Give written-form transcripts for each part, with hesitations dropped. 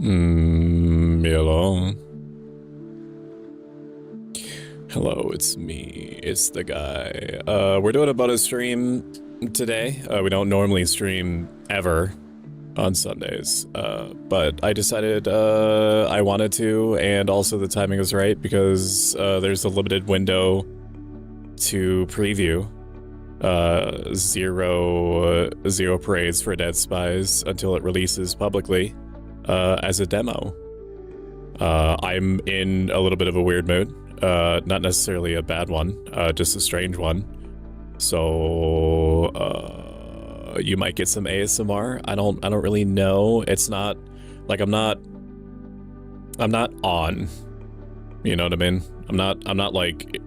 Hello. Hello, it's me. It's the guy. We're doing a bonus stream today. We don't normally stream ever on Sundays, but I decided I wanted to, and also the timing was right because there's a limited window to preview zero parades for Dead Spies until it releases publicly as a demo. I'm in a little bit of a weird mood. Not necessarily a bad one, just a strange one. So you might get some ASMR. I don't really know. It's not like I'm not on. You know what I mean? I'm not like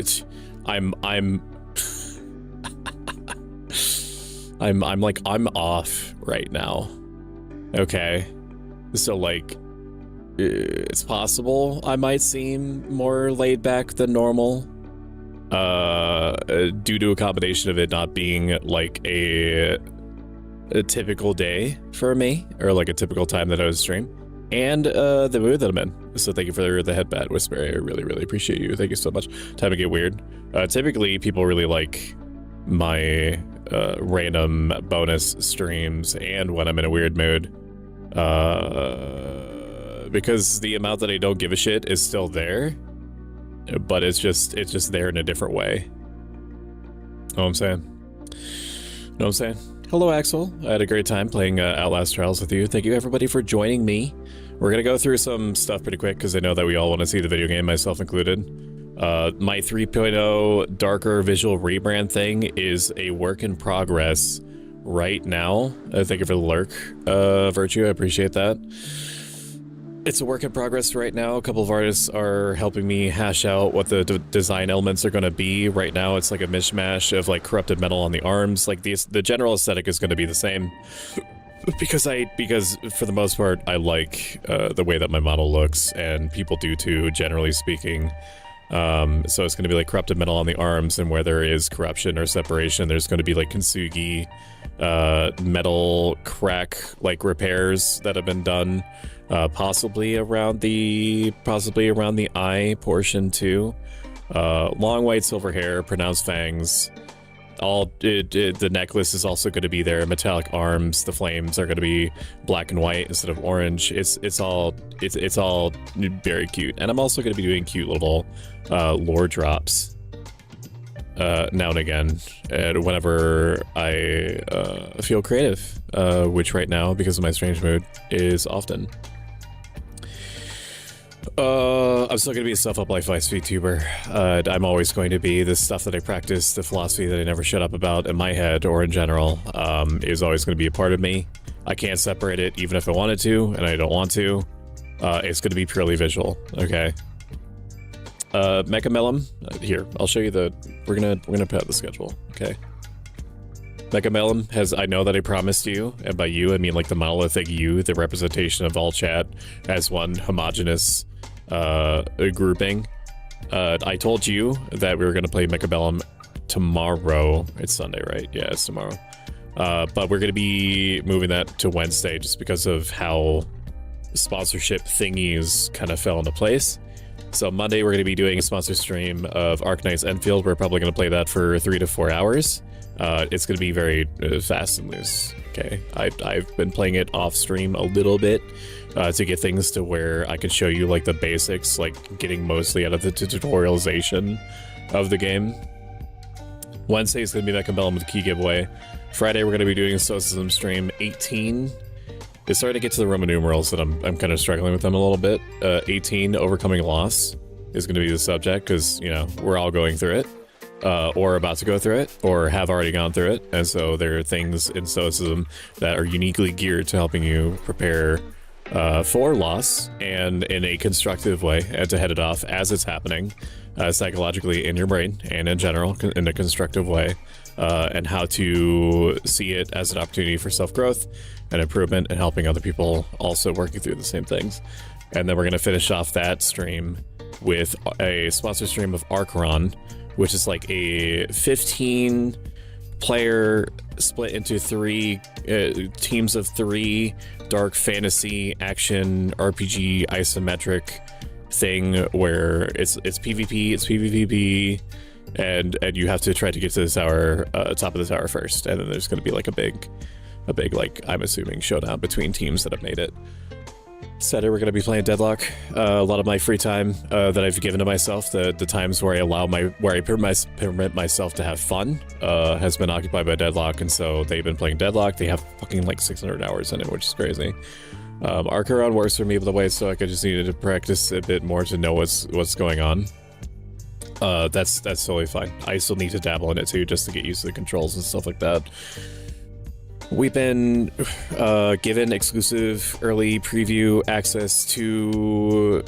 I'm like I'm off right now. Okay. So like it's possible I might seem more laid back than normal due to a combination of it not being like a typical day for me, or like a typical time that I would stream, and the mood that I'm in. So thank you for the headband whisper. I really appreciate you. Thank you so much. Time to get weird. Typically people really like my random bonus streams and when I'm in a weird mood, because the amount that I don't give a shit is still there, but it's just there in a different way. Know what I'm saying? Know what I'm saying? Hello, Axel. I had a great time playing Outlast Trials with you. Thank you, everybody, for joining me. We're gonna go through some stuff pretty quick because I know that we all want to see the video game, myself included. My 3.0 darker visual rebrand thing is a work in progress right now. Thank you for the lurk, Virtue. I appreciate that. It's a work in progress right now. A couple of artists are helping me hash out what the design elements are going to be. Right now, it's like a mishmash of like corrupted metal on the arms. Like the general aesthetic is going to be the same, because for the most part, I like the way that my model looks, and people do too, generally speaking. So it's going to be like corrupted metal on the arms, and where there is corruption or separation, there's going to be like kintsugi metal crack like repairs that have been done. Possibly around the eye portion too. Long white silver hair, pronounced fangs. The necklace is also going to be there. Metallic arms. The flames are going to be black and white instead of orange. It's all very cute. And I'm also going to be doing cute little lore drops now and again, whenever I feel creative, which right now, because of my strange mood, is often. I'm still going to be a self-up-life Vice VTuber. I'm always going to be. The stuff that I practice, the philosophy that I never shut up about in my head or in general, is always going to be a part of me. I can't separate it even if I wanted to, and I don't want to. It's going to be purely visual, okay? Mechamelum, here, I'll show you we're gonna put out the schedule, okay? Mechamelum has, I know that I promised you, and by you I mean like the monolithic you, the representation of all chat as one homogenous grouping. I told you that we were gonna play Mechamelum tomorrow. It's Sunday, right? Yeah, it's tomorrow. But we're gonna be moving that to Wednesday just because of how sponsorship thingies kind of fell into place. So Monday we're going to be doing a sponsor stream of Arknight's Enfield. We're probably going to play that for 3 to 4 hours. It's going to be very fast and loose. Okay, I've been playing it off stream a little bit to get things to where I can show you like the basics, like getting mostly out of the tutorialization of the game. Wednesday is going to be Mechamelum with key giveaway. Friday we're going to be doing a Stoicism stream 18. It's starting to get to the Roman numerals that I'm kind of struggling with them a little bit. 18, overcoming loss, is going to be the subject, because, you know, we're all going through it, or about to go through it, or have already gone through it, and so there are things in Stoicism that are uniquely geared to helping you prepare for loss, and in a constructive way, and to head it off as it's happening, psychologically in your brain, and in general, in a constructive way, and how to see it as an opportunity for self-growth and improvement, and helping other people also working through the same things. And then we're going to finish off that stream with a sponsor stream of Archeron, which is like a 15 player split into three teams of three, dark fantasy action RPG isometric thing where it's PvP, it's PvP, and you have to try to get to the tower, top of the tower first, and then there's going to be like a big like, I'm assuming, showdown between teams that have made it. Saturday we're going to be playing Deadlock. A lot of my free time that I've given to myself, the times where I permit myself to have fun, has been occupied by Deadlock, and so they've been playing Deadlock. They have fucking like 600 hours in it, which is crazy. Archeron works for me, by the way, so I just needed to practice a bit more to know what's going on. That's totally fine. I still need to dabble in it too, just to get used to the controls and stuff like that. We've been given exclusive early preview access to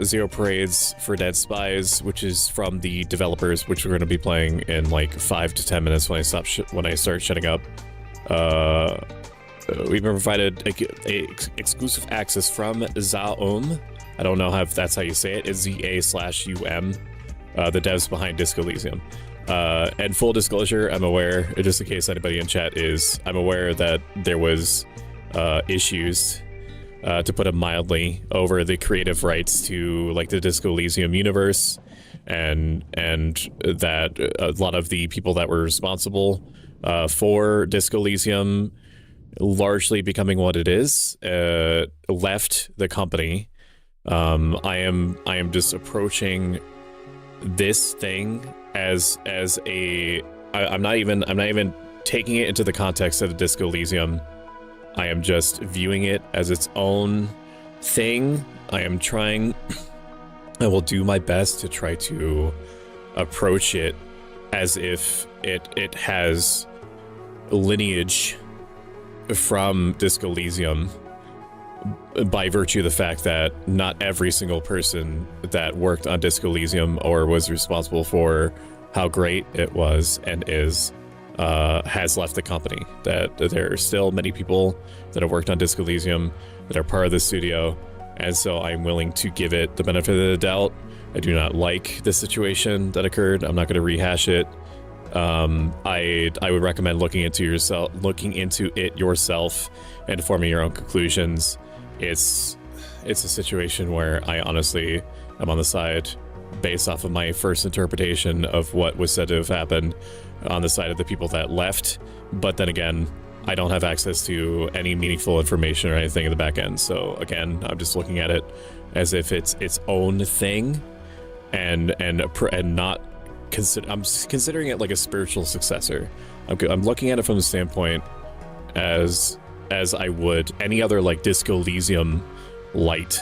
Zero Parades for Dead Spies, which is from the developers, which we're going to be playing in like 5 to 10 minutes when I start shutting up. We've been provided exclusive access from Zaum. I don't know if that's how you say it. It's ZA/UM, the devs behind Disco Elysium. And full disclosure, I'm aware, just in case anybody in chat is, I'm aware that there was issues, to put it mildly, over the creative rights to like the Disco Elysium universe, and that a lot of the people that were responsible for Disco Elysium largely becoming what it is left the company. I am just approaching this thing as I'm not even taking it into the context of the Disco Elysium. I am just viewing it as its own thing. I will do my best to try to approach it as if it has lineage from Disco Elysium, by virtue of the fact that not every single person that worked on Disco Elysium or was responsible for how great it was and is has left the company. That there are still many people that have worked on Disco Elysium that are part of the studio, and so I'm willing to give it the benefit of the doubt. I do not like the situation that occurred. I'm not going to rehash it. I would recommend looking into it yourself and forming your own conclusions. It's a situation where I honestly am on the side, based off of my first interpretation of what was said to have happened, on the side of the people that left. But then again, I don't have access to any meaningful information or anything in the back end. So again, I'm just looking at it as if it's its own thing, and not I'm considering it like a spiritual successor. I'm looking at it from the standpoint as I would any other like Disco Elysium light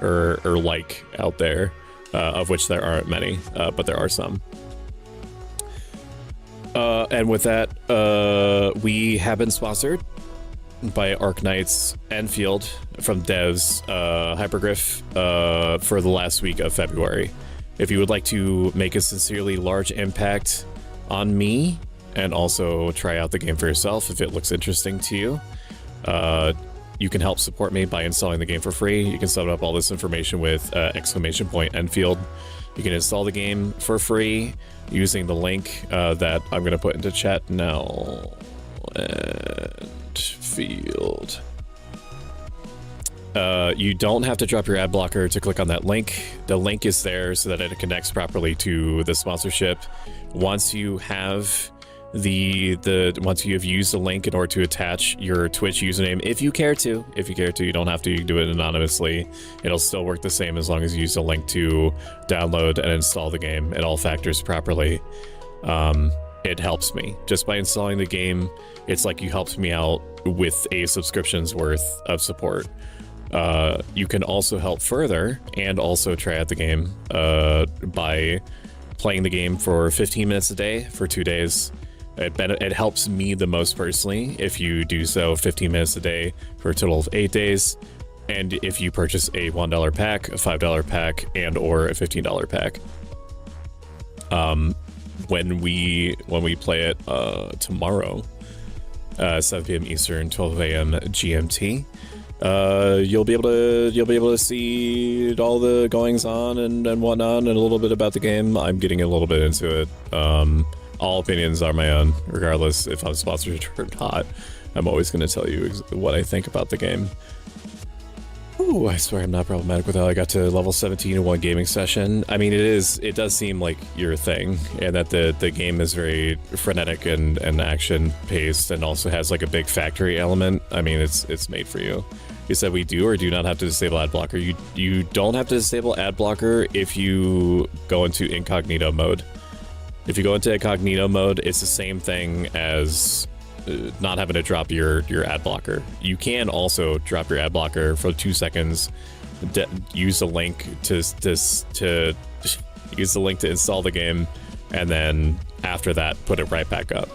or like out there, of which there aren't many, but there are some. And with that, we have been sponsored by Arknights Enfield from devs Hypergriff for the last week of February. If you would like to make a sincerely large impact on me and also try out the game for yourself if it looks interesting to you, you can help support me by installing the game for free. You can sum up all this information with !Enfield. You can install the game for free using the link that I'm going to put into chat now. Enfield. You don't have to drop your ad blocker to click on that link. The link is there so that it connects properly to the sponsorship. Once you have once you have used the link in order to attach your Twitch username, if you care to, you don't have to, you can do it anonymously. It'll still work the same as long as you use the link to download and install the game. It all factors properly. It helps me. Just by installing the game, it's like you helped me out with a subscription's worth of support. You can also help further and also try out the game by playing the game for 15 minutes a day for 2 days. It helps me the most personally if you do so 15 minutes a day for a total of 8 days. And if you purchase a $1 pack, a $5 pack, and or a $15 pack. When we play it tomorrow, 7 p.m. Eastern, 12 a.m. GMT, you'll be able to see all the goings on and whatnot, and a little bit about the game. I'm getting a little bit into it. all opinions are my own, regardless if I'm sponsored or not. I'm always going to tell you what I think about the game. Ooh, I swear I'm not problematic with how I got to level 17 in one gaming session. I mean, it does seem like your thing, and that the game is very frenetic and action-paced, and also has like a big factory element. I mean, it's made for you. You said we do or do not have to disable ad blocker. You don't have to disable ad blocker if you go into incognito mode. If you go into incognito mode, it's the same thing as not having to drop your ad blocker. You can also drop your ad blocker for 2 seconds, use the link to use the link to install the game, and then after that put it right back up.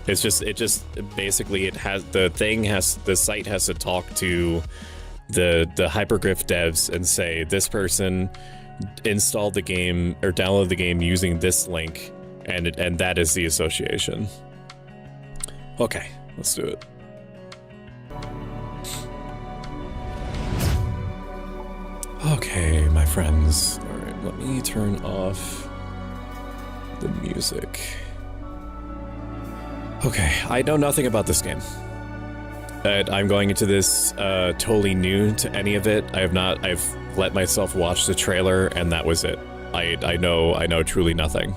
It just basically the site has to talk to the hyperglyph devs and say this person installed the game or download the game using this link, and that is the association. Okay, let's do it. Okay, my friends. All right, let me turn off the music. Okay, I know nothing about this game. I'm going into this totally new to any of it. I've let myself watch the trailer, and that was it. I know truly nothing.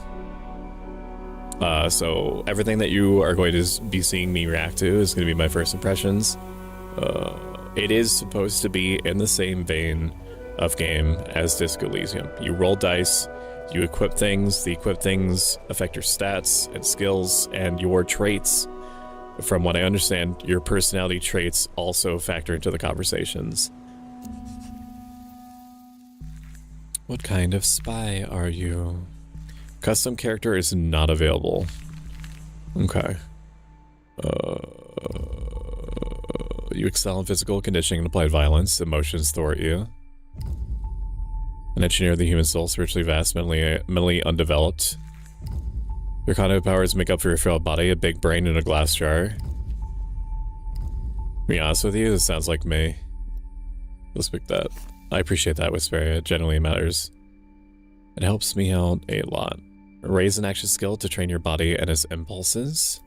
So everything that you are going to be seeing me react to is going to be my first impressions. It is supposed to be in the same vein of game as Disco Elysium. You roll dice, you equip things, the equipped things affect your stats and skills and your traits. From what I understand, your personality traits also factor into the conversations. What kind of spy are you? Custom character is not available. Okay. You excel in physical conditioning and applied violence. Emotions thwart you. An engineer of the human soul, spiritually vast, mentally undeveloped. Your cognitive powers make up for your frail body, a big brain in a glass jar. To be honest with you, this sounds like me. Let's pick that. I appreciate that, Whisperia. It generally matters. It helps me out a lot. Raise an action skill to train your body and its impulses.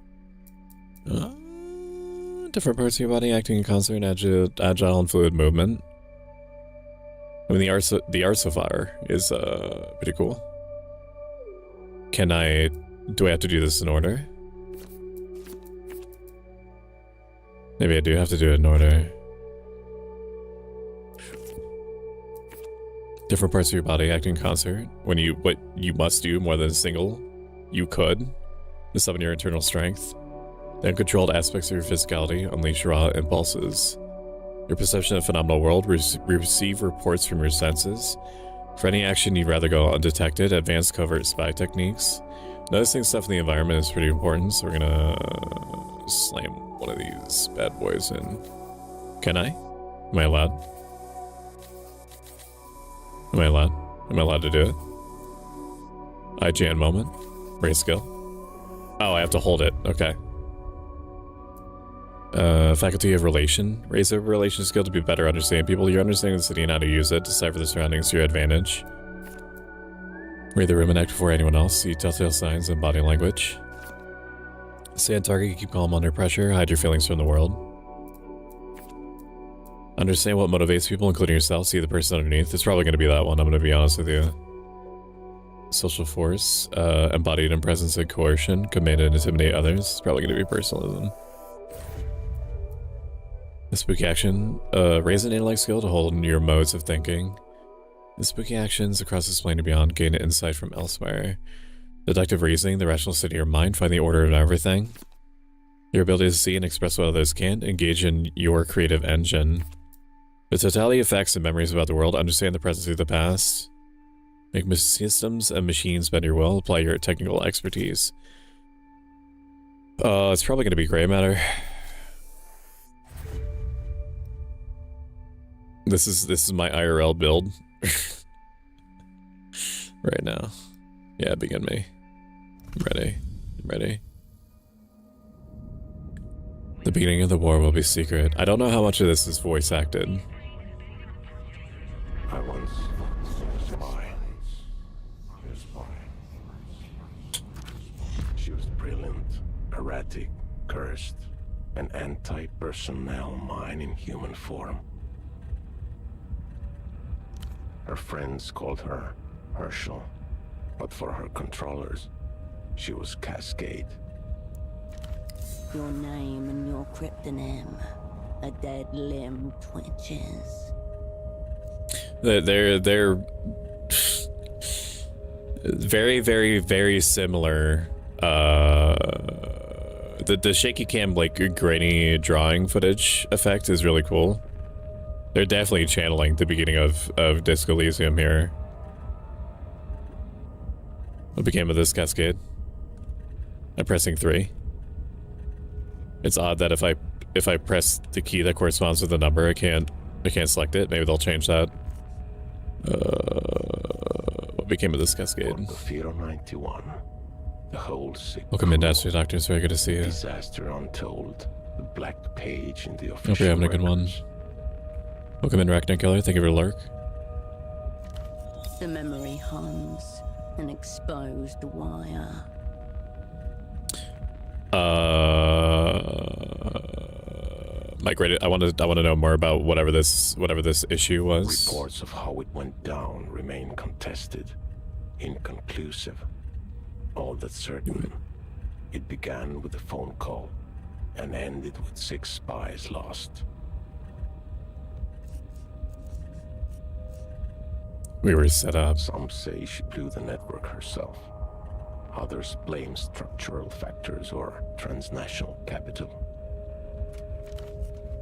Different parts of your body acting in concert, agile and fluid movement. I mean, the art so far is pretty cool. Do I have to do this in order? Maybe I do have to do it in order. Different parts of your body act in concert. What you must do more than a single, you could, to summon your internal strength. The uncontrolled aspects of your physicality unleash raw impulses. Your perception of the phenomenal world, receive reports from your senses. For any action, you'd rather go undetected. Advanced covert spy techniques. Noticing stuff in the environment is pretty important, so we're gonna slam one of these bad boys in. Can I? Am I allowed? Am I allowed? Am I allowed to do it? IGN moment. Raise skill. Oh, I have to hold it. Okay. Faculty of relation. Raise a relation skill to be better understanding people. You're understanding the city and how to use it. Decipher the surroundings to your advantage. Read the room and act before anyone else. See telltale signs and body language. Stay on target. Keep calm under pressure. Hide your feelings from the world. Understand what motivates people, including yourself. See the person underneath. It's probably going to be that one. I'm going to be honest with you. Social force. Embodied in presence and coercion. Command and intimidate others. It's probably going to be personalism. The spooky action. Raise an intellect skill to hold in your modes of thinking. The spooky actions across this plane and beyond gain insight from elsewhere. Deductive reasoning. The rational state of your mind. Find the order in everything. Your ability to see and express what others can't. Engage in your creative engine. The totality of facts and memories about the world. Understand the presence of the past. Make systems and machines bend your will. Apply your technical expertise. It's probably going to be gray matter. This is my IRL build. Right now. Yeah, begin me. I'm ready. I'm ready. The beginning of the war will be secret. I don't know how much of this is voice acted. I once saw a spy. personnel mine in human form. Her friends called her Herschel, but for her controllers, she was Cascade. Your name and your cryptonym. A dead limb twitches. They're very, very, very similar. The shaky cam, like, grainy drawing footage effect is really cool. They're definitely channeling the beginning of Disco Elysium here. What became of this Cascade? I'm pressing 3. It's odd that if I press the key that corresponds with the number, I can't select it. Maybe they'll change that. What became of this Cascade? Portofino 91. The whole sick. Welcome in, Dastardly Doctor. It's very good to see you. Disaster untold. The black page in the official Hope you're having a good one. Welcome in, Rachnar Killer. Thank you for the lurk. The memory hums, an exposed wire. Mike, I want to know more about whatever this issue was. Reports of how it went down remain contested, inconclusive. All that's certain, it began with a phone call and ended with 6 spies lost. We were set up. Some say she blew the network herself. Others blame structural factors or transnational capital.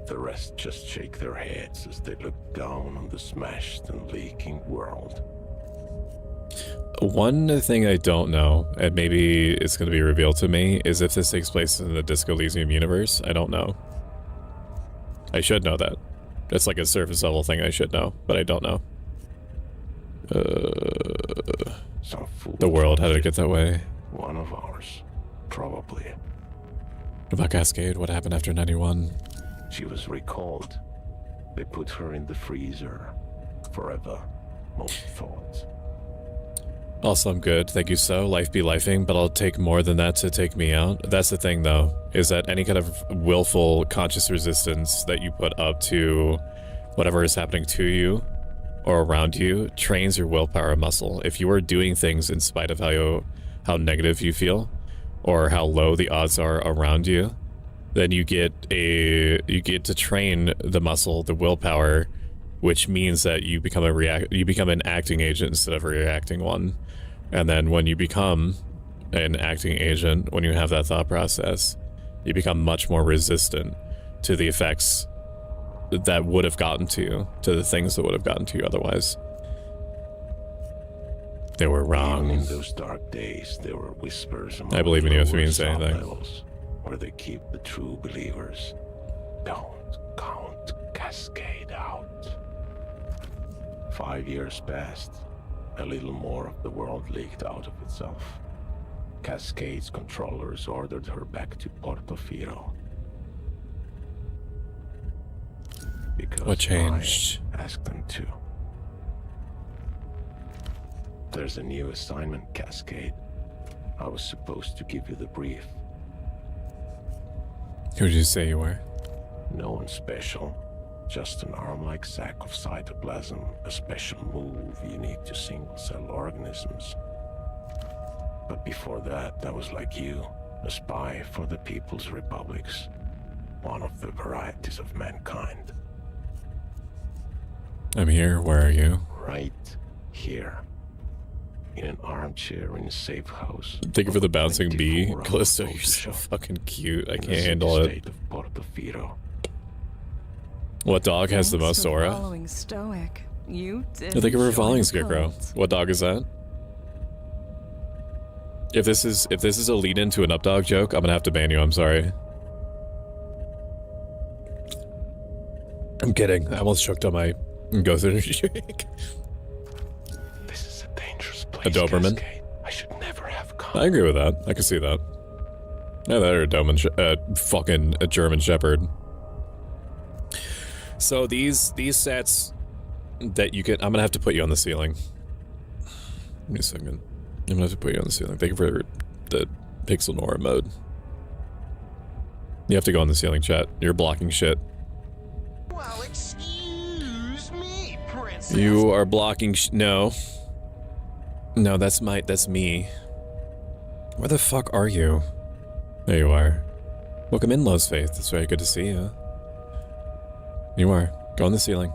The rest just shake their heads as they look down on the smashed and leaking world. One thing I don't know, and maybe it's going to be revealed to me, is if this takes place in the Disco Elysium universe. I don't know. I should know that. That's like a surface level thing I should know, but I don't know. The world, how did it get that way? One of ours, probably. What about Cascade? What happened after 91? She was recalled. They put her in the freezer. Forever, most thought. Also, I'm good. Thank you so. Life be lifing, but I'll take more than that to take me out. That's the thing, though, is that any kind of willful, conscious resistance that you put up to whatever is happening to you or around you trains your willpower muscle. If you are doing things in spite of how negative you feel or how low the odds are around you, then you get to train the muscle, the willpower, which means that you become an acting agent instead of a reacting one. And then when you become an acting agent, when you have that thought process, you become much more resistant to the effects that would have gotten to you, to the things that would have gotten to you otherwise. They were wrong. Even in those dark days, there were whispers among I believe in you if it lower means anything. levels, where they keep the true believers. Don't count Cascade out. 5 years passed. A little more of the world leaked out of itself. Cascade's controllers ordered her back to Portofino. Because What changed? I asked them to. There's a new assignment, Cascade. I was supposed to give you the brief. Who did you say you were? No one special. Just an arm-like sack of cytoplasm, a special move unique to single-cell organisms. But before that, I was like you, a spy for the People's Republics. One of the varieties of mankind. I'm here. Where are you? Right here. In an armchair in a safe house. Thank you for the bouncing bee. 24 Callisto, hours you're so shop fucking cute. I in can't the handle it. city-state of Portofino. What dog has the most aura? Following Stoic. You did. Thank you for following, Scarecrow. What dog is that? If this is a lead-in to an updog joke, I'm gonna have to ban you. I'm sorry. I'm kidding. I almost choked on my ghost energy drink. This is a dangerous place, A Doberman? Cascade. I should never have come. I agree with that. I can see that. Yeah, that or a Doberman, fucking a German Shepherd. So these sets that you can, I'm gonna have to put you on the ceiling. Give me a second. I'm gonna have to put you on the ceiling. Thank you for the Pixel Nora mode. You have to go on the ceiling, chat. You're blocking shit. Well, excuse me, princess. You are blocking no. No, that's me. Where the fuck are you? There you are. Welcome in, Love's Faith. It's very good to see you. You are. Go on the ceiling.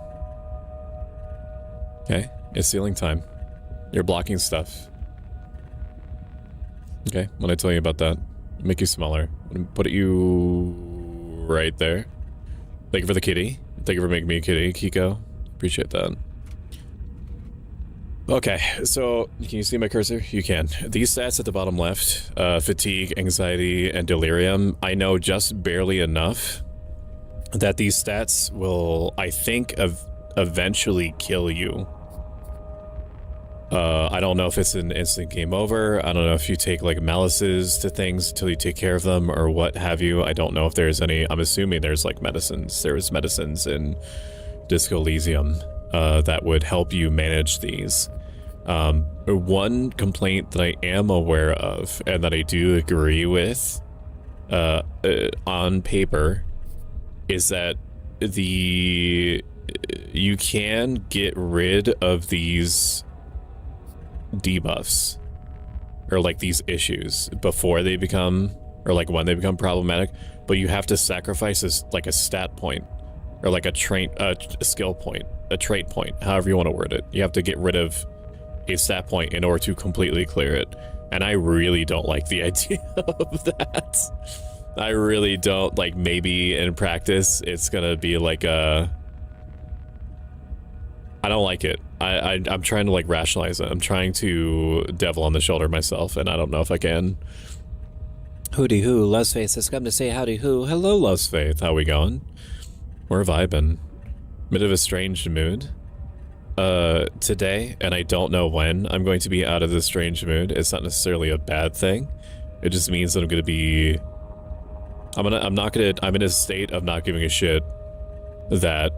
Okay, it's ceiling time. You're blocking stuff. Okay, when I tell you about that, make you smaller. Put you right there. Thank you for the kitty. Thank you for making me a kitty, Kiko. Appreciate that. Okay, so can you see my cursor? You can. These stats at the bottom left, fatigue, anxiety, and delirium, I know just barely enough that these stats will, I think, eventually kill you. I don't know if it's an instant game over. I don't know if you take like malices to things until you take care of them or what have you. I don't know if there's any. I'm assuming there's like medicines. There's medicines in Disco Elysium that would help you manage these. One complaint that I am aware of and that I do agree with on paper is that you can get rid of these debuffs or like these issues before they become, or like when they become problematic, but you have to sacrifice like a stat point or like a skill point, a trait point, however you want to word it. You have to get rid of a stat point in order to completely clear it, and I really don't like the idea of that. I really don't. Like, maybe in practice it's gonna be like a, I don't like it. I'm trying to like rationalize it. I'm trying to devil on the shoulder myself, and I don't know if I can. Hooty hoo, Love's Faith has come to say howdy hoo. Hello, Love's Faith. How we going? We're vibing. Bit of a strange mood today, and I don't know when I'm going to be out of this strange mood. It's not necessarily a bad thing. It just means that I'm gonna be. I'm in a state of not giving a shit that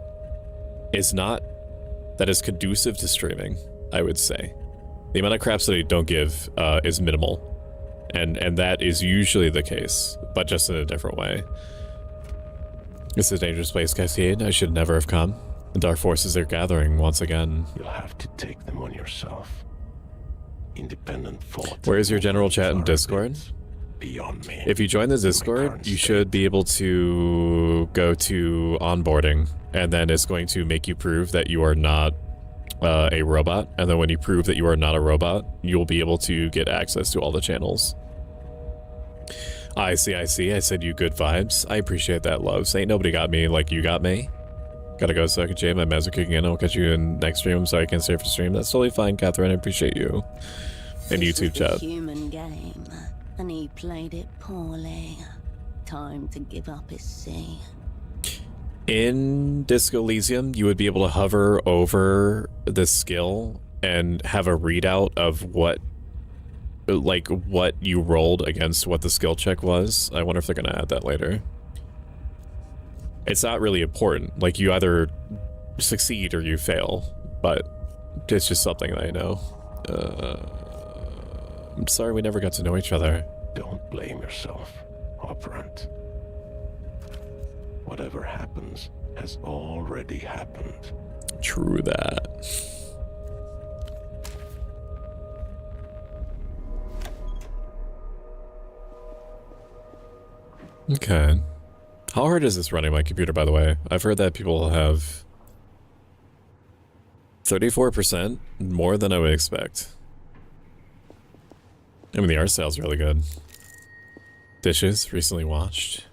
is conducive to streaming, I would say. The amount of craps that I don't give is minimal. And that is usually the case, but just in a different way. It's a dangerous place, Cascade. I should never have come. The dark forces are gathering once again. You'll have to take them on yourself. Independent thought. Where is your general chat in Discord? Beyond me. If you join the Discord, you should be able to go to onboarding, and then it's going to make you prove that you are not a robot. And then when you prove that you are not a robot, you'll be able to get access to all the channels. I see. I said you good vibes. I appreciate that, Loves. Ain't nobody got me like you got me. Gotta go, second Jay. My meds are kicking in. I'll catch you in next stream. I'm sorry I can't stay for stream. That's totally fine, Catherine. I appreciate you. And YouTube chat. Human game, and he played it poorly. Time to give up his sea. In Disco Elysium, you would be able to hover over the skill and have a readout of what you rolled against what the skill check was. I wonder if they're gonna add that later. It's not really important. Like, you either succeed or you fail, but it's just something that I know. I'm sorry we never got to know each other. Don't blame yourself, operant. Whatever happens has already happened. True that. Okay. How hard is this running my computer, by the way? I've heard that people have 34%, more than I would expect. I mean, the art style's really good. Dishes, recently watched.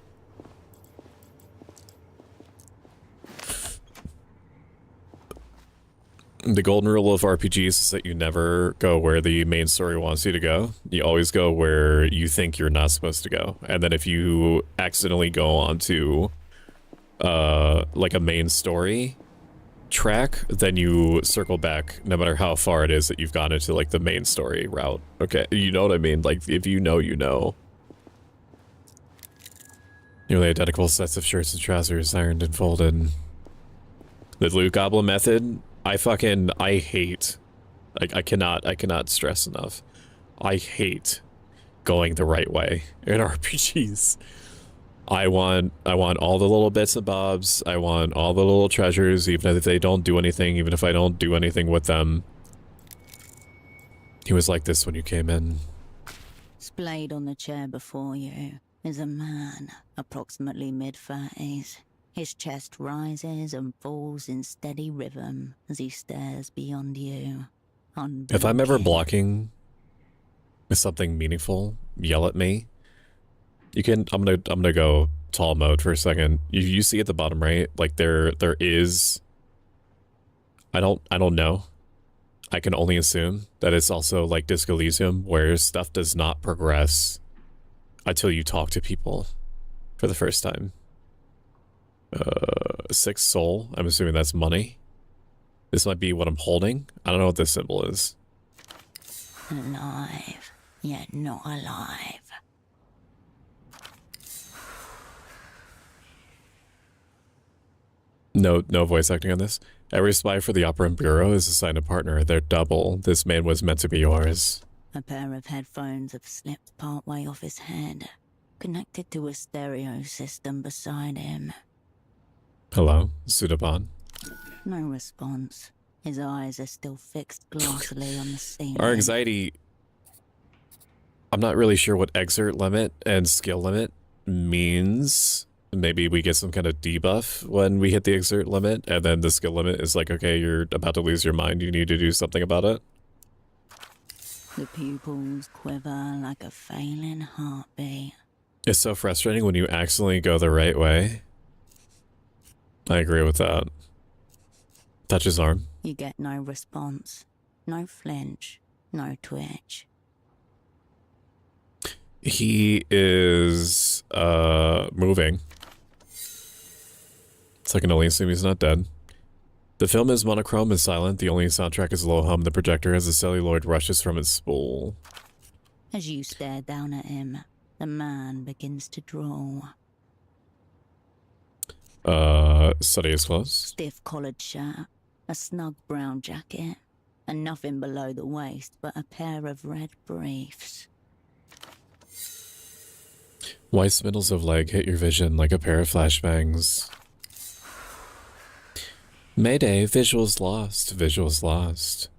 The golden rule of RPGs is that you never go where the main story wants you to go. You always go where you think you're not supposed to go. And then if you accidentally go onto like a main story track, then you circle back no matter how far it is that you've gone into like the main story route. Okay, you know what I mean? Like, if you know, you know. Nearly identical sets of shirts and trousers, ironed and folded. The loot goblin method, I hate. Like, I cannot stress enough. I hate going the right way in RPGs. I want all the little bits and bobs. I want all the little treasures, even if they don't do anything, even if I don't do anything with them. He was like this when you came in. Splayed on the chair before you is a man, approximately mid-30s. His chest rises and falls in steady rhythm as he stares beyond you. If I'm ever blocking something meaningful, yell at me. You can. I'm gonna go tall mode for a second. You see at the bottom right, like there is. I don't know. I can only assume that it's also like Disco Elysium, where stuff does not progress until you talk to people for the first time. 6 soul. I'm assuming that's money. This might be what I'm holding. I don't know what this symbol is. Alive, yet not alive. No voice acting on this. Every spy for the Operant Bureau is assigned a partner. They're double. This man was meant to be yours. A pair of headphones have slipped partway off his head, connected to a stereo system beside him. Hello, Pseudopod. No response. His eyes are still fixed glassily on the ceiling. Our anxiety... I'm not really sure what exert limit and skill limit means. Maybe we get some kind of debuff when we hit the exert limit, and then the skill limit is like, okay, you're about to lose your mind, you need to do something about it. The pupils quiver like a failing heartbeat. It's so frustrating when you accidentally go the right way. I agree with that. Touch his arm. You get no response. No flinch. No twitch. He is, moving. So I can only assume he's not dead. The film is monochrome and silent. The only soundtrack is low hum. The projector as the celluloid rushes from its spool. As you stare down at him, the man begins to draw. Study is close. Stiff collared shirt, a snug brown jacket, and nothing below the waist but a pair of red briefs. White spindles of leg hit your vision like a pair of flashbangs. Mayday, visuals lost, visuals lost.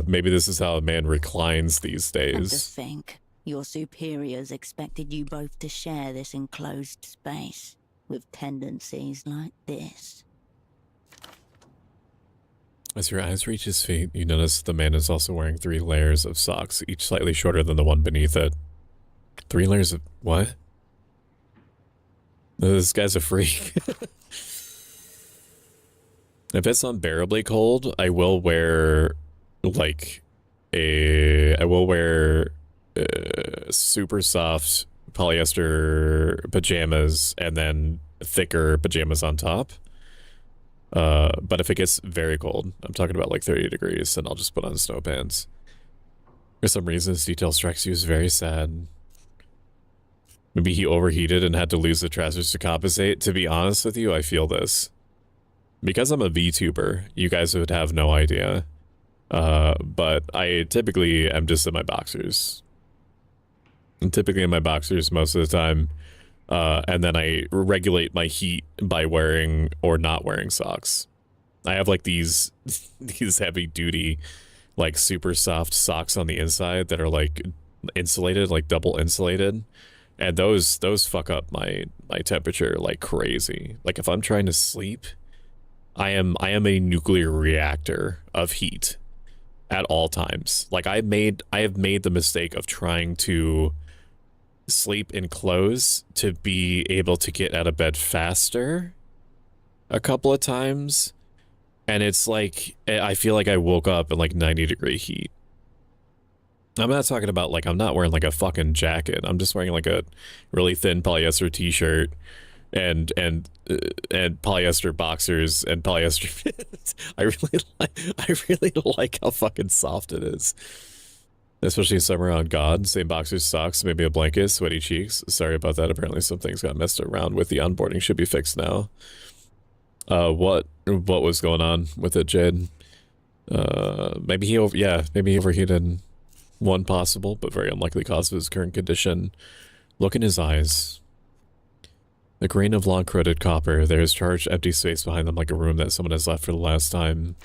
Maybe this is how a man reclines these And to days. think, your superiors expected you both to share this enclosed space with tendencies like this. As your eyes reach his feet, you notice the man is also wearing 3 layers of socks, each slightly shorter than the one beneath it. 3 layers of... what? This guy's a freak. If it's unbearably cold, I will wear, like, super soft polyester pajamas and then thicker pajamas on top. But if it gets very cold, I'm talking about like 30 degrees, then I'll just put on snow pants. For some reason, this detail strikes you as very sad. Maybe he overheated and had to lose the trousers to compensate. To be honest with you, I feel this. Because I'm a VTuber, you guys would have no idea. But I typically am just in my boxers. I'm typically in my boxers most of the time. And then I regulate my heat by wearing or not wearing socks. I have like these heavy duty, like super soft socks on the inside that are like insulated, like double insulated. And those fuck up my temperature like crazy. Like if I'm trying to sleep, I am a nuclear reactor of heat at all times. Like I have made the mistake of trying to sleep in clothes to be able to get out of bed faster a couple of times, and it's like I feel like I woke up in like 90-degree heat. I'm not talking about like I'm not wearing like a fucking jacket. I'm just wearing like a really thin polyester t-shirt and polyester boxers and polyester pants. I really like how fucking soft it is. Especially in summer on God. Same boxers, socks, maybe a blanket, sweaty cheeks. Sorry about that. Apparently some things got messed around with the onboarding. Should be fixed now. What was going on with it, Jade? Maybe he overheated. One possible, but very unlikely cause of his current condition. Look in his eyes. The grain of long-corroded copper. There is charged empty space behind them like a room that someone has left for the last time.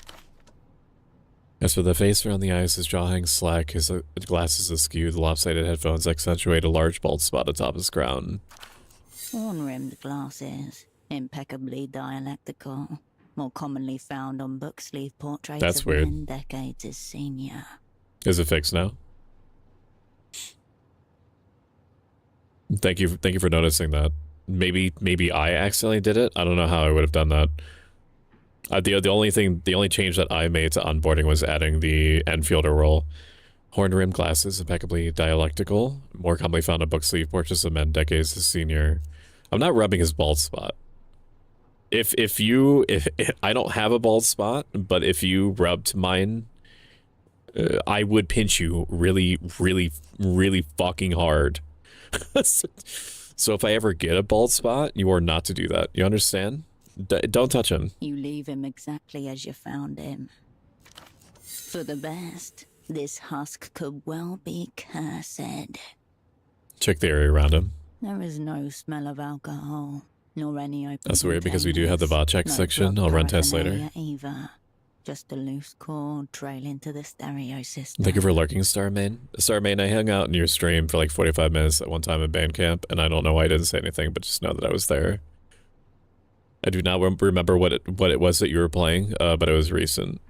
As for the face around the eyes, his jaw hangs slack, his glasses askew, the lopsided headphones accentuate a large bald spot atop his crown. Horn-rimmed glasses, impeccably dialectical, more commonly found on book sleeve portraits That's of weird. men decades his senior. Is it fixed now? Thank you for noticing that. Maybe I accidentally did it. I don't know how I would have done that. The only change that I made to onboarding was adding the Enfielder role. Horn-rimmed glasses, impeccably dialectical, more commonly found on book sleeve portraits of men decades his senior. I'm not rubbing his bald spot. If I don't have a bald spot, but if you rubbed mine, I would pinch you really, really, really fucking hard. So if I ever get a bald spot, you are not to do that. You understand? Don't touch him. You leave him exactly as you found him. For the best, this husk could well be cursed. Check the area around him. There is no smell of alcohol, nor any open That's weird because we do have the containers. bot check No section. drug I'll run tests later. paraphernalia either. Just a loose cord trailing to the stereo system. Thank you for lurking, Starmain. Starmain, I hung out in your stream for like 45 minutes at one time in Bandcamp, and I don't know why I didn't say anything, but just know that I was there. I do not remember what it was that you were playing, but it was recent.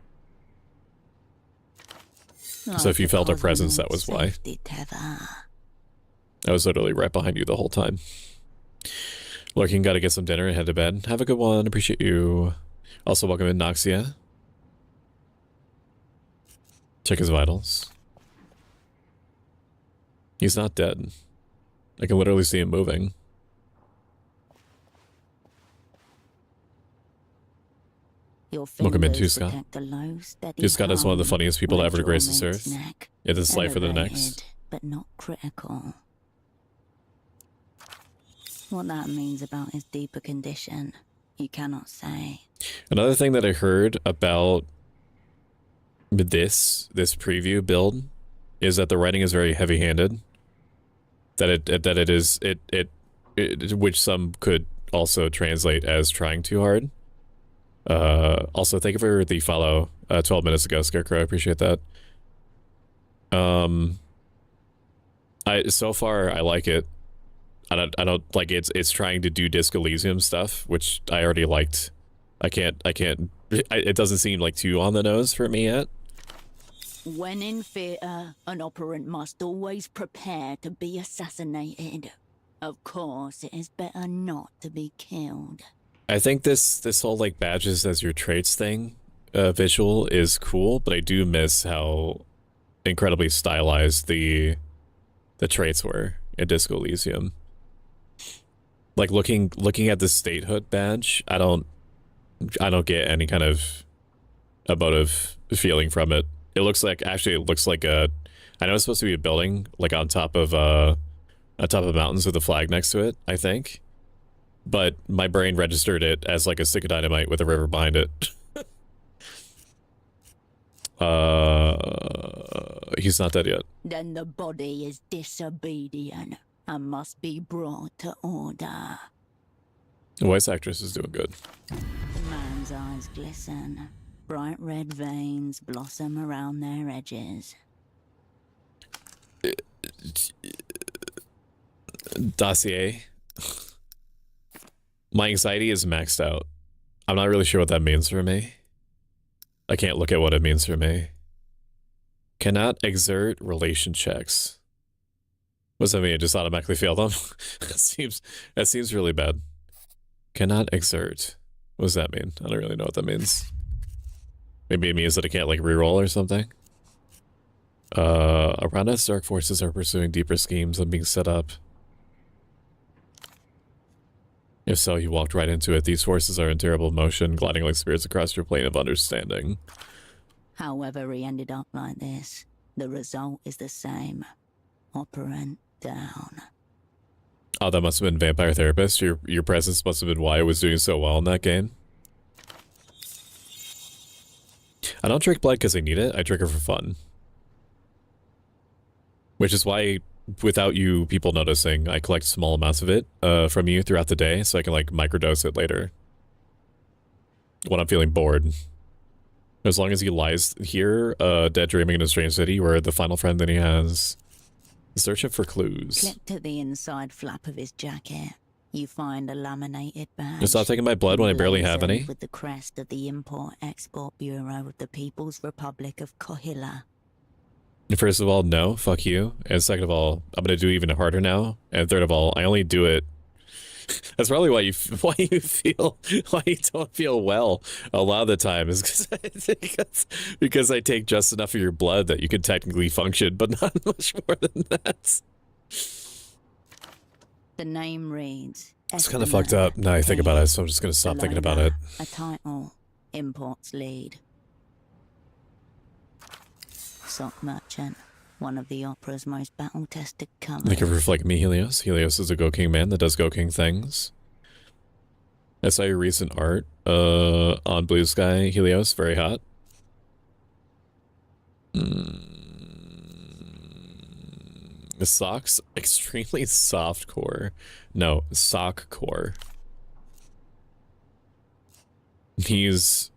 So if you felt our presence, that was why. I was literally right behind you the whole time. Lurking, gotta get some dinner and head to bed. Have a good one. Appreciate you. Also, welcome in, Noxia. Check his vitals. He's not dead. I can literally see him moving. Welcome in too, Scott. Scott is one of the funniest people to ever grace this earth. It is life for the next. But not critical. What that means about his deeper condition, you cannot say. Another thing that I heard about this preview build is that the writing is very heavy-handed. Which some could also translate as trying too hard. Also, thank you for the follow 12 minutes ago, Scarecrow. I appreciate that. So far I like it. I don't like it's trying to do Disc Elysium stuff, which I already liked. It doesn't seem like too on the nose for me yet. When in theatre, an operant must always prepare to be assassinated. Of course, it is better not to be killed. I think this whole like badges as your traits thing visual is cool, but I do miss how incredibly stylized the traits were in Disc Elysium. Like looking at the statehood badge, I don't get any kind of emotive feeling from it. It looks like I know it's supposed to be a building like on top of mountains with a flag next to it, I think. But my brain registered it as like a stick of dynamite with a river behind it. He's not dead yet. Then the body is disobedient and must be brought to order. The voice actress is doing good. The man's eyes glisten. Bright red veins blossom around their edges. Dossier. My anxiety is maxed out. I'm not really sure what that means for me. I can't look at what it means for me. Cannot exert relation checks. What does that mean? I just automatically fail them? That seems really bad. Cannot exert. What does that mean? I don't really know what that means. Maybe it means that I can't like reroll or something. Around us, dark forces are pursuing deeper schemes and being set up. If so, you walked right into it. These forces are in terrible motion, gliding like spirits across your plane of understanding. However he ended up like this, the result is the same. Operant down. Oh, that must have been Vampire Therapist. Your presence must have been why I was doing so well in that game. I don't drink blood because I need it. I drink it for fun. Which is why without you people noticing, I collect small amounts of it from you throughout the day so I can like microdose it later when I'm feeling bored. As long as he lies here, dead dreaming in a strange city, where the final friend that he has, searching for clues. Clipped to the inside flap of his jacket, you find a laminated badge. You stop taking my blood when I barely have any. With the crest of the Import-Export Bureau of the People's Republic of Kohila. First of all, no, fuck you. And second of all, I'm gonna do it even harder now. And third of all, I only do it. That's probably why you don't feel well a lot of the time is because I take just enough of your blood that you can technically function, but not much more than that. The name reads. It's kind of fucked up now I think about it, so I'm just gonna stop thinking about it. A title, imports lead. Sock merchant, one of the opera's most battle-tested comers. Thank you for reflecting me, Helios. Helios is a Go King man that does Go King things. I saw your recent art on Blue Sky, Helios. Very hot. The socks, extremely soft core. No, sock core. He's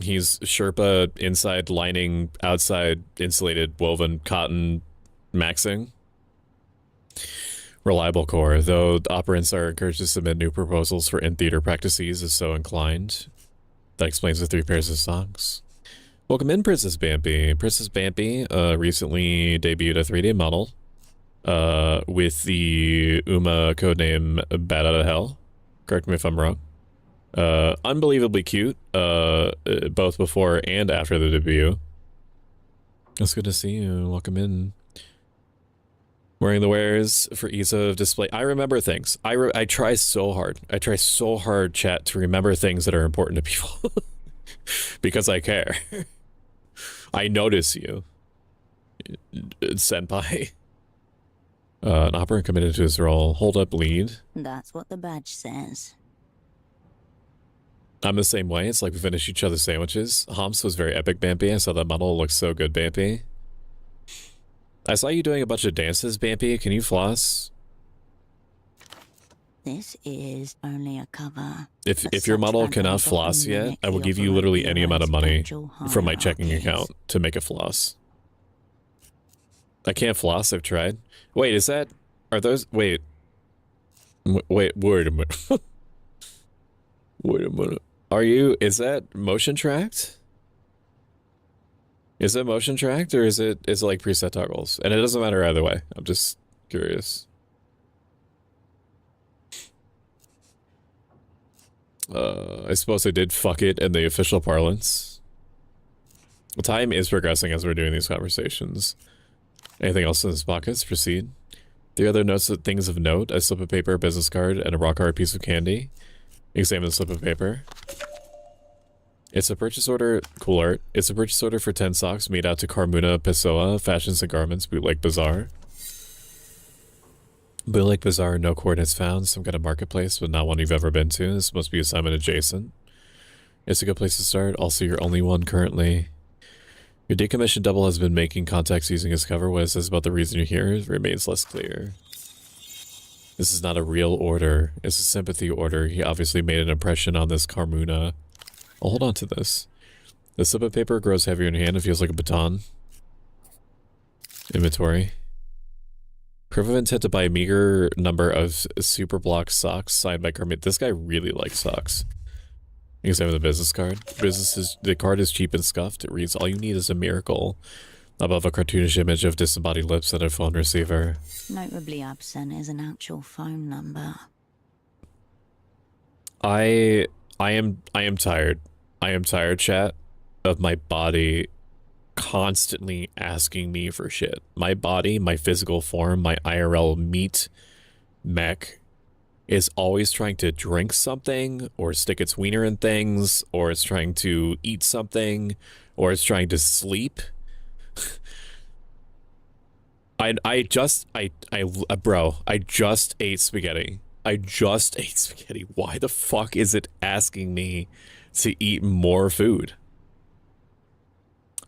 Sherpa inside lining, outside insulated woven cotton maxing. Reliable core, though the operants are encouraged to submit new proposals for in-theater practices as so inclined. That explains the 3 pairs of socks. Welcome in, Princess Bambi. Princess Bambi recently debuted a 3D model with the Uma codename Bat Out of Hell. Correct me if I'm wrong. Unbelievably cute, both before and after the debut. It's good to see you. Welcome in. Wearing the wares for ease of display. I remember things. I try so hard. I try so hard, chat, to remember things that are important to people. Because I care. I notice you. Senpai. An opera committed to his role. Hold up, lead. That's what the badge says. I'm the same way. It's like we finish each other's sandwiches. Homs was very epic, Bambi. I saw that model. It looks so good, Bambi. I saw you doing a bunch of dances, Bambi. Can you floss? This is only a cover. If your model cannot floss yet, I will give you literally any amount of money from my checking account to make it floss. I can't floss. I've tried. Wait, is that... Are those... Wait. Wait a minute. Wait a minute. Are you... Is that motion tracked? Is it motion tracked or is it like preset toggles? And it doesn't matter either way. I'm just curious. I suppose I did fuck it in the official parlance. Time is progressing as we're doing these conversations. Anything else in his pockets? Proceed. The other notes, things of note: a slip of paper, a business card, and a rock hard piece of candy. Examine the slip of paper. It's a purchase order. Cool art. It's a purchase order for 10 socks made out to Carmuna Pessoa, Fashions and Garments, Bootleg Bazaar. Bootleg Bazaar, no coordinates found. Some kind of marketplace, but not one you've ever been to. This must be assignment adjacent. It's a good place to start. Also, you're only one currently. Your decommissioned double has been making contacts using his cover. What it says about the reason you're here remains less clear. This is not a real order. It's a sympathy order. He obviously made an impression on this Carmuna. I'll hold on to this. The slip of paper grows heavier in your hand. It feels like a baton. Inventory. Proof of intent to buy a meager number of super block socks signed by Carmina. This guy really likes socks. Examine the business card. The card is cheap and scuffed. It reads, all you need is a miracle. Above a cartoonish image of disembodied lips and a phone receiver. Notably absent is an actual phone number. I am tired. I am tired, chat, of my body constantly asking me for shit. My body, my physical form, my IRL meat mech is always trying to drink something or stick its wiener in things, or it's trying to eat something, or it's trying to sleep. Bro, I just ate spaghetti. Why the fuck is it asking me to eat more food?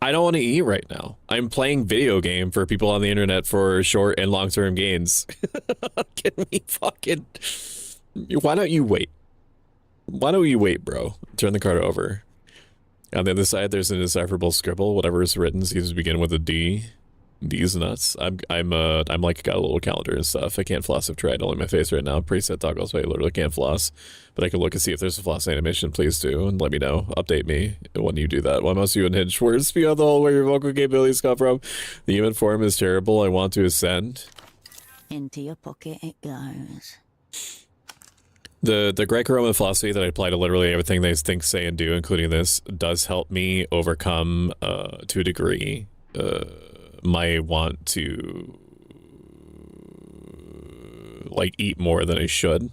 I don't want to eat right now. I'm playing video game for people on the internet for short and long-term gains. Can we fucking... Why don't you wait? Why don't you wait, bro? Turn the card over. On the other side, there's an indecipherable scribble. Whatever is written seems to begin with a D. D's nuts. I'm like got a little calendar and stuff. I can't floss. I've tried only my face right now. Preset toggles, so I literally can't floss. But I can look and see if there's a floss animation. Please do, and let me know. Update me when you do that. Why must you unhinge words beyond the whole where your vocal capabilities come from? The human form is terrible. I want to ascend. Into your pocket it goes. The Greco-Roman philosophy that I apply to literally everything they think, say, and do, including this, does help me overcome, to a degree, my want to like eat more than I should,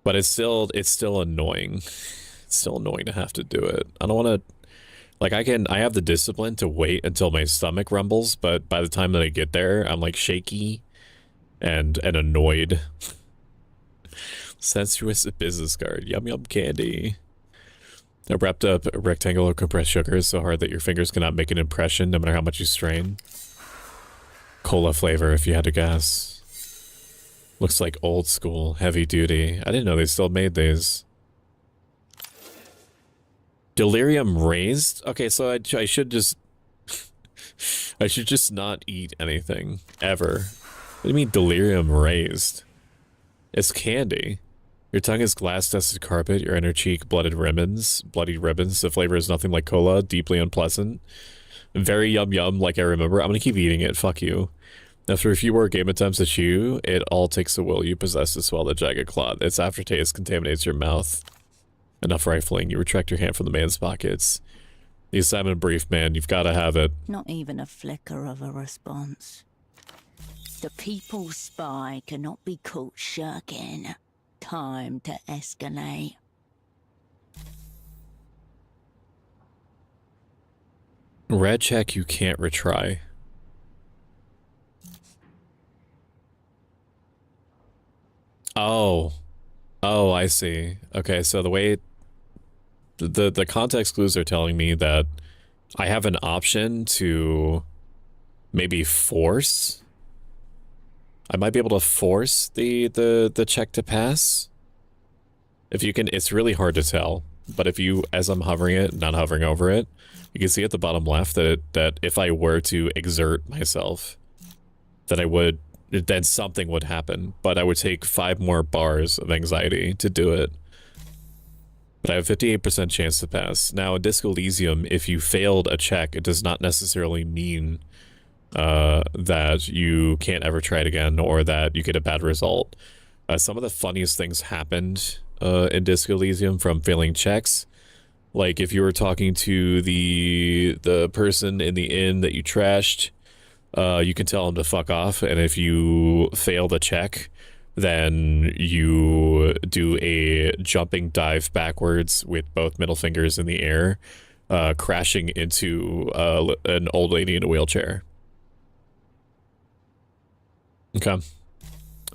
but it's still annoying. It's still annoying to have to do it. I don't want to, like, I have the discipline to wait until my stomach rumbles, but by the time that I get there, I'm like shaky and annoyed. Sensuous business card. Yum yum candy. A wrapped up rectangle of compressed sugar is so hard that your fingers cannot make an impression no matter how much you strain. Cola flavor, if you had to guess. Looks like old school, heavy duty. I didn't know they still made these. Delirium raised? Okay, so I should just... I should just not eat anything, ever. What do you mean delirium raised? It's candy. Your tongue is glass-dusted carpet, your inner cheek bloody ribbons. The flavor is nothing like cola, deeply unpleasant. Very yum-yum, like I remember. I'm gonna keep eating it, fuck you. After a few more game attempts at you, it all takes the will you possess to swallow the jagged clot. Its aftertaste contaminates your mouth. Enough rifling, you retract your hand from the man's pockets. The assignment brief, man, you've gotta have it. Not even a flicker of a response. The people's spy cannot be caught shirking. Time to escalate. Red check, you can't retry. Oh. Oh, I see. Okay, so the way... The context clues are telling me that I have an option to maybe force... I might be able to force the check to pass. If you can, it's really hard to tell. But if you, as I'm hovering it, not hovering over it, you can see at the bottom left that if I were to exert myself, that I would, then something would happen. But I would take 5 more bars of anxiety to do it. But I have a 58% chance to pass. Now, in Disco Elysium, if you failed a check, it does not necessarily mean that you can't ever try it again or that you get a bad result. Some of the funniest things happened in Disco Elysium from failing checks. Like if you were talking to the person in the inn that you trashed, you can tell him to fuck off, and if you fail the check, then you do a jumping dive backwards with both middle fingers in the air, crashing into an old lady in a wheelchair. Okay.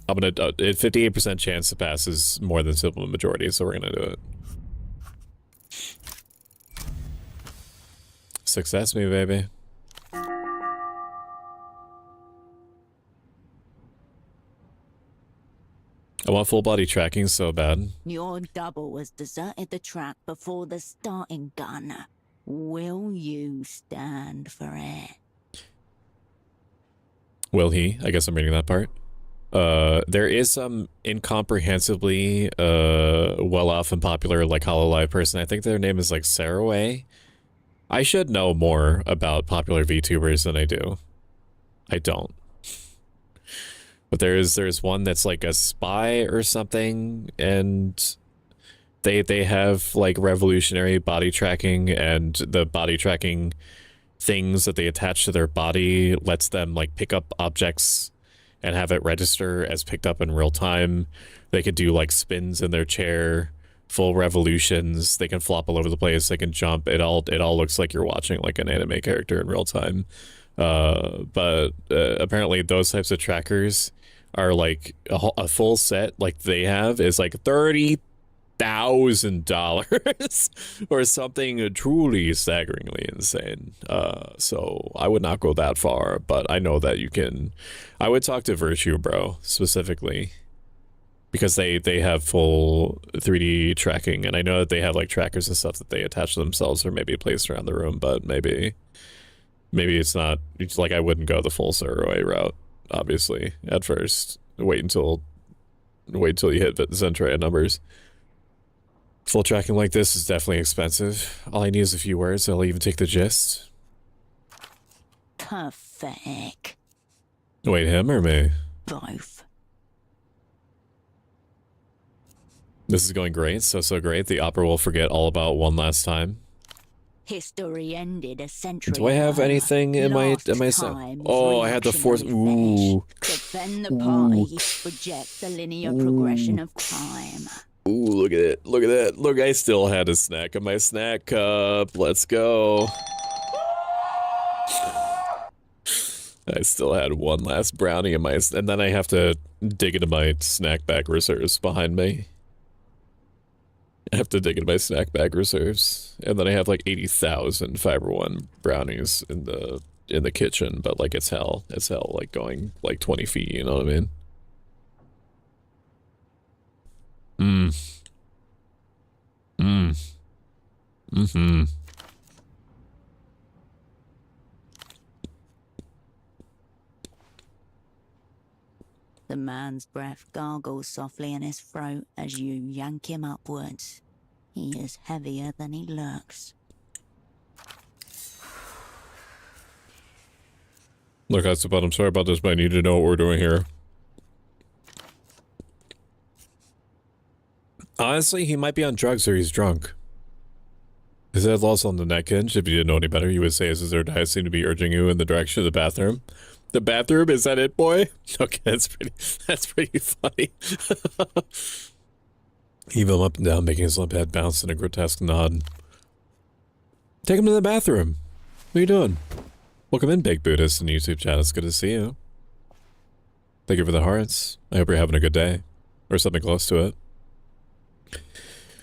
I'm gonna, 58% chance to pass is more than simple majority, so we're gonna do it. Success me, baby. I want full body tracking so bad. Your double has deserted the track before the starting gun. Will you stand for it? Will he? I guess I'm reading that part. There is some incomprehensibly well-off and popular like Hololive person. I think their name is like Saraway. I should know more about popular VTubers than I do. I don't. But there's one that's like a spy or something, and they have like revolutionary body tracking, and the body tracking things that they attach to their body lets them like pick up objects and have it register as picked up in real time. They can do like spins in their chair, full revolutions. They can flop all over the place. They can jump. It all looks like you're watching like an anime character in real time. But apparently those types of trackers are like a full set like they have is like $30,000 $1,000 or something truly staggeringly insane. So I would not go that far, but I know that you can. I would talk to Virtue, bro, specifically, because they have full 3D tracking, and I know that they have like trackers and stuff that they attach to themselves or maybe placed around the room, but maybe it's not. It's like I wouldn't go the full Survey route, obviously, at first. Wait until you hit the Zentrea numbers. Full tracking like this is definitely expensive. All I need is a few words. I'll even take the gist. Perfect. Wait, him or me? Both. This is going great. So great. The opera will forget all about one last time. History ended a century Do I have ago. anything in my Time Oh, is I had the fourth. reactionary Ooh. fetish. Defend the party. Reject the linear progression of time. Ooh, look at it. Look at that. Look, I still had a snack in my snack cup. Let's go. I still had one last brownie in my, and then I have to dig into my snack bag reserves behind me. I have to dig into my snack bag reserves, and then I have like 80,000 Fiber One brownies in the kitchen. But like it's hell, like going like 20 feet. You know what I mean? Mm-hmm. The man's breath gargles softly in his throat as you yank him upwards. He is heavier than he looks. Look, that's about. I'm sorry about this, but I need to know what we're doing here. Honestly, he might be on drugs or he's drunk. His head lost on the neck hinge. If you didn't know any better, you would say his third eye seemed to be urging you in the direction of the bathroom. The bathroom? Is that it, boy? Okay, that's pretty funny. Heave him up and down, making his limp head bounce in a grotesque nod. Take him to the bathroom. What are you doing? Welcome in, Big Buddhist in YouTube chat. It's good to see you. Thank you for the hearts. I hope you're having a good day. Or something close to it.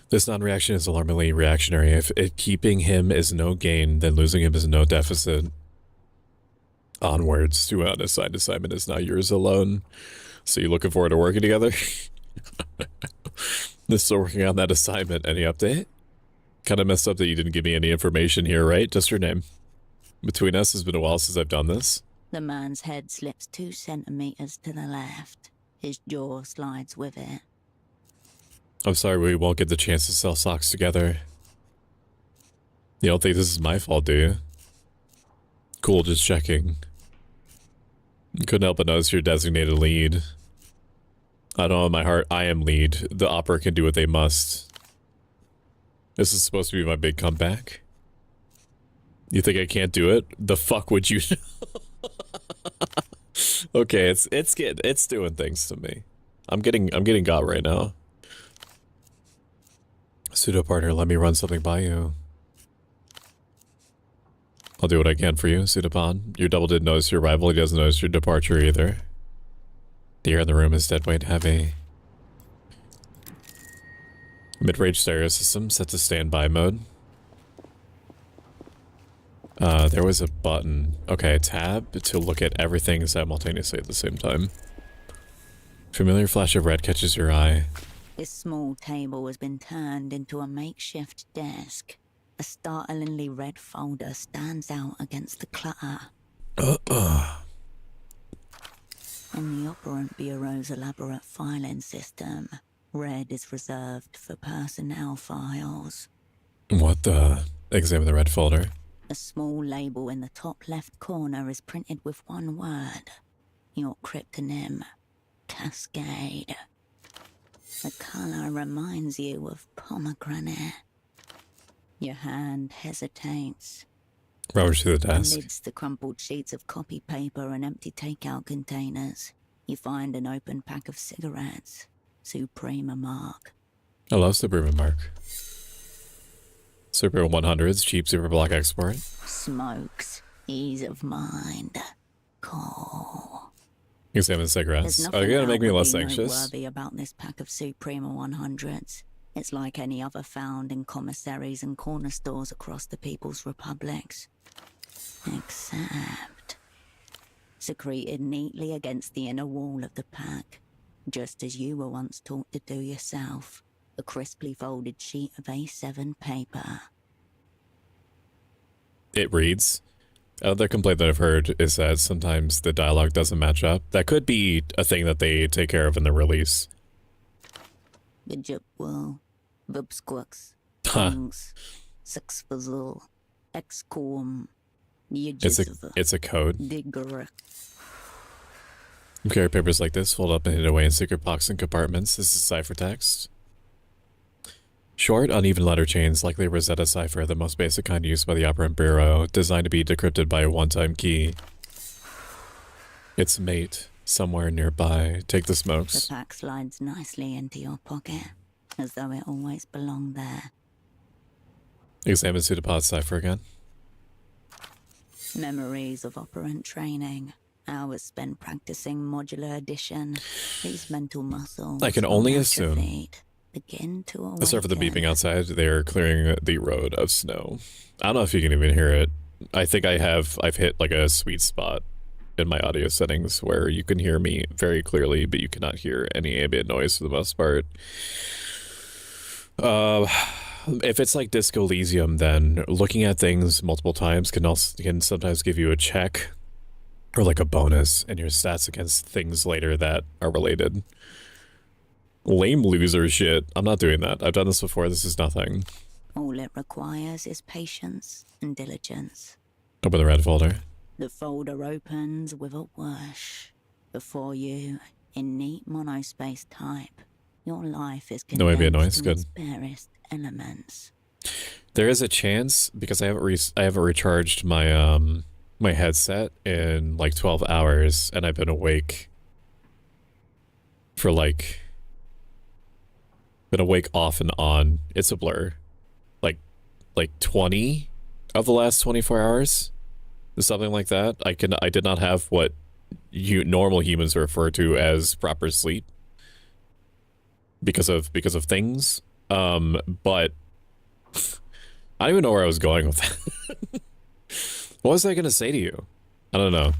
This non-reaction is alarmingly reactionary. If keeping him is no gain, then losing him is no deficit. Onwards to an assigned assignment is now yours alone. So you looking forward to working together? Still working on that assignment. Any update? Kind of messed up that you didn't give me any information here, right? Just your name. Between us, it's been a while since I've done this. The man's head slips 2 centimeters to the left. His jaw slides with it. I'm sorry we won't get the chance to sell socks together. You don't think this is my fault, do you? Cool, just checking. Couldn't help but notice your designated lead. I don't know in my heart, I am lead. The opera can do what they must. This is supposed to be my big comeback. You think I can't do it? The fuck would you? Okay, it's doing things to me. I'm getting got right now. Pseudo partner, let me run something by you. I'll do what I can for you, Pseudopod. Your double didn't notice your arrival, he doesn't notice your departure either. The air in the room is dead weight heavy. Mid-range stereo system set to standby mode. There was a button. Okay, tab to look at everything simultaneously at the same time. Familiar flash of red catches your eye. This small table has been turned into a makeshift desk. A startlingly red folder stands out against the clutter. In the Operant Bureau's elaborate filing system, red is reserved for personnel files. What the? Examine the red folder. A small label in the top left corner is printed with one word. Your cryptonym, Cascade. The color reminds you of pomegranate. Your hand hesitates. Rummage through the desk. Amidst the crumpled sheets of copy paper and empty takeout containers, you find an open pack of cigarettes. Suprema Mark. I love Suprema Mark. Super 100s, cheap super block export. Smokes. Ease of mind. Cool. Examine cigarettes. There's Are you gonna make me less outwardly anxious? noteworthy about this pack of Suprema 100s. It's like any other found in commissaries and corner stores across the People's Republics. Except secreted neatly against the inner wall of the pack, just as you were once taught to do yourself. A crisply folded sheet of A7 paper. It reads. Another complaint that I've heard is that sometimes the dialogue doesn't match up. That could be a thing that they take care of in the release. Bijupwil, Vubsquux, Huh. Tongs, Sixfazul, Exquum, It's a code. Digger. You carry papers like this, fold up and hid away in secret pockets and compartments. This is ciphertext. Short, uneven letter chains, likely Rosetta cipher, the most basic kind used by the Operant Bureau, designed to be decrypted by a one-time key. Its mate, somewhere nearby. Take the The smokes. pack slides nicely into your pocket, as though it always belonged there. Examine pseudopod cipher again. Memories of operant training, hours spent practicing modular addition. These mental muscles, I can only long assume. atrophied, begin to awaken. Aside from the beeping outside, they're clearing the road of snow. I don't know if you can even hear it. I think I've hit like a sweet spot in my audio settings where you can hear me very clearly, but you cannot hear any ambient noise for the most part. If it's like Disco Elysium, then looking at things multiple times can sometimes give you a check or like a bonus in your stats against things later that are related. Lame loser shit. I'm not doing that. I've done this before. This is nothing. All it requires is patience and diligence. Open the red folder. The folder opens with a whoosh. Before you, in neat monospace type, your life is No ambient noise, condensed to good. its barest elements. There is a chance because I haven't recharged my my headset in like 12 hours and I've been awake for like off and on. It's a blur. Like 20 of the last 24 hours. Something like that. I did not have what normal humans refer to as proper sleep because of things. But I don't even know where I was going with that. What was I gonna say to you? I don't know.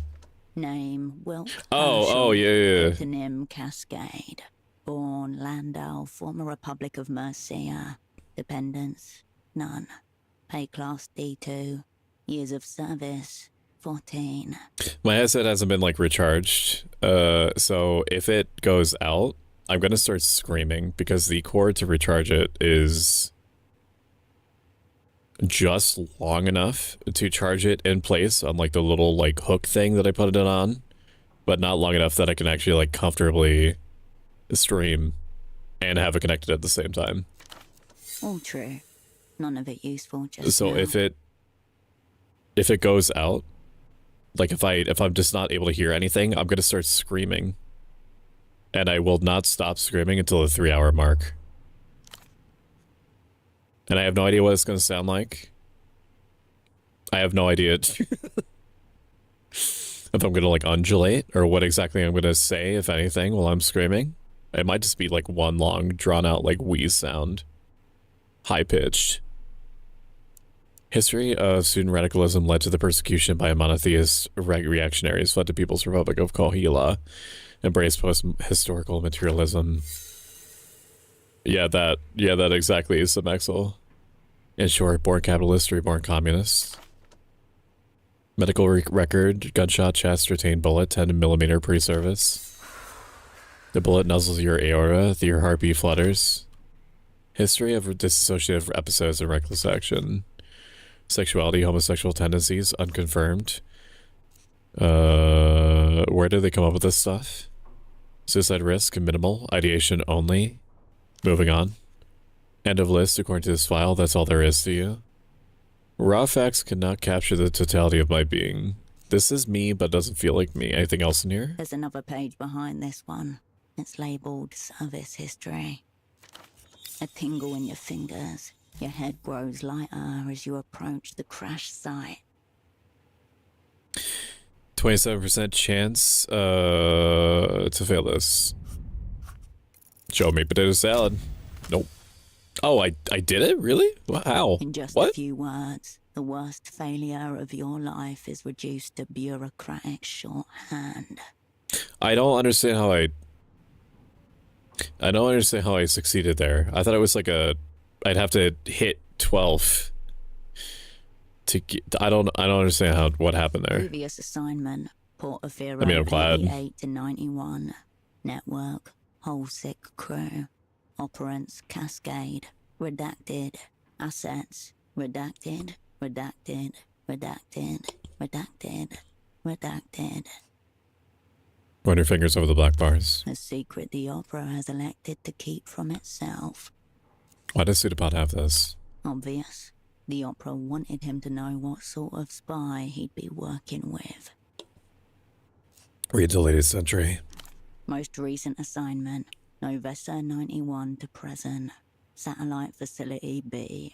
Name, Wilt. Oh, yeah. Etonym Cascade. Born Landau, former Republic of Mercia. Dependents, none. Pay class D2. Years of service, 14. My headset hasn't been like recharged. So if it goes out, I'm gonna start screaming because the cord to recharge it is just long enough to charge it in place on like the little like hook thing that I put it on, but not long enough that I can actually like comfortably stream and have it connected at the same time. All true. None of it useful just So now. if it goes out, like if I'm just not able to hear anything, I'm gonna start screaming. And I will not stop screaming until the 3-hour mark. And I have no idea what it's gonna sound like. I have no idea if I'm gonna like undulate or what exactly I'm gonna say, if anything, while I'm screaming. It might just be like one long drawn out like wheeze sound. High pitched. History of student radicalism led to the persecution by monotheist reactionaries fled to People's Republic of Kohila, embraced post-historical materialism. Yeah, that exactly is some Exel. In short, born capitalist, reborn communist. Medical record, gunshot chest, retained bullet, 10mm pre-service. The bullet nuzzles your aorta, your heartbeat flutters. History of dissociative episodes of reckless action. Sexuality, homosexual tendencies, unconfirmed. Where did they come up with this stuff? Suicide risk, minimal. Ideation only. Moving on. End of list, according to this file, that's all there is to you. Raw facts cannot capture the totality of my being. This is me, but doesn't feel like me. Anything else in here? There's another page behind this one. It's labeled Service History. A tingle in your fingers. Your head grows lighter as you approach the crash site. 27% chance to fail this. Show me potato salad. Nope. Oh, I did it? Really? How? In just a What? few words, the worst failure of your life is reduced to bureaucratic shorthand. I don't understand how I don't understand how I succeeded there. I thought it was like I'd have to hit 12 to get, I don't understand what happened there. Previous assignment, Portofino, I mean, I'm glad. 88 to 91. Network, whole sick crew. Operants, cascade. Redacted. Assets, redacted, redacted, redacted, redacted, redacted. Run your fingers over the black bars. A secret the opera has elected to keep from itself. Why does Pseudopod have this? Obvious. The opera wanted him to know what sort of spy he'd be working with. Read the latest century. Most recent assignment, November 91 to present. Satellite Facility B.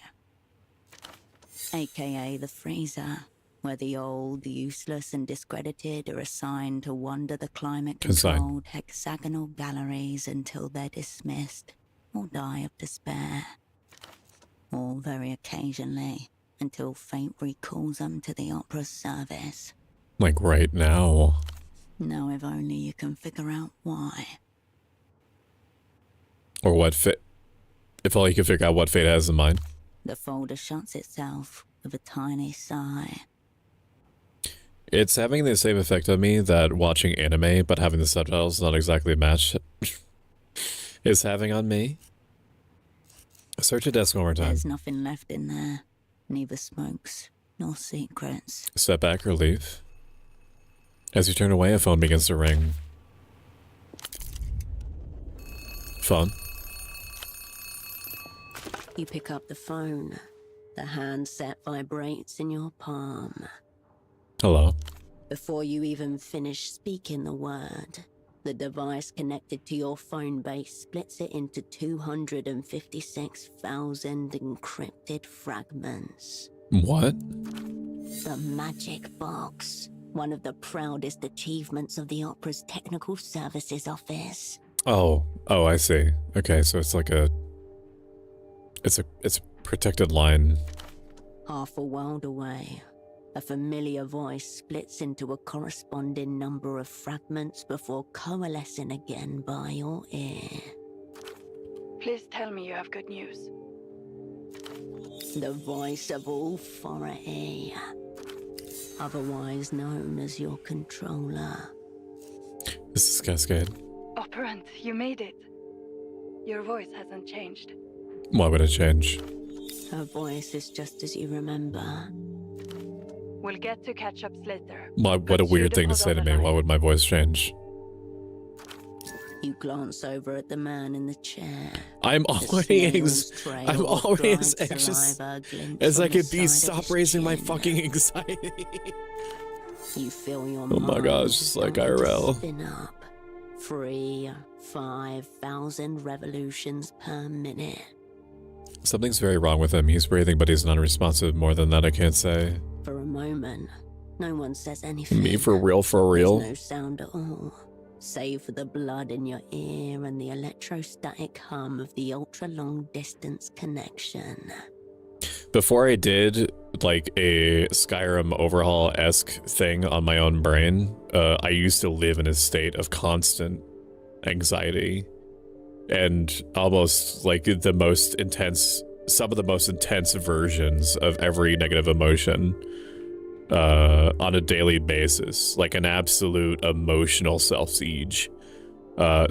AKA the Freezer, where the old, useless and discredited are assigned to wander the climate-controlled hexagonal galleries until they're dismissed or die of despair. Or very occasionally, until fate recalls them to the opera's service. Like right now. Now if only you can figure out why. Or what fit. If only you could figure out what fate has in mind. The folder shuts itself with a tiny sigh. It's having the same effect on me that watching anime but having the subtitles not exactly match is having on me. Search your desk one more time. There's nothing left in there. Neither smokes nor secrets. Step back or leave. As you turn away, a phone begins to ring. Phone. You pick up the phone. The handset vibrates in your palm. Hello. Before you even finish speaking the word, the device connected to your phone base splits it into 256,000 encrypted fragments. What? The magic box. One of the proudest achievements of the opera's technical services office. Oh, I see. Okay, so it's like it's a protected line. Half a world away, a familiar voice splits into a corresponding number of fragments before coalescing again by your ear. Please tell me you have good news. The voice of authority, otherwise known as your controller. This is Cascade. Operant, you made it. Your voice hasn't changed. Why would it change? Her voice is just as you remember. We'll get to catch-ups later. Why? What a weird thing to say to me. Why would my voice change? You glance over at the man in the chair. I'm already as anxious as I could be. Stop raising my fucking anxiety. You feel your Oh my gosh, just like IRL. Spin up. 5,000 revolutions per minute. Something's very wrong with him. He's breathing, but he's non-responsive. More than that, I can't say. For a moment, no one says anything. Me for real, for real? There's no sound at all, save for the blood in your ear and the electrostatic hum of the ultra-long distance connection. Before I did like a Skyrim overhaul-esque thing on my own brain, I used to live in a state of constant anxiety and almost like some of the most intense versions of every negative emotion on a daily basis, like an absolute emotional self-siege.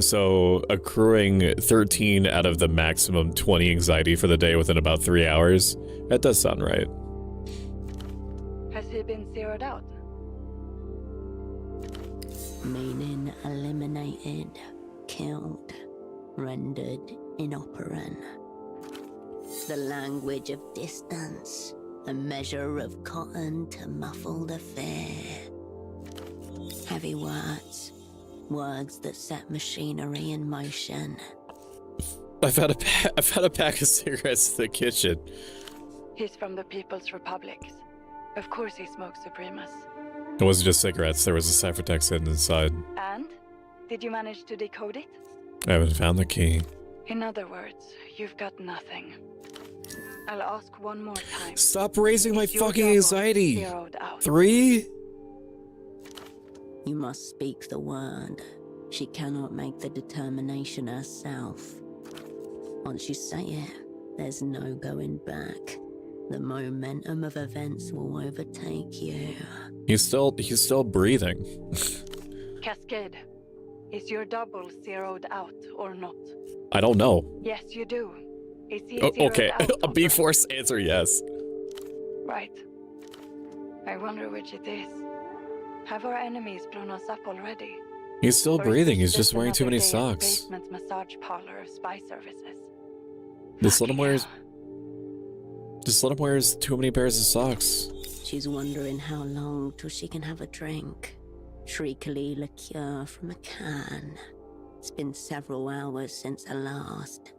So accruing 13 out of the maximum 20 anxiety for the day within about 3 hours, that does sound right. Has he been zeroed out? Meaning eliminated, killed, rendered inoperant. The language of distance, a measure of cotton to muffle the fear. Heavy words, words that set machinery in motion. I've had a pack of cigarettes in the kitchen. He's from the People's Republics. Of course he smokes Supremus. It wasn't just cigarettes, there was a ciphertext hidden inside. And? Did you manage to decode it? I haven't found the key. In other words, you've got nothing. I'll ask one more time. Stop raising my Is your fucking double anxiety. zeroed out? 3? You must speak the word. She cannot make the determination herself. Once you say it, there's no going back. The momentum of events will overtake you. He's still breathing. Cascade, is your double zeroed out or not? I don't know. Yes, you do. Is he Oh, zeroed okay, out a already? B-Force answer, yes. Right. I wonder which it is. Have our enemies blown us up already? He's still Or is breathing. this He's just wearing too another many day at socks. Basement massage parlor of spy services. Just let him Fucking wear hell. Just let him wear too many pairs of socks. She's wondering how long till she can have a drink. Shriekily liqueur from a can. It's been several hours since her last.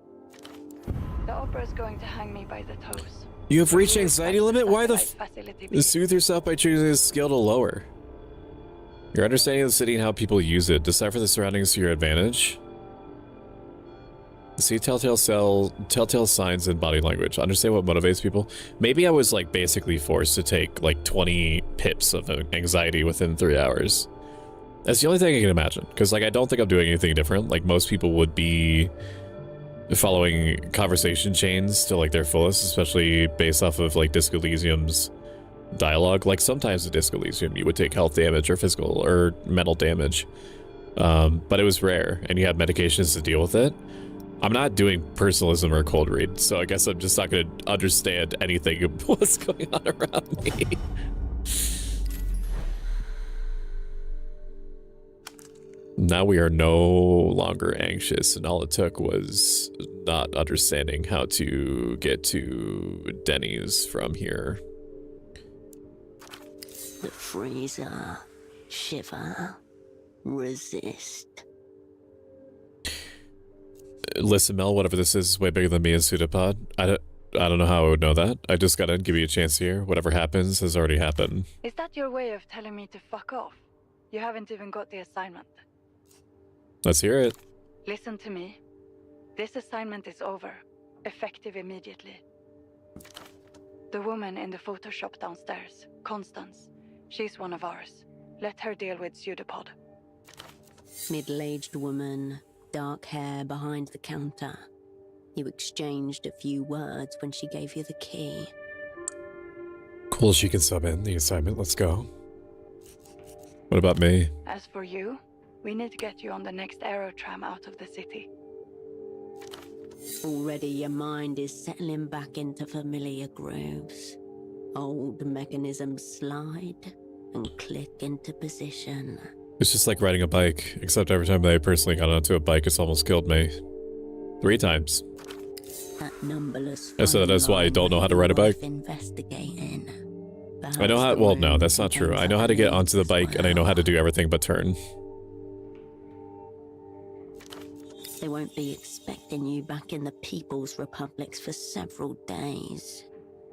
The opera's going to hang me by the toes. You have reached anxiety limit? Why the Facility B. soothe yourself by choosing a skill to lower. Your understanding of the city and how people use it. Decipher the surroundings to your advantage. See telltale signs in body language. Understand what motivates people. Maybe I was like basically forced to take like 20 pips of anxiety within 3 hours. That's the only thing I can imagine. Because like I don't think I'm doing anything different. Like most people would be following conversation chains to like their fullest, especially based off of like Disco Elysium's dialogue. Like sometimes in Disco Elysium you would take health damage or physical or mental damage. But it was rare and you had medications to deal with it. I'm not doing personalism or cold read, so I guess I'm just not going to understand anything of what's going on around me. Now we are no longer anxious, and all it took was not understanding how to get to Denny's from here. The freezer. Shiver. Resist. Listen, Mel, whatever this is way bigger than me and Pseudopod. I don't know how I would know that. I just gotta give you a chance here. Whatever happens has already happened. Is that your way of telling me to fuck off? You haven't even got the assignment. Let's hear it. Listen to me. This assignment is over. Effective immediately. The woman in the photo shop downstairs, Constance. She's one of ours. Let her deal with Pseudopod. Middle-aged woman. Dark hair behind the counter. You exchanged a few words when she gave you the key. Cool, she can sub in the assignment. Let's go. What about me? As for you, we need to get you on the next aerotram out of the city. Already your mind is settling back into familiar grooves. Old mechanisms slide and click into position. It's just like riding a bike, except every time that I personally got onto a bike, it's almost killed me. 3 times. That numberless And so that's why I don't know how to ride a bike. Investigating. I know how, well, no, that's not true. I know how to get onto the bike, and I know how to do everything but turn. They won't be expecting you back in the People's Republics for several days.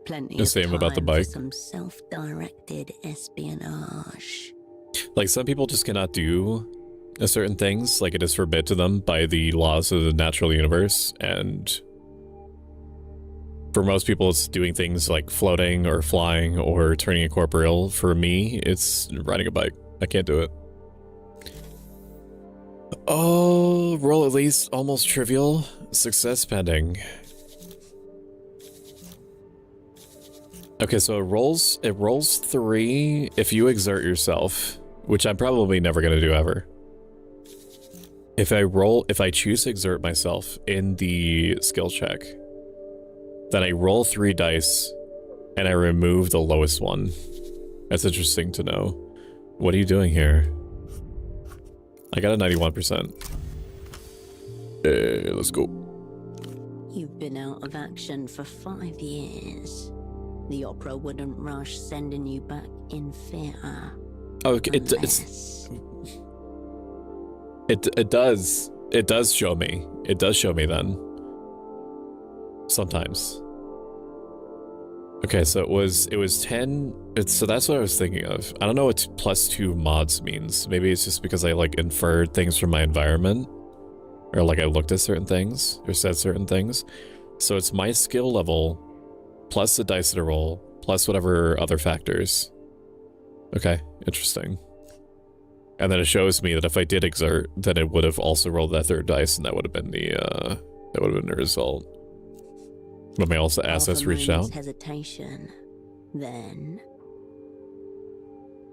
Plenty The of same time about the for bike. some self-directed espionage. Like, some people just cannot do certain things, like it is forbid to them by the laws of the natural universe, and for most people it's doing things like floating or flying or turning incorporeal. For me, it's riding a bike. I can't do it. Oh, roll at least almost trivial. Success pending. Okay, so it rolls 3 if you exert yourself, which I'm probably never gonna do ever. If I choose to exert myself in the skill check, then I roll 3 dice and I remove the lowest one. That's interesting to know. What are you doing here? I got a 91%. Let's go. You've been out of action for 5 years. The opera wouldn't rush sending you back in fear. Okay, it does show me. It does show me then. Sometimes. Okay, so it was 10. So that's what I was thinking of. I don't know what +2 mods means. Maybe it's just because I like inferred things from my environment. Or like I looked at certain things or said certain things. So it's my skill level plus the dice that I roll plus whatever other factors. Okay, interesting. And then it shows me that if I did exert, then it would have also rolled that third dice, and that would have been the result. But my also assets reached out. Hesitation. Then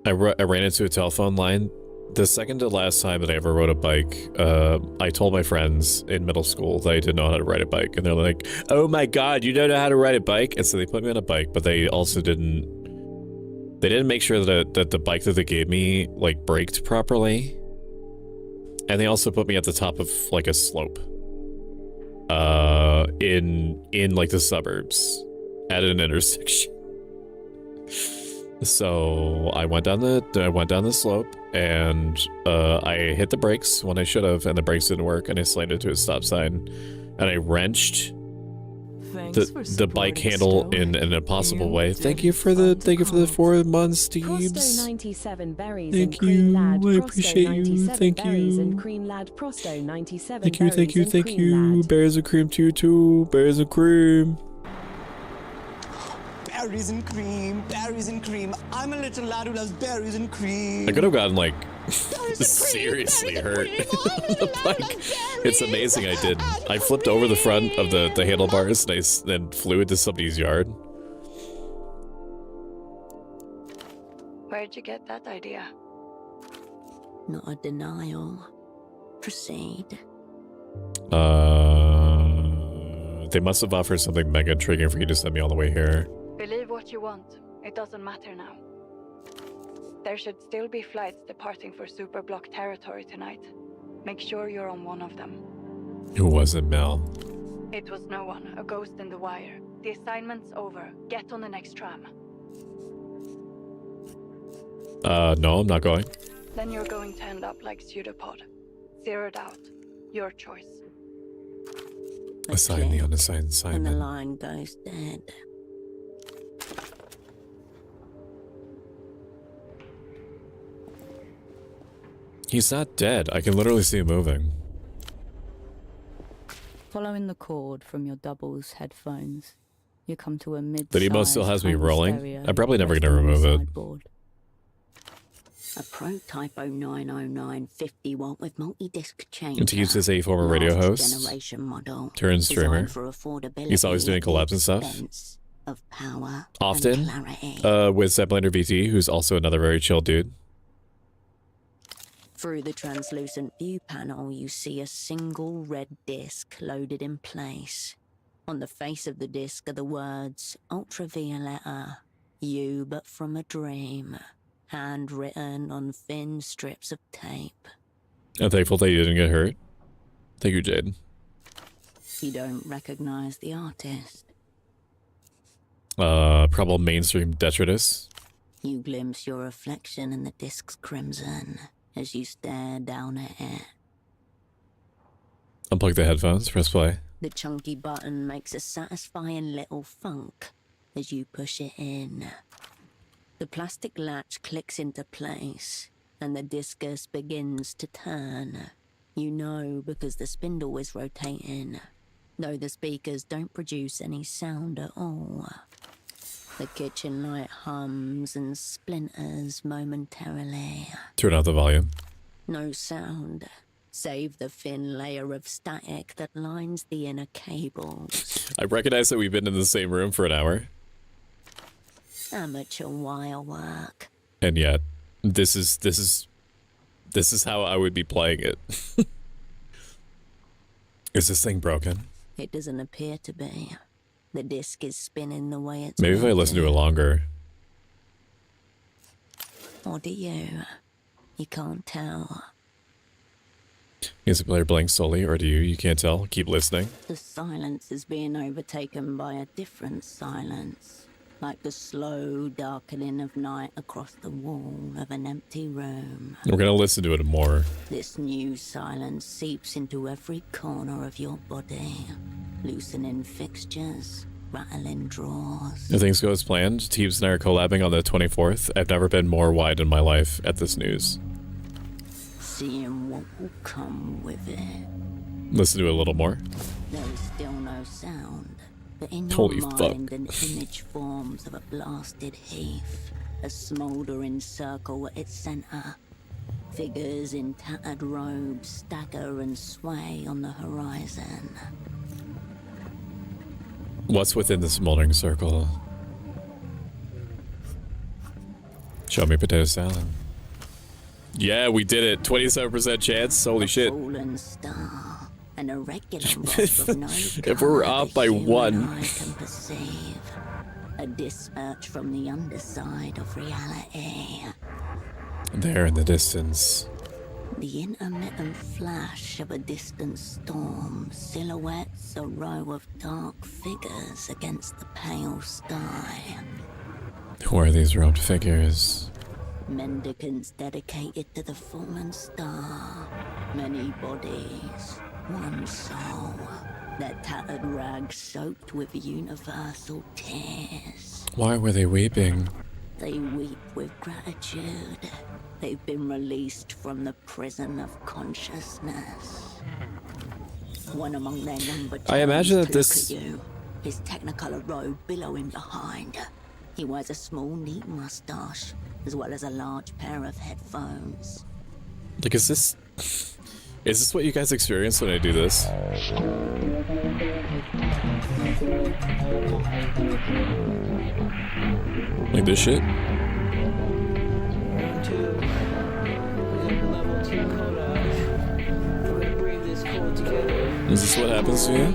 I ran into a telephone line. The second to last time that I ever rode a bike, I told my friends in middle school that I didn't know how to ride a bike, and they're like, "Oh my god, you don't know how to ride a bike?" And so they put me on a bike, but they also didn't. They didn't make sure that the bike that they gave me like braked properly, and they also put me at the top of like a slope, in like the suburbs, at an intersection. So I went down the slope, and I hit the brakes when I should have, and the brakes didn't work, and I slammed into a stop sign, and I wrenched the bike handle in an impossible way. Thank you for the 4 months, Steebs. Thank you, I appreciate you. Thank you. Thank you. Bears of cream to you too. Bears of cream. Berries and cream. I'm a little lad who loves berries and cream. I could have gotten like seriously hurt on the bike. It's amazing I did. I flipped over the front of the handlebars and I then flew into somebody's yard. Where'd you get that idea? not a denial. Proceed. They must have offered something mega intriguing for you to send me all the way here. Believe what you want. It doesn't matter now. There should still be flights departing for Superblock territory tonight. Make sure you're on one of them. Who was it, Mel? It was no one. A ghost in the wire. The assignment's over. Get on the next tram. No, I'm not going. Then you're going to end up like Pseudopod. Zeroed out. Your choice. Assign the unassigned And the assignment. line goes dead. He's not dead. I can literally see him moving. Following the cord from your doubles headphones, you come to a mid-sized The emo still has me home rolling. stereo I'm probably never resting gonna on the remove it. sideboard. A Protypo 909 50-watt with multi-disc changer. And to use as a former radio Last host, generation model, turned streamer. designed for affordability He's always doing at the collabs and stuff. expense of power Often, and clarity. with Zeppeliner VT, who's also another very chill dude. Through the translucent view panel, you see a single red disc loaded in place. On the face of the disc are the words, Ultravioletta, you but from a dream, handwritten on thin strips of tape. I'm thankful that you didn't get hurt. Thank you, Jade. You don't recognize the artist. Probably mainstream detritus. You glimpse your reflection in the disc's crimson as you stare down at it. Unplug the headphones, press play. The chunky button makes a satisfying little thunk as you push it in. The plastic latch clicks into place, and the discus begins to turn. You know because the spindle is rotating, though the speakers don't produce any sound at all. The kitchen light hums and splinters momentarily. Turn out the volume. No sound, save the thin layer of static that lines the inner cables. I recognize that we've been in the same room for an hour, Amateur wire work. and yet this is how I would be playing it. Is this thing broken? It doesn't appear to be. The disc is spinning the way it's Maybe if I meant listen to it longer. Or do you? You can't tell. Is the player playing solely, or do you? You can't tell. Keep listening. The silence is being overtaken by a different silence, like the slow darkening of night across the wall of an empty room. We're gonna listen to it more. This new silence seeps into every corner of your body, loosening fixtures, rattling drawers. If things go as planned, Teebs and I are collabing on the 24th. I've never been more wide in my life at this news. Seeing what will come with it. Listen to it a little more. There is still no sound, but in your Holy mind fuck. an image forms of a blasted heath, a smouldering circle at its center. Figures in tattered robes stagger and sway on the horizon. What's within the smoldering circle? Show me potato salad. Yeah, we did it. 27% chance. Holy shit. Fallen star, an irregular rock of no If we're colour off the by human one. eye can perceive. A dispatch from the underside of reality. There in the distance. The intermittent flash of a distant storm silhouettes a row of dark figures against the pale sky. Who are these robed figures? Mendicants dedicated to the fallen star. Many bodies, one soul. Their tattered rags soaked with universal tears. Why were they weeping? They weep with gratitude. They've been released from the prison of consciousness. One among their number I imagine that turns this- to look at you, his technicolor robe billowing behind. He wears a small, neat mustache, as well as a large pair of headphones. Like, is this what you guys experience when I do this? Like this shit? Is this what happens to you?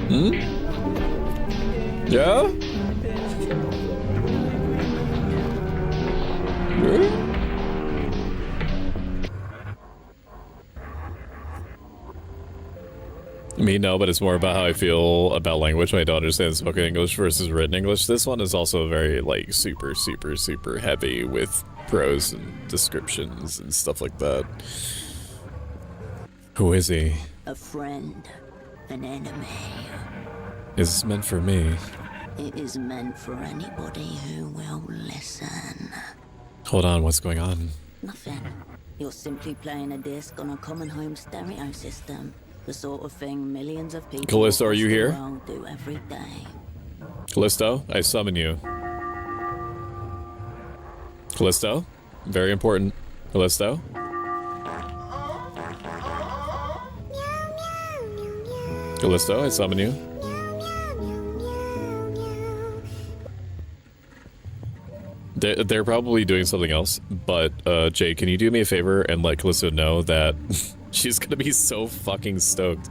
Hmm? Yeah? Yeah? Me, no, but it's more about how I feel about language when I don't understand spoken English versus written English. This one is also very, like, super, super, super heavy with prose and descriptions and stuff like that. Who is he? A friend, an enemy. Is this meant for me? It is meant for anybody who will listen. Hold on, what's going on? Nothing. You're simply playing a disc on a common home stereo system. The sort of thing millions of people Callisto, are across you the here? world do every day. Callisto, I summon you. Callisto? Very important. Callisto? Callisto, I summon you. They're probably doing something else, but Jay, can you do me a favor and let Callisto know that she's gonna be so fucking stoked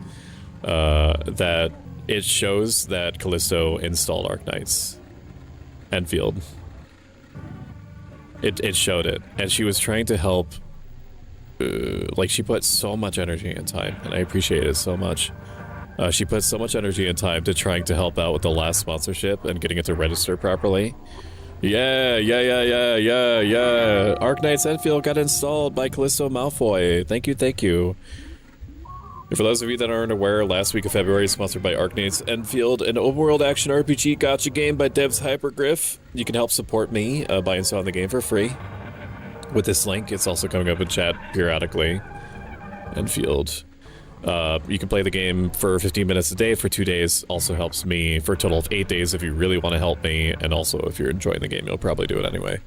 that it shows that Callisto installed Arknights Enfield. It showed it, and she was trying to help. Like, she put so much energy and time, and I appreciate it so much. She put so much energy and time to trying to help out with the last sponsorship and getting it to register properly. Yeah. Arknights Enfield got installed by Callisto Malfoy. Thank you. And for those of you that aren't aware, last week of February, sponsored by Arknights Enfield, an open-world action RPG gacha game by devs Hypergriff. You can help support me by installing the game for free. With this link, it's also coming up in chat periodically. Enfield. You can play the game for 15 minutes a day for 2 days. Also helps me for a total of 8 days if you really want to help me. And also, if you're enjoying the game, you'll probably do it anyway.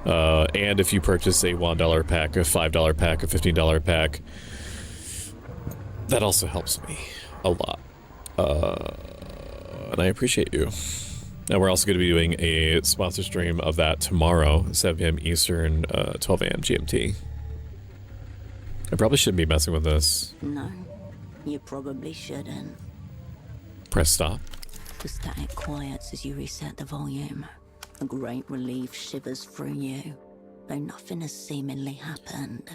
And if you purchase a $1 pack, a $5 pack, a $15 pack, that also helps me a lot. And I appreciate you. And we're also going to be doing a sponsor stream of that tomorrow, 7 p.m. Eastern, 12 a.m. GMT. I probably shouldn't be messing with this. No, you probably shouldn't. Press stop. The static quiets as you reset the volume. A great relief shivers through you, though nothing has seemingly happened.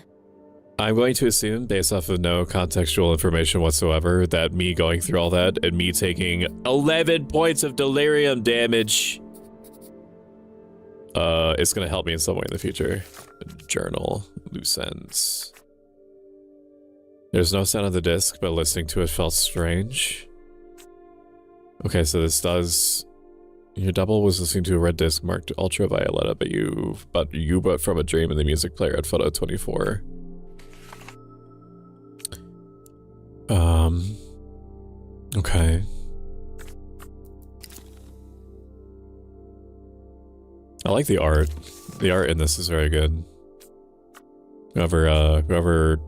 I'm going to assume, based off of no contextual information whatsoever, that me going through all that and me taking 11 points of delirium damage is going to help me in some way in the future. Journal. Loose ends. There's no sound on the disc, but listening to it felt strange. Okay, so this does... Your double was listening to a red disc marked ultraviolet, but from a dream in the music player at photo 24. Okay. I like the art. The art in this is very good. Whoever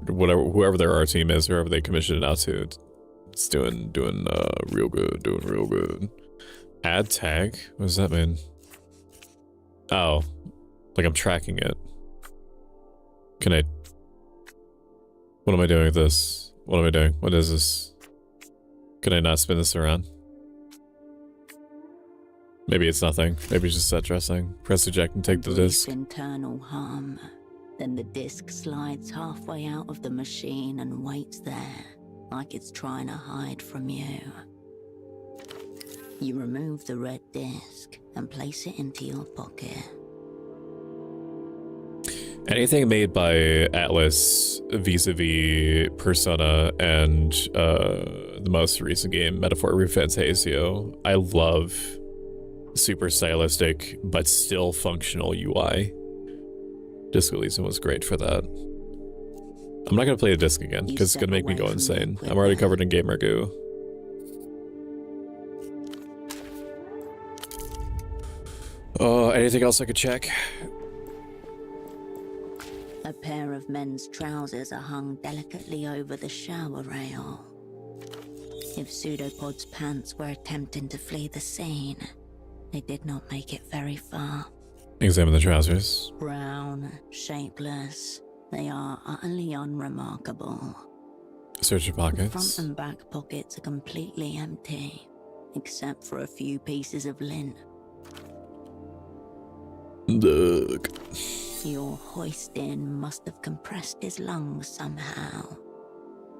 their art team is, whoever they commission it out to, it's doing real good. Add tag? What does that mean? Oh, like I'm tracking it. Can I? What am I doing with this? What am I doing? What is this? Can I not spin this around? Maybe it's nothing. Maybe it's just set dressing. Press eject and take the disc. Internal hum. Then the disc slides halfway out of the machine and waits there, like it's trying to hide from you. You remove the red disc and place it into your pocket. Anything made by Atlas vis-a-vis Persona and the most recent game, Metaphor Fantasio, I love super stylistic but still functional UI. Disc Elysium was great for that. I'm not gonna play the disc again because it's gonna make me go insane. I'm already covered in gamer goo. Anything else I could check? A pair of men's trousers are hung delicately over the shower rail. If Pseudopod's pants were attempting to flee the scene, they did not make it very far. Examine the trousers. Brown, shapeless, they are utterly unremarkable. Search your pockets. The front and back pockets are completely empty, except for a few pieces of lint. Look. Your hoist-in must have compressed his lungs somehow.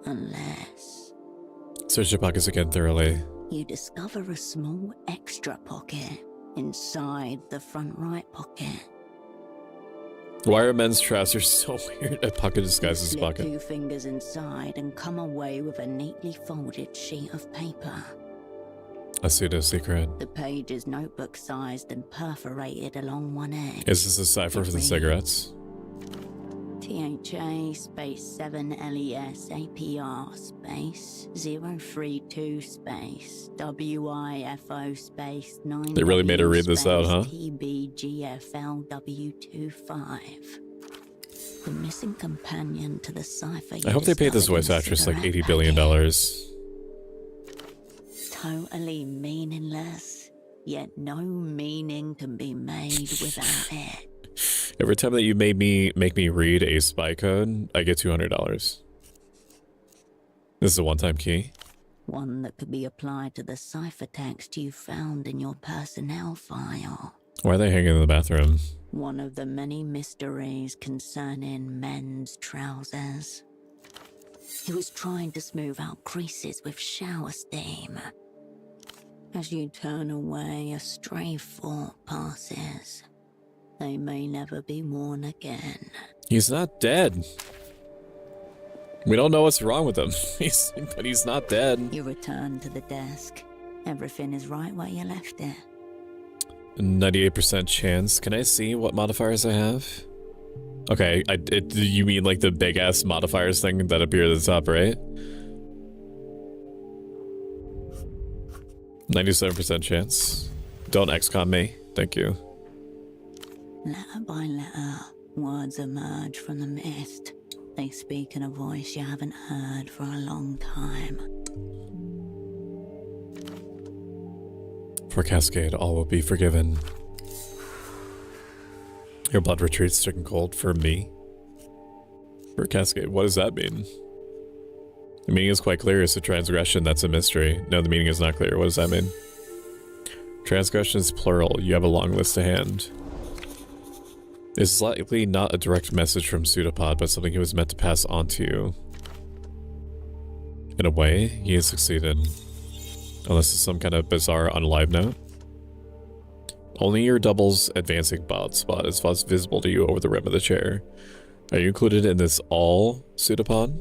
Unless... Search your pockets again thoroughly. You discover a small extra pocket inside the front right pocket. Why are men's trousers so weird? A pocket disguises Slip pocket. 2 fingers inside and come away with a neatly folded sheet of paper. A pseudo secret. The page is notebook-sized and perforated along one edge. Is this a cipher for the cigarettes? THA space 7 LES APR space 032 space WIFO space 9. They really made her read this out, huh? TBGFLW25. The missing companion to the cipher. I hope they paid this voice actress like $80 billion. Totally meaningless, yet no meaning can be made without it. Every time that you make me read a spy code, I get $200. This is a one-time key. One that could be applied to the ciphertext you found in your personnel file. Why are they hanging in the bathroom? One of the many mysteries concerning men's trousers. He was trying to smooth out creases with shower steam. As you turn away, a stray thought passes. They may never be worn again. He's not dead. We don't know what's wrong with him, but he's not dead. You return to the desk. Everything is right where you left it. 98% chance. Can I see what modifiers I have? Okay, you mean like the big-ass modifiers thing that appear at the top, right? 97% chance. Don't XCOM me. Thank you. Letter by letter, words emerge from the mist. They speak in a voice you haven't heard for a long time. For Cascade, all will be forgiven. Your blood retreats stricken cold for me. For Cascade, what does that mean? The meaning is quite clear. It's a transgression. That's a mystery. No, the meaning is not clear. What does that mean? Transgression is plural. You have a long list to hand. This is likely not a direct message from Pseudopod, but something he was meant to pass on to you. In a way, he has succeeded. Unless it's some kind of bizarre unalive note. Only your double's advancing bot spot is visible to you over the rim of the chair. Are you included in this all, Pseudopod?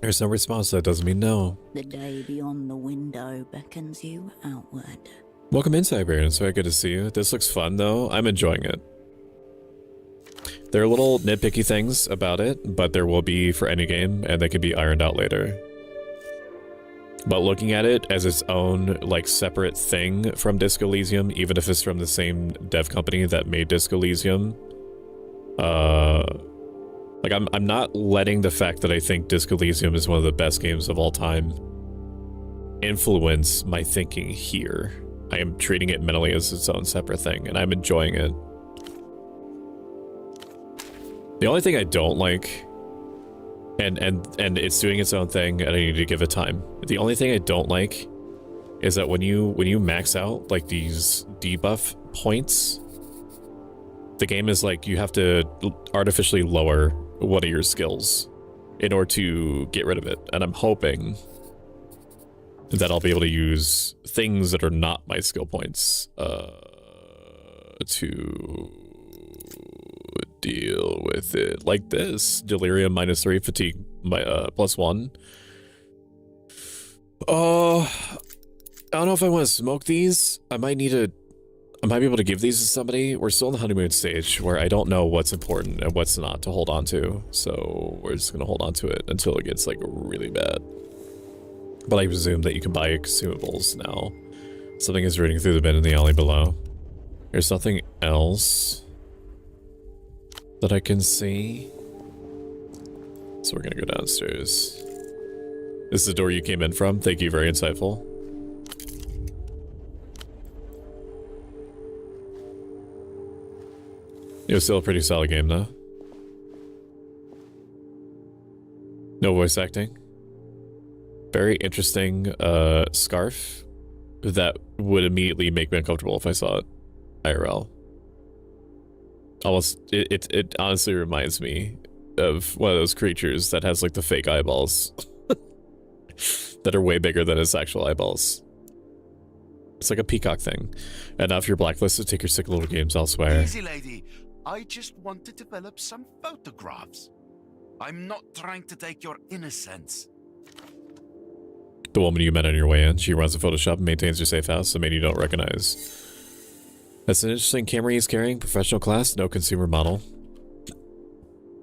There's no response, that doesn't mean no. The day beyond the window beckons you outward. Welcome in, Cyber. It's very good to see you. This looks fun, though. I'm enjoying it. There are little nitpicky things about it, but there will be for any game, and they can be ironed out later. But looking at it as its own, like, separate thing from Disco Elysium, even if it's from the same dev company that made Disco Elysium, like, I'm not letting the fact that I think Disco Elysium is one of the best games of all time influence my thinking here. I am treating it mentally as its own separate thing, and I'm enjoying it. The only thing I don't like, and it's doing its own thing, and I need to give it time. The only thing I don't like is that when you max out like these debuff points, the game is like you have to artificially lower one of your skills in order to get rid of it. And I'm hoping that I'll be able to use things that are not my skill points to deal with it, like this. Delirium -3, fatigue +1. I don't know if I want to smoke these. I might be able to give these to somebody. We're still in the honeymoon stage where I don't know what's important and what's not to hold on to. So we're just going to hold on to it until it gets like really bad. But I presume that you can buy consumables now. Something is rooting through the bin in the alley below. There's nothing else that I can see. So we're going to go downstairs. This is the door you came in from. Thank you, very insightful. It was still a pretty solid game, though. No voice acting. Very interesting scarf that would immediately make me uncomfortable if I saw it IRL. Almost, it honestly reminds me of one of those creatures that has like the fake eyeballs that are way bigger than its actual eyeballs. It's like a peacock thing. And now if you're blacklisted, take your sick little games elsewhere. Easy, lady. I just want to develop some photographs. I'm not trying to take your innocence. The woman you met on your way in, she runs a photo shop and maintains your safe house, a man you don't recognize. That's an interesting camera he's carrying. Professional class, no consumer model.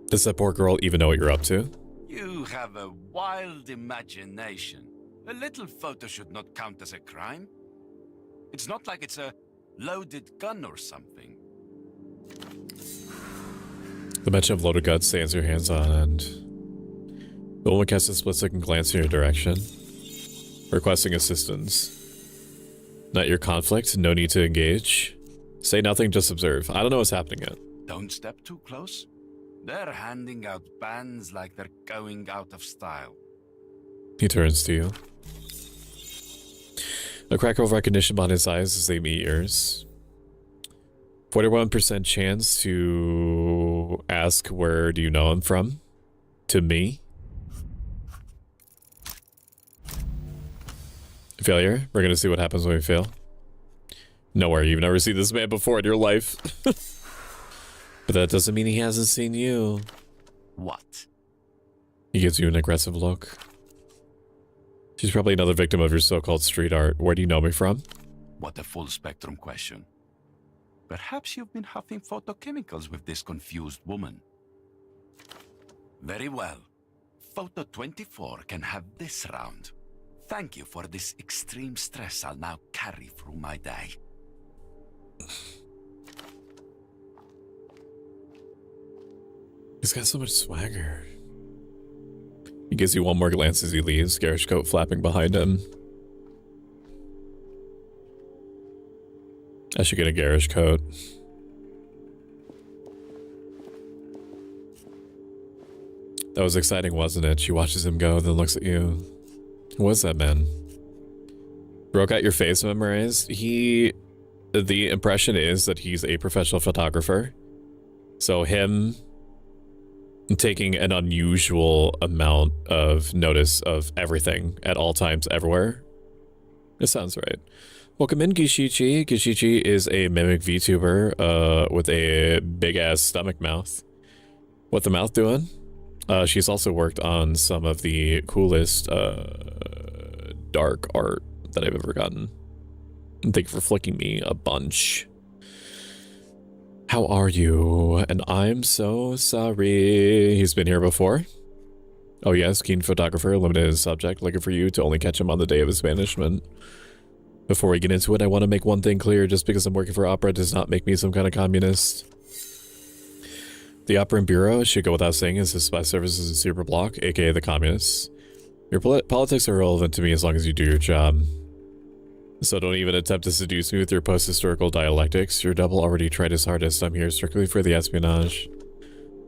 Does that poor girl even know what you're up to? You have a wild imagination. A little photo should not count as a crime. It's not like it's a loaded gun or something. The mention of loaded guns stands your hands on, and the woman casts a split-second glance in your direction, requesting assistance. Not your conflict, no need to engage. Say nothing, just observe. I don't know what's happening yet. Don't step too close. They're handing out bans like they're going out of style. He turns to you. A crackle of recognition behind his eyes as they meet yours. 41% chance to ask where do you know him from? To me? Failure? We're gonna see what happens when we fail. Nowhere. You've never seen this man before in your life. But that doesn't mean he hasn't seen you. What? He gives you an aggressive look. She's probably another victim of your so-called street art. Where do you know me from? What a full spectrum question. Perhaps you've been huffing photochemicals with this confused woman. Very well. Photo 24 can have this round. Thank you for this extreme stress I'll now carry through my day. He's got so much swagger. He gives you one more glance as he leaves, garish coat flapping behind him. I should get a garish coat. That was exciting, wasn't it? She watches him go, then looks at you. Who was that man? Broke out your face memorized? The impression is that he's a professional photographer. So him taking an unusual amount of notice of everything at all times, everywhere. It sounds right. Welcome in, Gishichi. Gishichi is a mimic VTuber with a big-ass stomach mouth. What the mouth doing? She's also worked on some of the coolest dark art that I've ever gotten. And thank you for flicking me a bunch. How are you? And I'm so sorry. He's been here before. Oh yes, keen photographer, limited subject, looking for you to only catch him on the day of his banishment. Before we get into it, I want to make one thing clear. Just because I'm working for Opera does not make me some kind of communist. The Opera Bureau, should go without saying, is the spy services in Super Block, aka the communists. Your politics are irrelevant to me as long as you do your job. So don't even attempt to seduce me with your post-historical dialectics. Your double already tried his hardest. I'm here strictly for the espionage.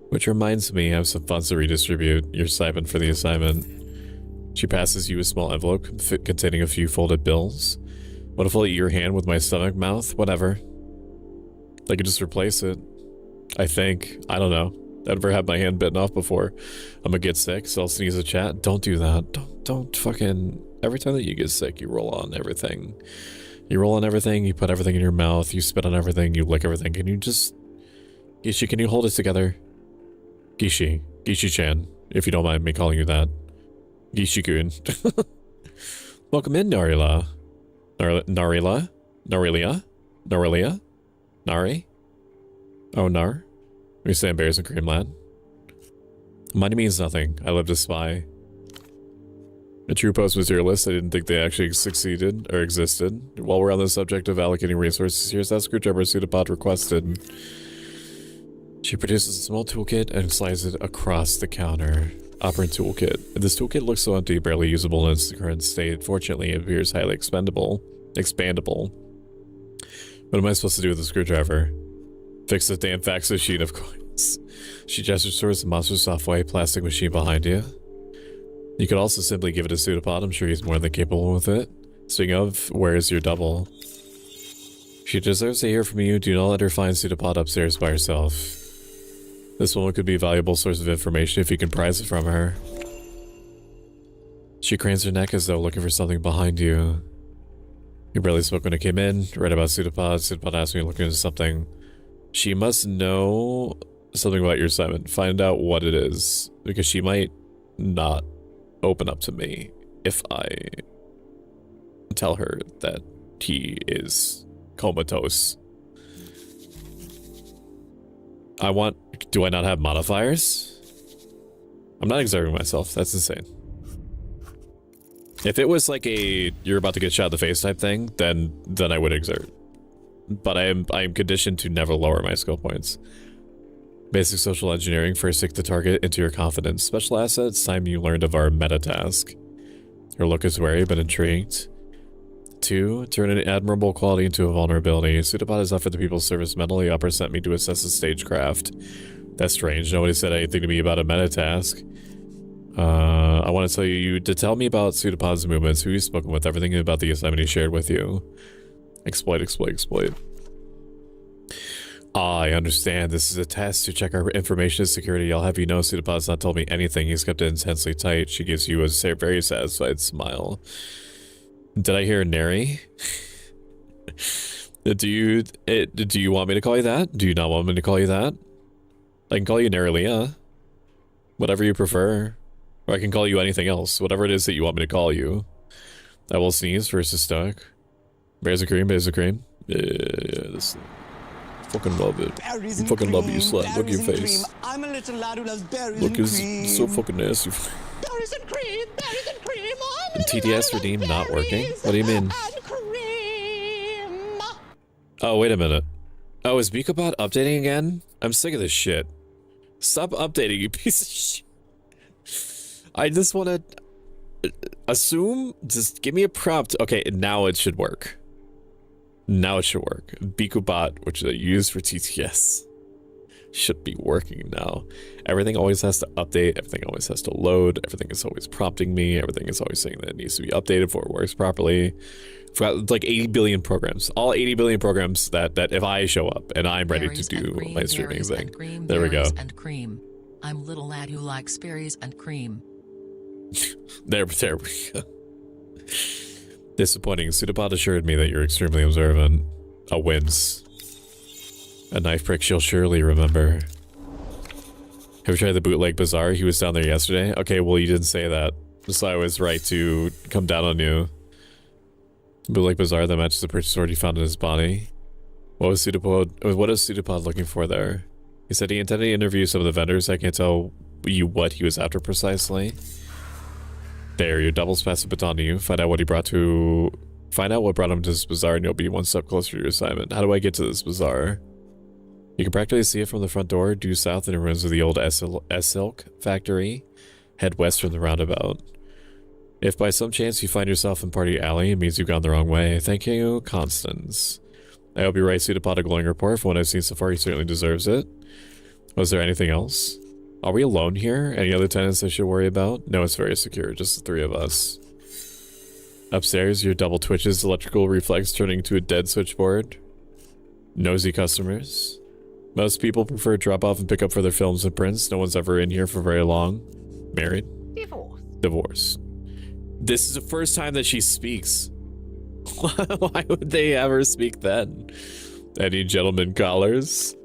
Which reminds me, I have some funds to redistribute. Your stipend for the assignment. She passes you a small envelope containing a few folded bills. What if I'll eat your hand with my stomach mouth? Whatever. I could just replace it. I think. I don't know. I've never had my hand bitten off before. I'm gonna get sick, so I'll sneeze a chat. Don't do that. Don't fucking... Every time that you get sick, you roll on everything. You roll on everything, you put everything in your mouth, you spit on everything, you lick everything. Can you just... Gishi, can you hold it together? Gishi. Gishi-chan, if you don't mind me calling you that. Gishi-kun. Welcome in, Narila. Narila? Narilia? Narilia? Nari? Oh, Nar? We say bears and cream lad. Money means nothing. I live to spy. A true post-materialist, I didn't think they actually succeeded or existed. While we're on the subject of allocating resources, here's that screwdriver pseudopod requested. She produces a small toolkit and slides it across the counter. Operant toolkit. This toolkit looks so empty, barely usable in its current state. Fortunately, it appears highly expandable. What am I supposed to do with the screwdriver? Fix the damn fax machine, of course. She gestures towards the monster soft white plastic machine behind you. You could also simply give it a pseudopod. I'm sure he's more than capable with it. Speaking of, where is your double? She deserves to hear from you. Do not let her find pseudopod upstairs by herself. This woman could be a valuable source of information if you can prize it from her. She cranes her neck as though looking for something behind you. You barely spoke when it came in. Read about pseudopod. Pseudopod asked me to look into something. She must know something about your assignment. Find out what it is, because she might not open up to me if I tell her that he is comatose. Do I not have modifiers? I'm not exerting myself. That's insane. If it was like a you're about to get shot in the face type thing, then I would exert. But I am conditioned to never lower my skill points. Basic social engineering. First, stick the target into your confidence. Special assets. Time you learned of our meta task. Her look is wary but intrigued. 2. Turn an admirable quality into a vulnerability. Pseudopod is offered the people's service mentally. Upper sent me to assess the stagecraft. That's strange. Nobody said anything to me about a meta task. I want to tell you to tell me about Pseudopod's movements, who you've spoken with, everything about the assignment he shared with you. Exploit. I understand. This is a test to check our information security. I'll have you know Pseudopod's not told me anything. He's kept it intensely tight. She gives you a very satisfied smile. Did I hear Neri? Do you want me to call you that? Do you not want me to call you that? I can call you Nerilia. Whatever you prefer. Or I can call you anything else. Whatever it is that you want me to call you. I will sneeze versus Stoic. Bears and cream. Yeah, this... Fucking love it. Berries and Fucking love you, cream, slut. Look at your berries and face. cream. I'm a little lad who loves berries Look, and is cream. so fucking nasty. Berries and cream, berries and cream. I'm a little TDS lad who redeem loves not working? berries What do you mean? and cream. Oh, wait a minute. Oh, is Beakabot updating again? I'm sick of this shit. Stop updating, you piece of shit. I just want to assume, just give me a prompt. Okay, now it should work. Now it should work. Beakabot, which I use for TTS, should be working now. Everything always has to update. Everything always has to load. Everything is always prompting me. Everything is always saying that it needs to be updated before it works properly. I've got like 80 billion programs. All 80 billion programs that if I show up and I'm ready to do my streaming thing. There we go. And cream. I'm little lad who likes berries and cream. There we go. Disappointing. Pseudopod assured me that you're extremely observant. A wince. A knife prick she'll surely remember. Have you tried the bootleg bazaar? He was down there yesterday. Okay, well you didn't say that. So I was right to come down on you. Bootleg bazaar that matches the purchase order he found in his body. What is Pseudopod looking for there? He said he intended to interview some of the vendors. I can't tell what he was after precisely. There, your doubles pass the baton to you. Find out what brought him to this bazaar, and you'll be one step closer to your assignment. How do I get to this bazaar? You can practically see it from the front door, due south in the ruins of the old S-Silk factory. Head west from the roundabout. If by some chance you find yourself in Party Alley, it means you've gone the wrong way. Thank you, Constance. I hope you're right, Pseudopod, a glowing report. For what I've seen so far, he certainly deserves it. Was there anything else? Are we alone here? Any other tenants I should worry about? No, it's very secure, just the three of us. Upstairs, your double twitches, electrical reflex turning into a dead switchboard. Nosy customers. Most people prefer drop off and pick up for their films and prints. No one's ever in here for very long. Married? Divorce. This is the first time that she speaks. Why would they ever speak then? Any gentlemen callers?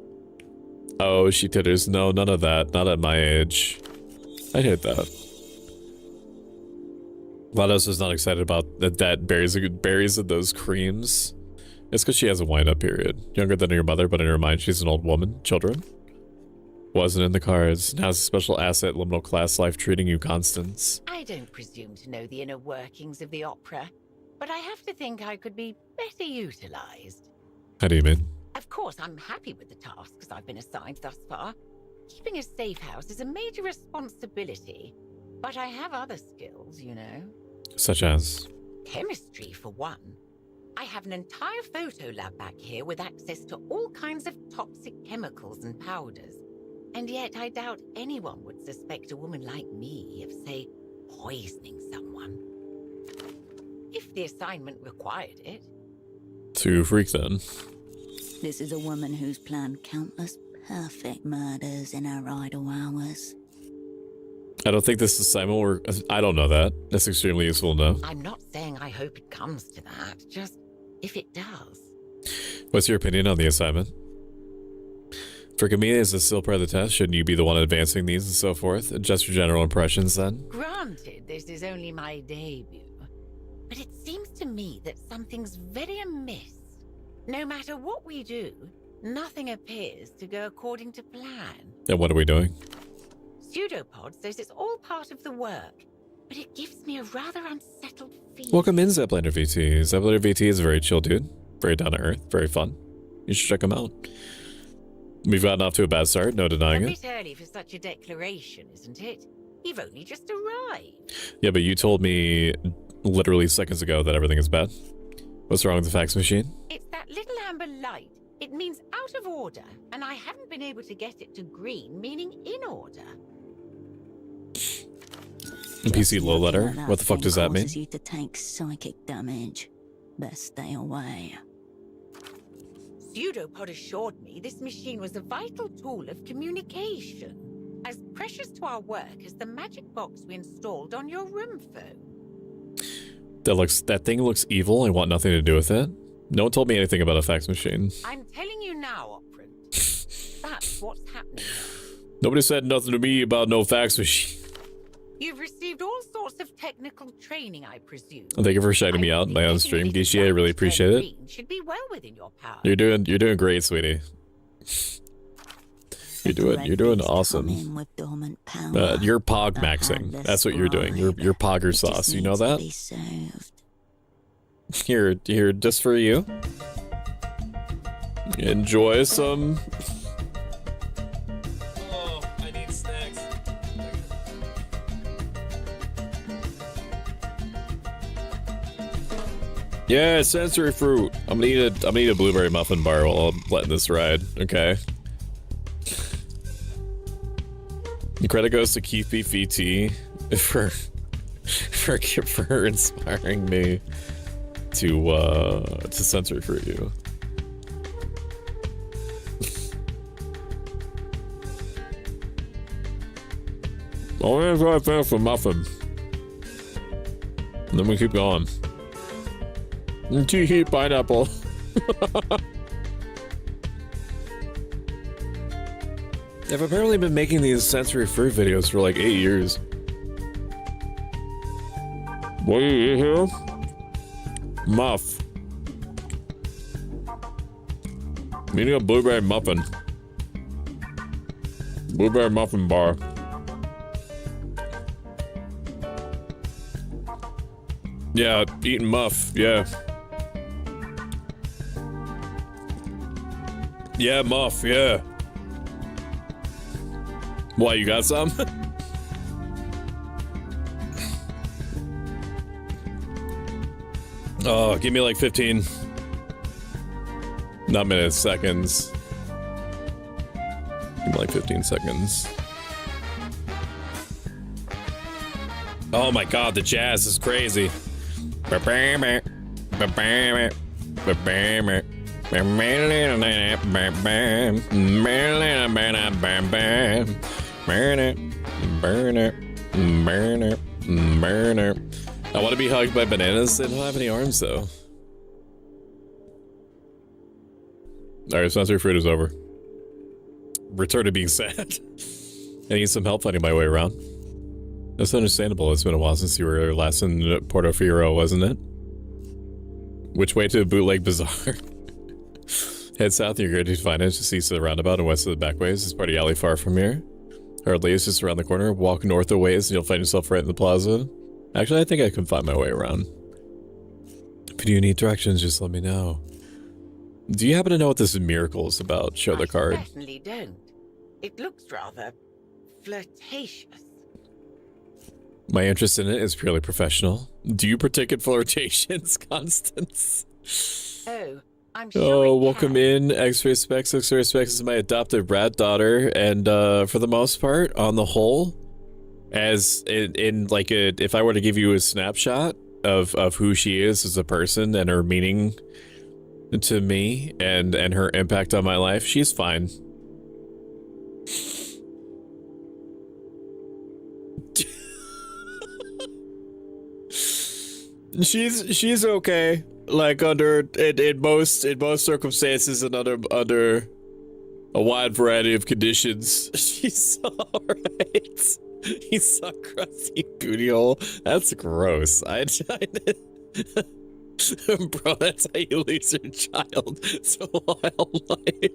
Oh, she titters. No, none of that. Not at my age. I hate that. Lados is not excited about that berries of those creams. It's because she has a wind-up period. Younger than your mother, but in her mind, she's an old woman. Children? Wasn't in the cards. Now's a special asset, liminal class life treating you, Constance. I don't presume to know the inner workings of the opera, but I have to think I could be better utilized. How do you mean? Of course, I'm happy with the tasks I've been assigned thus far. Keeping a safe house is a major responsibility, but I have other skills, you know. Such as? Chemistry, for one. I have an entire photo lab back here with access to all kinds of toxic chemicals and powders. And yet I doubt anyone would suspect a woman like me of, say, poisoning someone. If the assignment required it. Too freak then. This is a woman who's planned countless perfect murders in her idle hours. I don't think this assignment will... I don't know that. That's extremely useful to know. I'm not saying I hope it comes to that, just if it does. What's your opinion on the assignment? For Camille, is this still part of the test? Shouldn't you be the one advancing these and so forth? Just your general impressions then? Granted, this is only my debut, but it seems to me that something's very amiss. No matter what we do, nothing appears to go according to plan. And what are we doing? Pseudopod says it's all part of the work, but it gives me a rather unsettled feeling. Welcome in, Zeppeliner VT. Zeppeliner VT is a very chill dude. Very down to earth, very fun. You should check him out. We've gotten off to a bad start, no denying it. A bit early for such a declaration, isn't it? You've only just arrived. Yeah, but you told me literally seconds ago that everything is bad. What's wrong with the fax machine? It's that little amber light. It means out of order, and I haven't been able to get it to green, meaning in order. PC low letter? What the fuck does that mean? You to take psychic damage. Best stay away. Pseudopod assured me this machine was a vital tool of communication, as precious to our work as the magic box we installed on your room phone. That thing looks evil. I want nothing to do with it. No one told me anything about a fax machine. I'm telling you now, Operant. That's what's happening. Nobody said nothing to me about no fax machine. You've received all sorts of technical training, I presume. Thank you for shouting me out in my own stream, DCA. I really appreciate it. Should be well within your power. You're doing great, sweetie. You're doing awesome. You're pog maxing. That's what you're doing. You're pogger sauce. You know that? Here, just for you. Enjoy some. Oh, I need snacks. Yeah, sensory fruit. I'm gonna eat a blueberry muffin bar while I'm letting this ride. Okay. The credit goes to Keith B. VT for inspiring me to sensory fruit you. Only if I finish the muffin. And then we keep going. Tee pineapple. I've apparently been making these sensory fruit videos for like 8 years. What do you hear? Muff. I'm eating a blueberry muffin. Blueberry muffin bar. Yeah, eating muff, yeah. Yeah, muff, yeah. Why, you got some? Oh, give me like 15. Not minutes, seconds. Give me like 15 seconds. Oh my god, the jazz is crazy. I want to be hugged by bananas. They don't have any arms, though. Alright, sensory fruit is over. Return to being sad. I need some help finding my way around. That's understandable. It's been a while since you were last in Portofino, wasn't it? Which way to Bootleg Bazaar? Head south and you're going to find it just east of the roundabout and west of the back ways. It's party alley far from here. Hardly, it's just around the corner. Walk north a ways and you'll find yourself right in the plaza. Actually, I think I can find my way around. If you need directions, just let me know. Do you happen to know what this miracle is about? Show the card. I certainly don't. It looks rather flirtatious. My interest in it is purely professional. Do you partake in flirtations, Constance? Oh, I'm sure. Oh, welcome in. X-Ray Specs. X-Ray Specs is my adoptive brat daughter, and for the most part, on the whole, as in like if I were to give you a snapshot of who she is as a person and her meaning to me and her impact on my life, she's fine. she's okay. Like under in most circumstances and under a wide variety of conditions, she's alright. You suck, crusty booty hole. That's gross. I bro, that's how you lose your child to wildlife.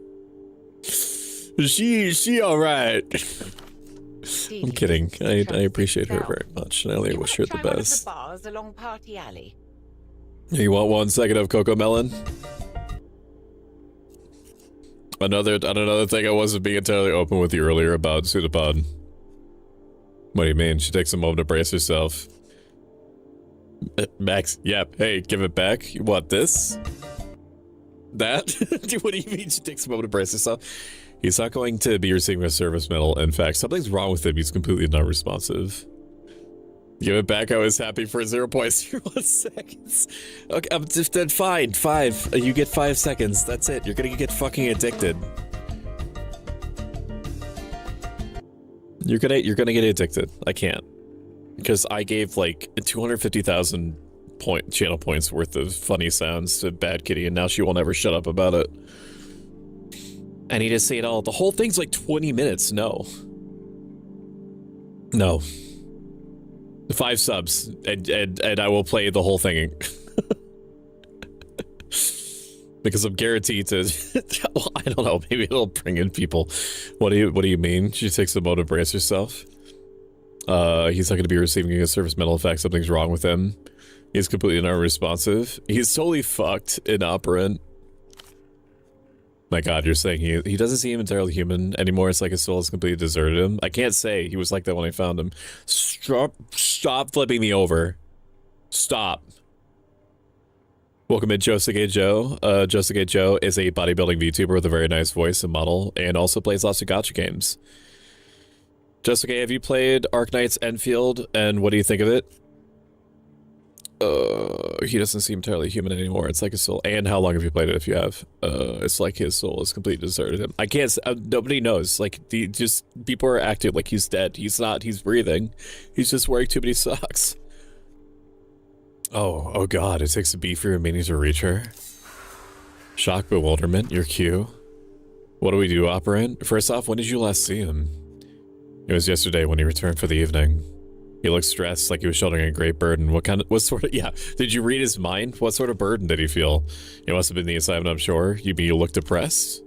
She alright. I'm kidding. I appreciate her very much, and I only wish her the best. Bars along Party Alley. You want 1 second of Coco Melon? Another thing I wasn't being entirely open with you earlier about Pseudopod. What do you mean? She takes a moment to brace herself. Max, yep. Hey, give it back. You want this? That? What do you mean she takes a moment to brace herself? He's not going to be receiving a service medal. In fact, something's wrong with him. He's completely not responsive. Give it back. I was happy for 0.01 seconds. Okay, then fine. 5. You get 5 seconds. That's it. You're gonna get fucking addicted. You're gonna get addicted. I can't. Because I gave like 250,000 channel points worth of funny sounds to Bad Kitty, and now she will never shut up about it. I need to say it all. The whole thing's like 20 minutes. No. 5 subs, and I will play the whole thing. Because I'm guaranteed to. Well, I don't know. Maybe it'll bring in people. What do you mean? She takes a moment to brace herself. He's not going to be receiving a service medal. In fact, something's wrong with him. He's completely non-responsive. He's totally fucked, inoperant. My god, you're saying he doesn't seem entirely human anymore. It's like his soul has completely deserted him. I can't say he was like that when I found him. Stop flipping me over. Stop. Welcome in, Josuke Joe. Josuke Joe is a bodybuilding VTuber with a very nice voice and model, and also plays lots of gacha games. Josuke, have you played Arknight's Enfield, and what do you think of it? He doesn't seem entirely human anymore. It's like his soul. And how long have you played it if you have? It's like his soul has completely deserted him. I can't say, nobody knows. Like, just people are acting like he's dead. He's not. He's breathing. He's just wearing too many socks. Oh god, it takes a B for your meaning to reach her. Shock, bewilderment, your cue. What do we do, Operant? First off, when did you last see him? It was yesterday when he returned for the evening. He looked stressed, like he was shouldering a great burden. What sort of, yeah, did you read his mind? What sort of burden did he feel? It must have been the assignment, I'm sure. You mean you look depressed?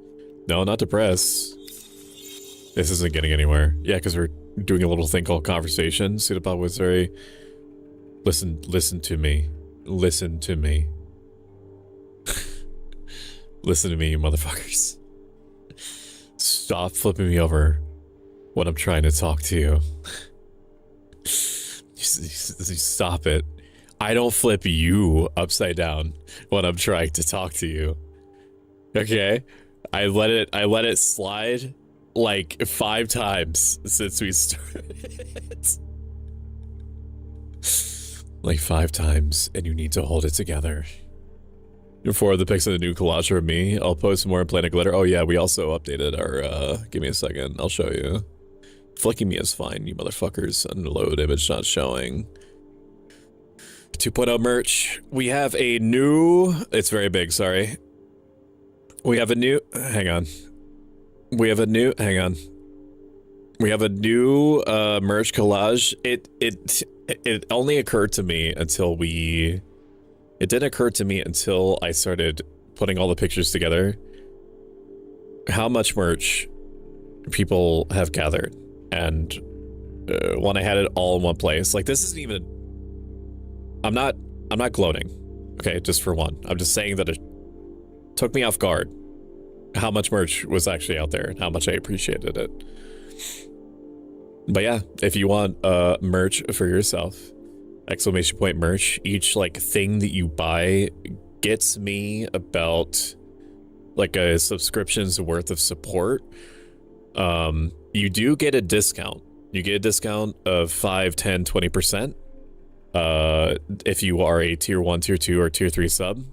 No, not depressed. This isn't getting anywhere. Yeah, because we're doing a little thing called conversation. Pseudopod was very... Listen to me. listen to me. Listen to me, you motherfuckers. Stop flipping me over when I'm trying to talk to you. Stop it. I don't flip you upside down when I'm trying to talk to you. Okay? I let it slide like 5 times since we started. Like 5 times, and you need to hold it together. For the pics of the new collage of me, I'll post more in Planet Glitter. Oh yeah, we also updated our, give me a second, I'll show you. Flicking me is fine, you motherfuckers. Unload image not showing. 2.0 merch. We have a new, it's very big, sorry. We have a new, hang on. We have a new, hang on. We have a new merch collage. It only occurred to me until it didn't occur to me until I started putting all the pictures together how much merch people have gathered. And when I had it all in one place, like this isn't even, I'm not gloating, okay, just for one. I'm just saying that it took me off guard how much merch was actually out there and how much I appreciated it. But yeah, if you want merch for yourself, exclamation point merch, each like thing that you buy gets me about like a subscription's worth of support. You do get a discount. You get a discount of 5, 10, 20% if you are a tier 1, tier 2, or tier 3 sub.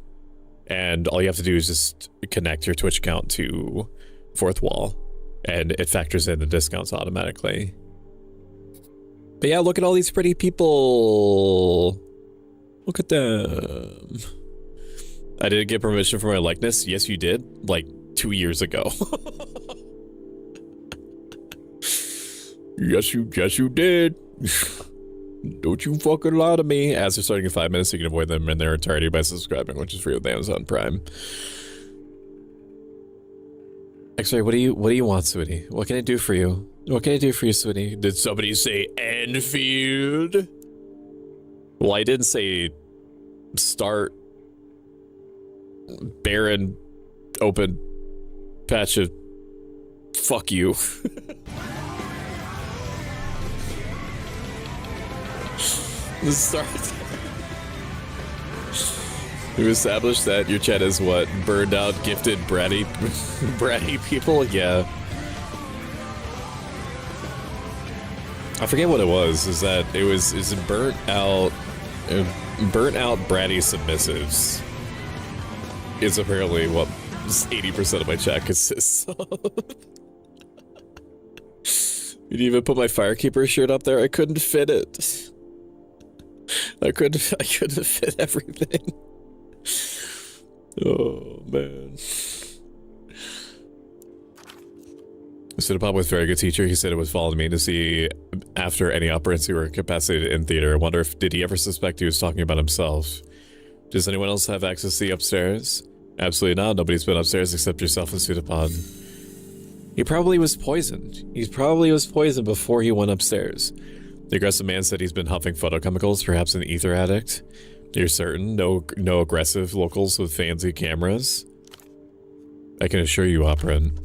And all you have to do is just connect your Twitch account to Fourth Wall, and it factors in the discounts automatically. But yeah, look at all these pretty people. Look at them. I didn't get permission for my likeness. Yes, you did. Like 2 years ago. Yes, you did. Don't you fucking lie to me. Ads are starting in 5 minutes, so you can avoid them in their entirety by subscribing, which is free with Amazon Prime. X-Ray, what do you want, sweetie? What can I do for you? What can I do for you, sweetie? Did somebody say Enfield? Well, I didn't say start barren open patch of fuck you. The start. We've established that your chat is what? Burned out, gifted, bratty people? Yeah. I forget what it was. Is that it was burnt out bratty submissives is apparently what 80% of my chat consists of. You didn't even put my Firekeeper shirt up there. I couldn't fit it. I couldn't fit everything. Oh man. Pseudopop was a very good teacher. He said it was following me to see after any operants who were incapacitated in theater. I wonder if did he ever suspect he was talking about himself? Does anyone else have access to the upstairs? Absolutely not. Nobody's been upstairs except yourself and Pseudopod. He probably was poisoned. He probably was poisoned before he went upstairs. The aggressive man said he's been huffing photochemicals, perhaps an ether addict. You're certain? No aggressive locals with fancy cameras? I can assure you, operant.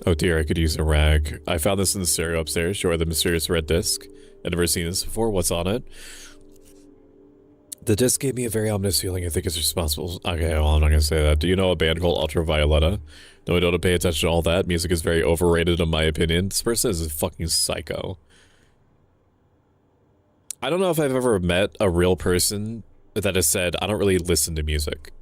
Oh dear, I could use a rag. I found this in the stereo upstairs. Show her the mysterious red disc. I've never seen this before. What's on it? The disc gave me a very ominous feeling. I think it's responsible. Okay, well, I'm not gonna say that. Do you know a band called Ultravioletta? No, I don't pay attention to all that. Music is very overrated in my opinion. This person is a fucking psycho. I don't know if I've ever met a real person that has said, I don't really listen to music.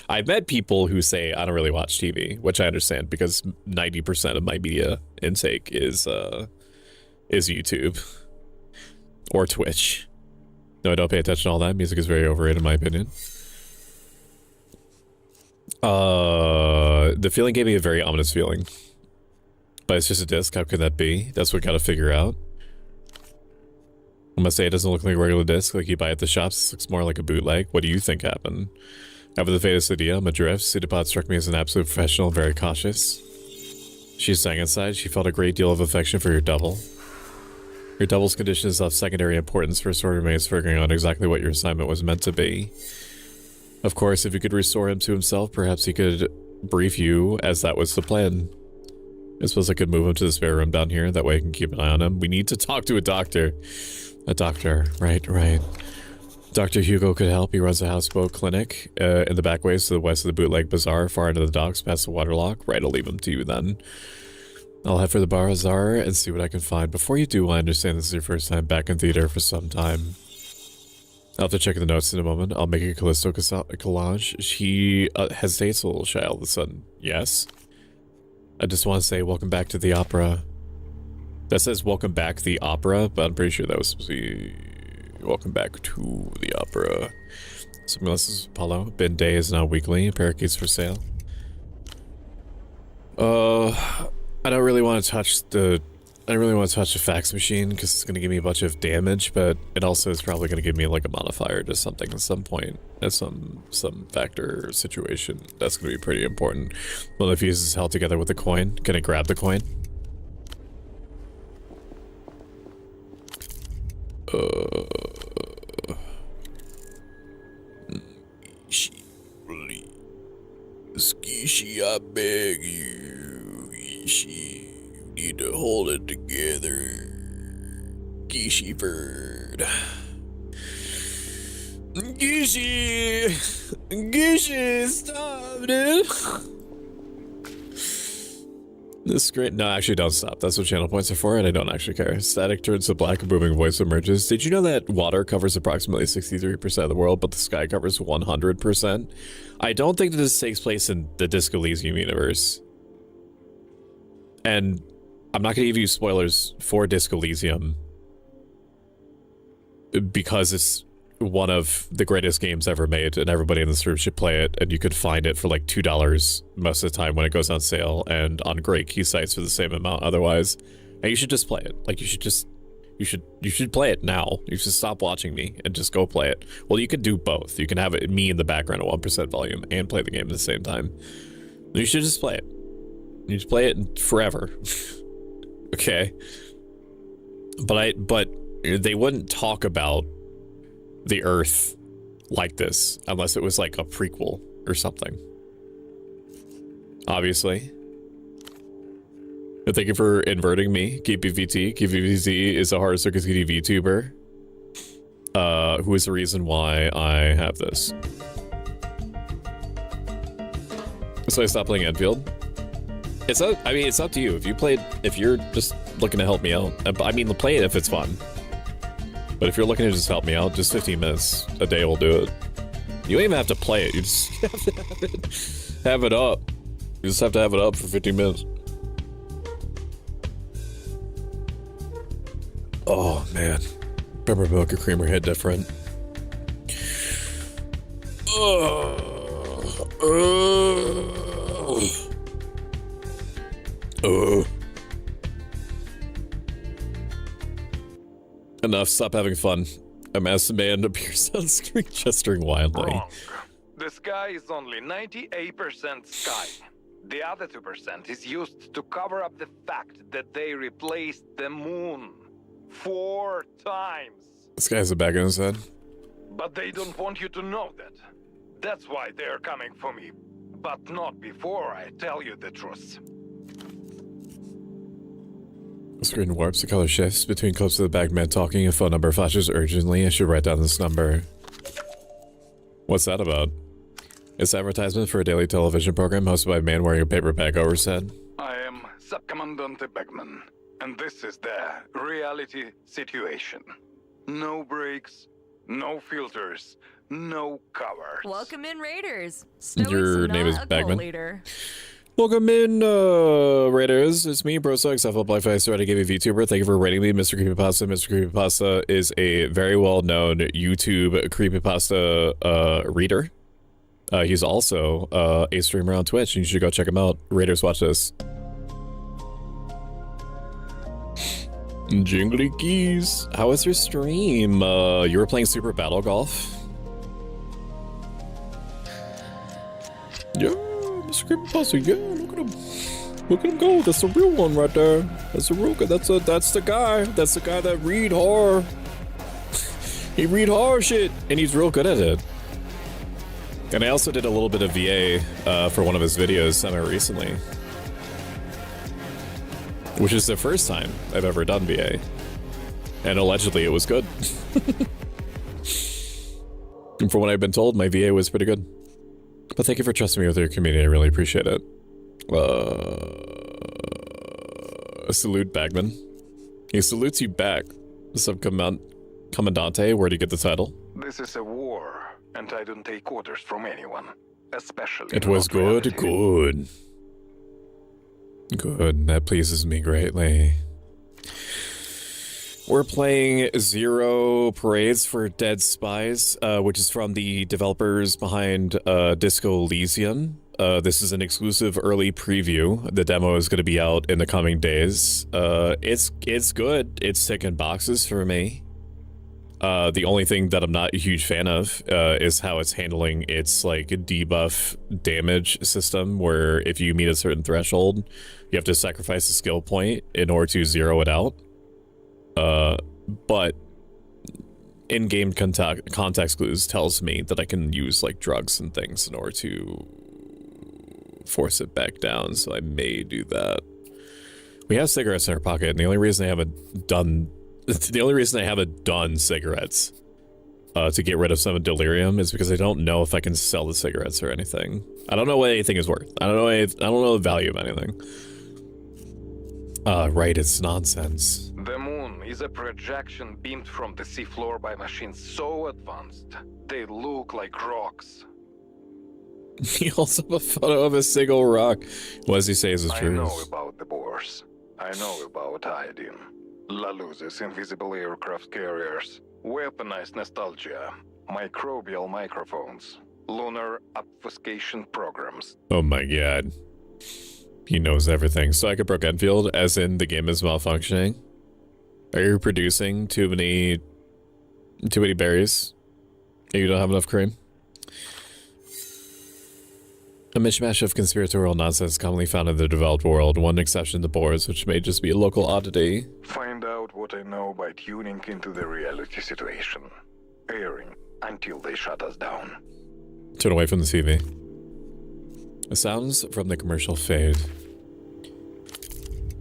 I've met people who say, I don't really watch TV, which I understand because 90% of my media intake is YouTube or Twitch. No, I don't pay attention to all that. Music is very overrated in my opinion. The feeling gave me a very ominous feeling. But it's just a disc. How could that be? That's what I gotta figure out. I'm gonna say it doesn't look like a regular disc like you buy at the shops. It looks more like a bootleg. What do you think happened? I have the faintest idea. I'm adrift. Pseudopod struck me as an absolute professional, very cautious. She sang inside. She felt a great deal of affection for your double. Your doubles condition is of secondary importance for Sword Maze figuring out exactly what your assignment was meant to be. Of course, if you could restore him to himself, perhaps he could brief you, as that was the plan. I suppose I could move him to the spare room down here, that way I can keep an eye on him. We need to talk to a doctor. A doctor, right. Dr. Hugo could help. He runs a houseboat clinic in the back ways to the west of the Bootleg Bazaar, far into the docks, past the waterlock. Right, I'll leave him to you then. I'll head for the bazaar and see what I can find. Before you do, I understand this is your first time back in theater for some time. I'll have to check the notes in a moment. I'll make a Callisto collage. She hesitates a little shy all of a sudden. Yes? I just want to say welcome back to the opera. That says welcome back to the opera, but I'm pretty sure that was supposed to be welcome back to the opera. So this is Apollo. Bin Day is now weekly. Parakeets for sale. I don't really want to touch the fax machine because it's going to give me a bunch of damage, but it also is probably going to give me like a modifier to something at some point, at some factor or situation. That's going to be pretty important. Well, if fuse is held together with the coin, can I grab the coin? Skishi, I beg you. Skishi, you need to hold it together. Gishi bird. Gishi, stop, dude. This is great. No, actually, don't stop. That's what channel points are for, and I don't actually care. Static turns to black, a booming voice emerges. Did you know that water covers approximately 63% of the world, but the sky covers 100%? I don't think that this takes place in the Disco Elysium universe. And I'm not going to give you spoilers for Disco Elysium because it's one of the greatest games ever made, and everybody in this room should play it, and you could find it for like $2 most of the time when it goes on sale, and on great key sites for the same amount otherwise. And you should just play it. Like, you should play it now. You should stop watching me and just go play it. Well, you could do both. You can have it me in the background at 1% volume and play the game at the same time. You should just play it. You just play it forever. Okay. But they wouldn't talk about the Earth like this unless it was like a prequel or something. Obviously. But thank you for inverting me, KPVT. KPVT is a hard circuit VTuber. Who is the reason why I have this. So I stopped playing Enfield. It's up to you. If you're just looking to help me out, I mean, play it if it's fun. But if you're looking to just help me out, just 15 minutes a day will do it. You don't even have to play it. You just have to have it up. You just have to have it up for 15 minutes. Oh, man. Pepper milk or creamer hit different. Enough, stop having fun. A masked man appears on screen gesturing wildly. Wrong. The sky is only 98% sky. The other 2% is used to cover up the fact that they replaced the moon 4 times. This guy has a bag in his head. But they don't want you to know that. That's why they're coming for me. But not before I tell you the truth. The screen warps, the color shifts between clips of the bagman talking, a phone number flashes urgently. I should write down this number. What's that about? It's advertisement for a daily television program hosted by a man wearing a paper bag over his head. I am Subcommandante Beckman, and this is the reality situation. No breaks, no filters, no covers. Welcome in, Raiders. Stoic's Your name is not a Bagman? cult leader. Welcome in, Raiders. It's me, Bro Stoic, Self-Life to give you VTuber. Thank you for rating me, Mr. Creepypasta. Mr. Creepypasta is a very well-known YouTube Creepypasta reader. He's also a streamer on Twitch, and you should go check him out. Raiders, watch this. Jingly keys. How was your stream? You were playing Super Battle Golf? Yeah. Creepypasta, yeah, look at him. Look at him go. That's the real one right there. That's the real guy. That's the guy. That's the guy that read horror. He read horror shit, and he's real good at it. And I also did a little bit of VA for one of his videos semi-recently. Which is the first time I've ever done VA. And allegedly it was good. And from what I've been told, my VA was pretty good. But thank you for trusting me with your community. I really appreciate it. Salute Bagman. He salutes you back. Commandante, where do you get the title? This is a war, and I don't take orders from anyone, especially. It was good, good. Good, that pleases me greatly. We're playing Zero Parades for Dead Spies, which is from the developers behind Disco Elysium. This is an exclusive early preview. The demo is going to be out in the coming days. It's good. It's ticking boxes for me. The only thing that I'm not a huge fan of is how it's handling its like debuff damage system, where if you meet a certain threshold, you have to sacrifice a skill point in order to zero it out. But in-game context clues tells me that I can use like drugs and things in order to force it back down, so I may do that. We have cigarettes in our pocket, and the only reason I haven't done cigarettes to get rid of some delirium is because I don't know if I can sell the cigarettes or anything. I don't know what anything is worth. I don't know the value of anything. Right, it's nonsense. The moon is a projection beamed from the seafloor by machines so advanced, they look like rocks. He also have a photo of a single rock. What does he say is true? I know about the Boers. I know about iodine. Laluze's invisible aircraft carriers, weaponized nostalgia, microbial microphones, lunar obfuscation programs. Oh my god. He knows everything. Psychobrook Enfield, as in the game is malfunctioning. Are you producing too many berries? You don't have enough cream? A mishmash of conspiratorial nonsense commonly found in the developed world, one exception the Boers, which may just be a local oddity. Find out what I know by tuning into the reality situation. Airing until they shut us down. Turn away from the TV. The sounds from the commercial fade.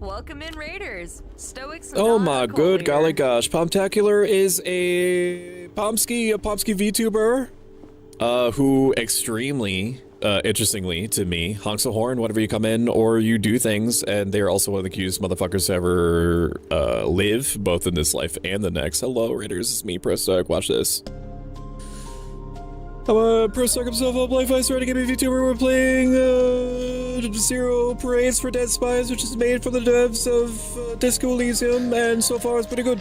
Welcome in, Raiders. Stoics. Oh my good golly gosh. Pomtacular is a Pomsky VTuber, who extremely, interestingly to me, honks a horn whenever you come in or you do things, and they're also one of the cutest motherfuckers to ever live, both in this life and the next. Hello, Raiders. It's me, Prostoic. Watch this. I'm a Prostoic himself, a Life Ice Ready Gaming VTuber. We're playing Zero Parades for Dead Spies, which is made from the devs of Disco Elysium, and so far it's pretty good.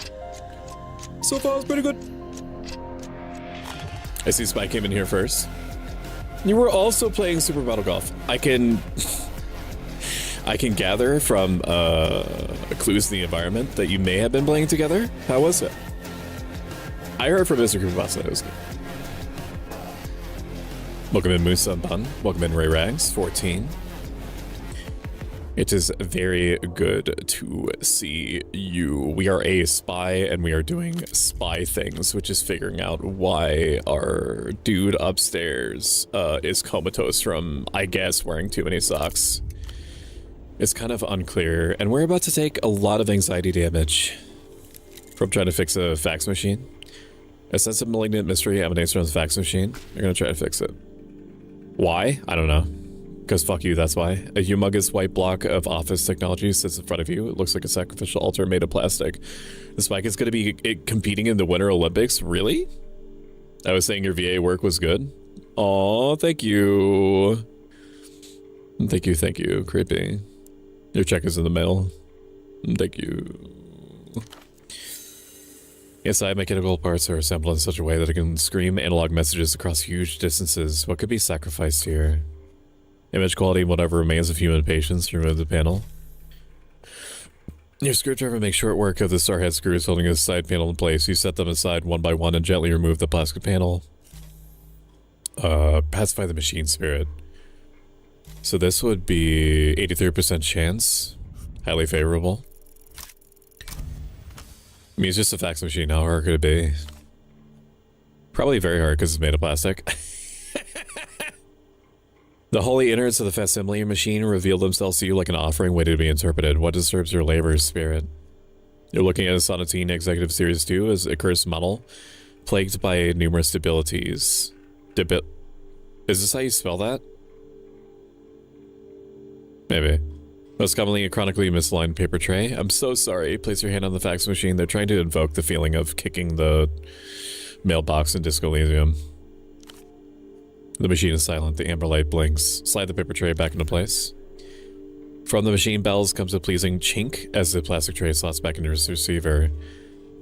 So far it's pretty good. I see Spy came in here first. You were also playing Super Battle Golf. I can gather from clues in the environment that you may have been playing together. How was it? I heard from Mr. Creepypasta that it was good. Welcome in Moose Bun. Welcome in Ray Rags 14. It is very good to see you. We are a spy and we are doing spy things, which is figuring out why our dude upstairs is comatose from, I guess, wearing too many socks. It's kind of unclear, and we're about to take a lot of anxiety damage from trying to fix a fax machine. A sense of malignant mystery emanates from the fax machine. You're gonna try to fix it. Why? I don't know. Because fuck you, that's why. A humongous white block of office technology sits in front of you. It looks like a sacrificial altar made of plastic. The spike is going to be competing in the Winter Olympics? Really? I was saying your VA work was good? Aw, thank you. Thank you, creepy. Your check is in the mail. Thank you. Inside, mechanical parts are assembled in such a way that it can scream analog messages across huge distances. What could be sacrificed here? Image quality, whatever remains of human patience, remove the panel. Your screwdriver makes short work of the starhead screws holding the side panel in place. You set them aside one by one and gently remove the plastic panel. Pacify the machine spirit. So this would be 83% chance. Highly favorable. I mean, it's just a fax machine. How hard could it be? Probably very hard because it's made of plastic. The holy innards of the facsimile machine reveal themselves to you like an offering waiting to be interpreted. What disturbs your labor, spirit? You're looking at a Sonatine Executive Series 2 as a cursed model, plagued by numerous debilities. Is this how you spell that? Maybe. Most commonly a chronically misaligned paper tray. I'm so sorry. Place your hand on the fax machine. They're trying to invoke the feeling of kicking the mailbox in Disco Elysium. The machine is silent. The amber light blinks. Slide the paper tray back into place. From the machine bells comes a pleasing chink as the plastic tray slots back into its receiver.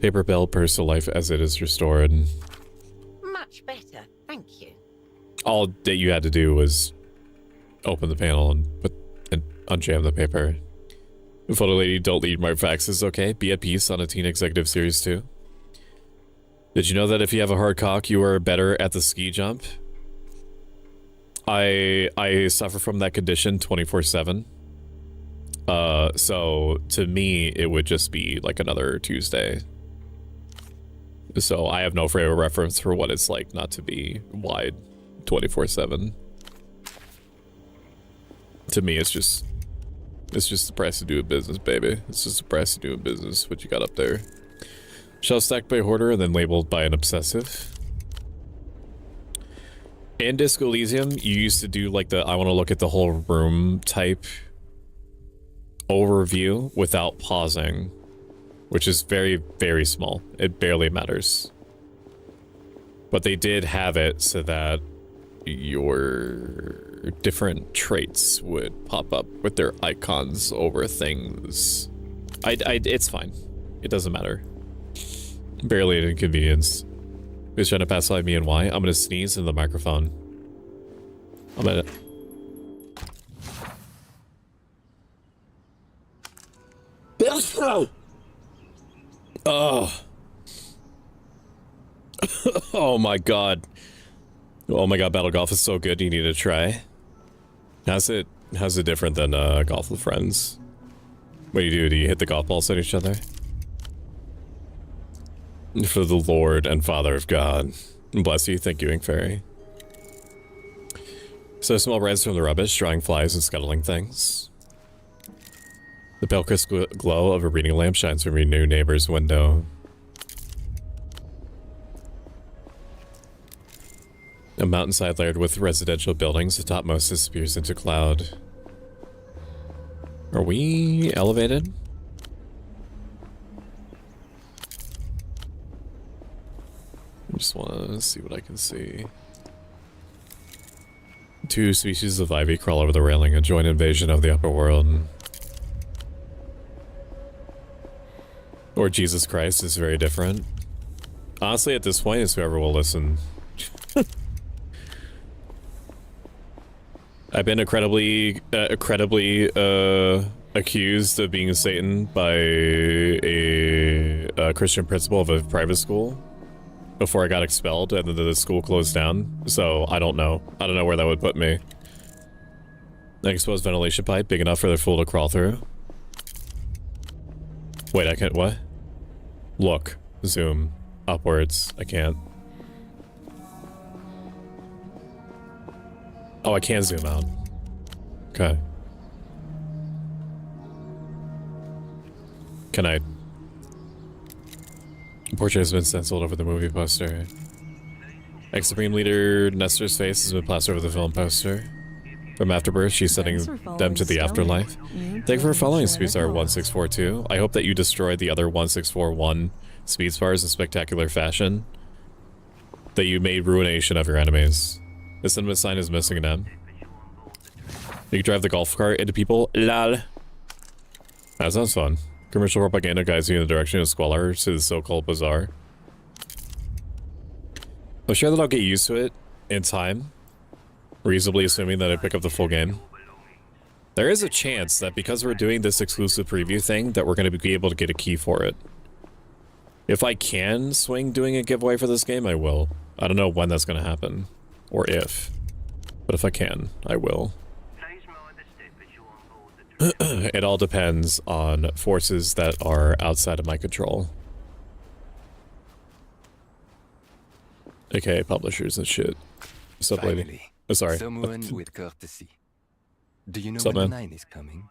Paper bell purrs to life as it is restored. Much better, thank you. All that you had to do was open the panel and unjam the paper. Photo lady, don't leave my faxes, okay? Be at peace on a Teen Executive Series 2. Did you know that if you have a hard cock, you are better at the ski jump? I suffer from that condition 24/7. So to me, it would just be like another Tuesday. So I have no frame of reference for what it's like not to be wide 24/7. To me, it's just the price of doing business, baby. It's just the price of doing business. What you got up there? Shelf stacked by a hoarder and then labeled by an obsessive. In Disco Elysium, you used to do like the I want to look at the whole room type overview without pausing, which is very, very small. It barely matters. But they did have it so that your different traits would pop up with their icons over things. It's fine. It doesn't matter. Barely an inconvenience. Who's trying to pacify me and why? I'm gonna sneeze in the microphone. I'm gonna... Oh. Oh my god. Oh my god, Battle Golf is so good, you need to try. How's it different than Golf with Friends? What do you do? Do you hit the golf balls at each other? For the Lord and Father of God. Bless you, thank you, Ink Fairy. So small res from the rubbish, drawing flies and scuttling things. The pale crisp glow of a reading lamp shines from your new neighbor's window. A mountainside layered with residential buildings, the topmost disappears into cloud. Are we elevated? I just want to see what I can see. Two species of ivy crawl over the railing, a joint invasion of the upper world. Or Jesus Christ is very different. Honestly, at this point, it's whoever will listen. I've been incredibly accused of being Satan by a Christian principal of a private school before I got expelled and then the school closed down. So I don't know. I don't know where that would put me. An exposed ventilation pipe big enough for the fool to crawl through. Wait, I can't. What? Look. Zoom. Upwards. I can't. Oh, I can zoom out. Okay. Can I? The portrait has been stenciled over the movie poster. Ex-Supreme Leader Nestor's face has been plastered over the film poster. From Afterbirth, she's sending them to the afterlife. Thank you for following Speedstar 1642. I hope that you destroyed the other 1641 Speedstars in spectacular fashion. That you made ruination of your enemies. The cinema sign is missing an M. You can drive the golf cart into people. Lol. That sounds fun. Commercial propaganda guides you in the direction of squalor to the so-called bazaar. I'm sure that I'll get used to it in time. Reasonably assuming that I pick up the full game. There is a chance that because we're doing this exclusive preview thing that we're going to be able to get a key for it. If I can swing doing a giveaway for this game, I will. I don't know when that's going to happen. Or if. But if I can, I will. It all depends on forces that are outside of my control. AKA publishers and shit. What's up, lady? Finally, Oh, sorry. someone with courtesy. Do you know What's up, when the man? 9 is coming?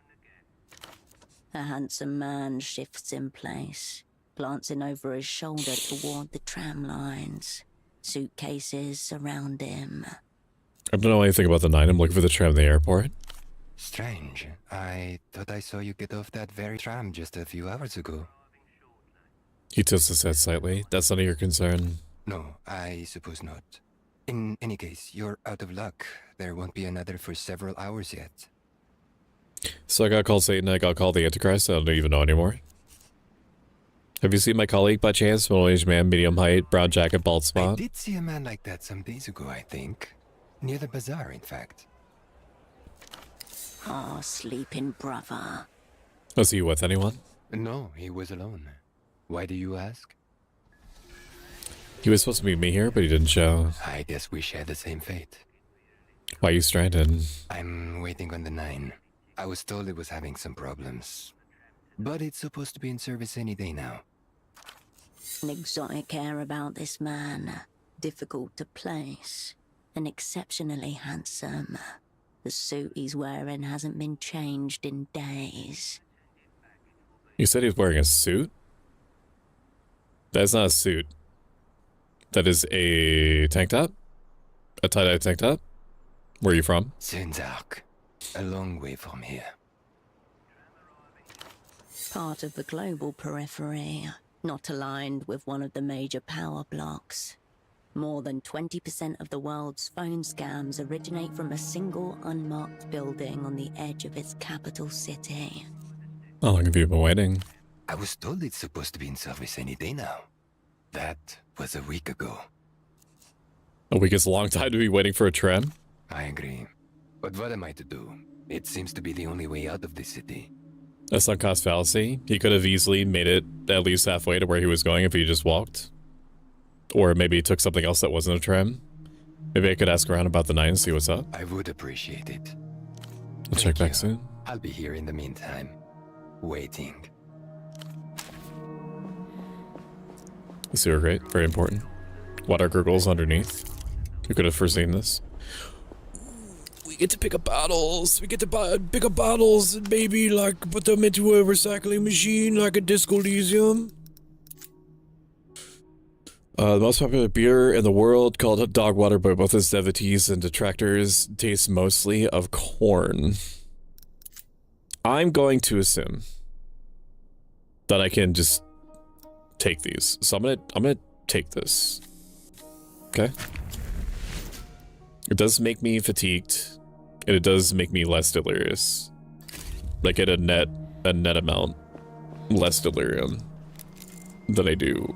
A handsome man shifts in place, glancing over his shoulder toward the tram lines. Suitcases surround him. I don't know anything about the 9. I'm looking for the tram in the airport. Strange. I thought I saw you get off that very tram just a few hours ago. He tilts his head slightly. That's none of your concern. No, I suppose not. In any case, you're out of luck. There won't be another for several hours yet. So I got called Satan, I got called the Antichrist, I don't even know anymore. Have you seen my colleague by chance? Middle-aged man, medium height, brown jacket, bald I spot? did see a man like that some days ago, I think. Near the bazaar, in fact. Oh, sleeping brother. Was he with anyone? No, he was alone. Why do you ask? He was supposed to meet me here, but he didn't show. I guess we share the same fate. Why are you stranded? I'm waiting on the 9. I was told it was having some problems. But it's supposed to be in service any day now. An exotic air about this man. Difficult to place. And exceptionally handsome. The suit he's wearing hasn't been changed in days. You said he was wearing a suit? That's not a suit. That is a tank top? A tie-dye tank top? Where are you from? Zundark. A long way from here. Part of the global periphery, not aligned with one of the major power blocks. More than 20% of the world's phone scams originate from a single unmarked building on the edge of its capital city. How long have you been waiting? I was told it's supposed to be in service any day now. That was a week ago. A week is a long time to be waiting for a tram? I agree. But what am I to do? It seems to be the only way out of this city. A sunk cost fallacy. He could have easily made it at least halfway to where he was going if he just walked. Or maybe he took something else that wasn't a tram. Maybe I could ask around about the 9 and see what's up. I would appreciate it. I'll check back soon. I'll be here in the meantime. Waiting. The sewer grate, very important. Water gurgles underneath. Who could have foreseen this? We get to pick up bottles. We get to pick up bottles and maybe like put them into a recycling machine like a Disco Elysium. The most popular beer in the world, called dog water by both its devotees and detractors, tastes mostly of corn. I'm going to assume that I can just take these. So I'm gonna take this. Okay. It does make me fatigued, and it does make me less delirious. Like at a net amount less delirium than I do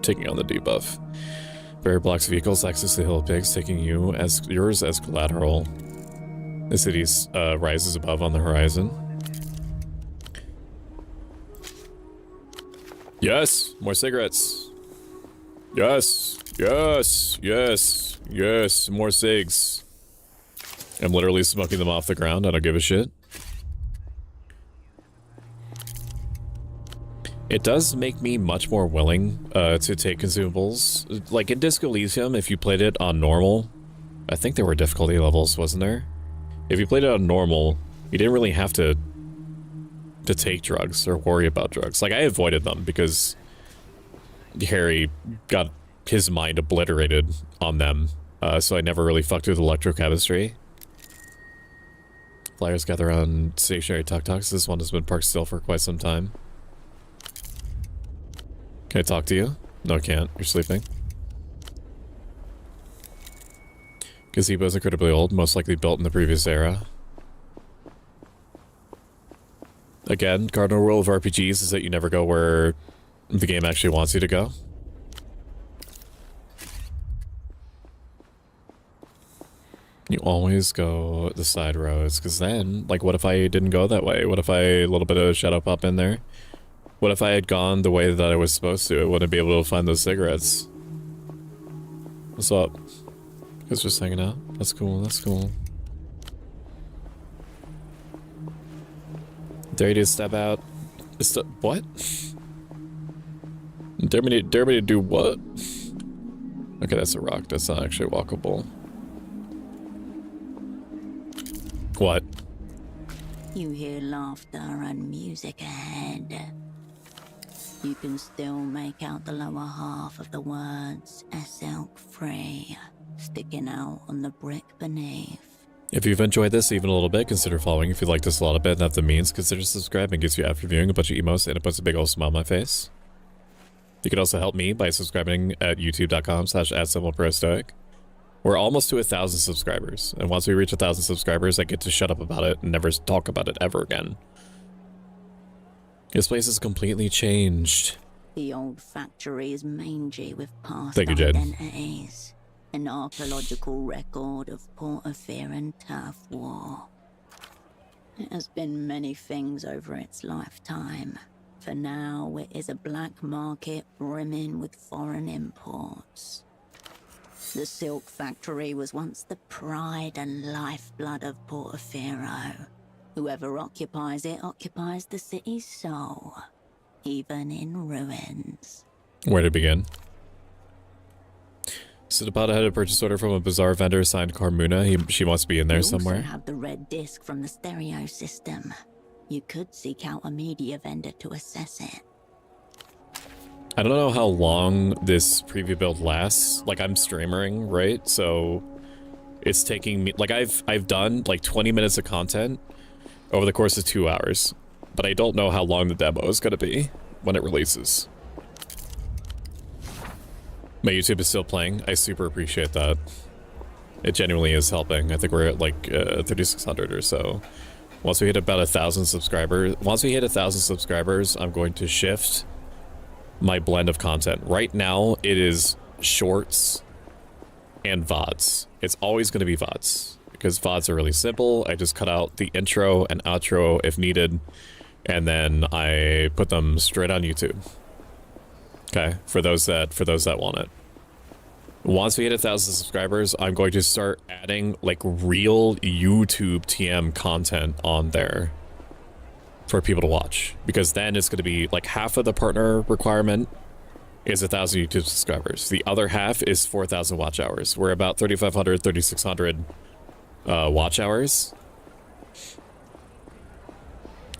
taking on the debuff. Barrier blocks vehicles, access to hill pigs, taking yours as collateral. The city rises above on the horizon. Yes, more cigarettes. Yes, yes, yes, yes, more cigs. I'm literally smoking them off the ground. I don't give a shit. It does make me much more willing to take consumables. Like in Disco Elysium, if you played it on normal, I think there were difficulty levels, wasn't there? If you played it on normal, you didn't really have to take drugs or worry about drugs. Like I avoided them because Harry got his mind obliterated on them, so I never really fucked with electrochemistry. Flyers gather on stationary tuk-tuks. This one has been parked still for quite some time. Can I talk to you? No, I can't. You're sleeping. Gazebo is incredibly old, most likely built in the previous era. Again, cardinal rule of RPGs is that you never go where the game actually wants you to go. You always go the side roads, because then, like, what if I didn't go that way? What if I a little bit of shadow pop in there? What if I had gone the way that I was supposed to? I wouldn't be able to find those cigarettes. What's up? You guys just hanging out? That's cool, that's cool. Dare you to step out? What? Dare me to do what? Okay, that's a rock. That's not actually walkable. What? You hear laughter and music ahead. You can still make out the lower half of the words "Silk Free" sticking out on the brick beneath. If you've enjoyed this even a little bit, consider following. If you like this a lot of bit and have the means, consider subscribing. It gives you after viewing a bunch of emotes and it puts a big old smile on my face. You can also help me by subscribing at youtube.com/@Stoic. We're almost to 1,000 subscribers, and once we reach 1,000 subscribers, I get to shut up about it and never talk about it ever again. This place is completely changed. The old factory is mangy with past Thank you, Jade. identities. An archaeological record of Portofear turf war. It has been many things over its lifetime. For now, it is a black market brimming with foreign imports. The silk factory was once the pride and lifeblood of Portofear. Whoever occupies it occupies the city's soul, even in ruins. Where to begin? Sidapata had a purchase order from a bizarre vendor assigned Carmuna. She must be in there somewhere. You also have the red disc from the stereo system. You could seek out a media vendor to assess it. I don't know how long this preview build lasts. Like, I'm streamering, right? So it's taking me, like, I've done like 20 minutes of content over the course of 2 hours, but I don't know how long the demo is going to be when it releases. My YouTube is still playing. I super appreciate that. It genuinely is helping. I think we're at like 3,600 or so. Once we hit about 1,000 subscribers, I'm going to shift my blend of content. Right now, it is shorts and VODs. It's always going to be VODs because VODs are really simple. I just cut out the intro and outro if needed, and then I put them straight on YouTube. Okay, for those that want it. Once we hit 1,000 subscribers, I'm going to start adding like real YouTube TM content on there for people to watch, because then it's going to be like half of the partner requirement is 1,000 YouTube subscribers. The other half is 4,000 watch hours. We're about 3,500, 3,600 watch hours.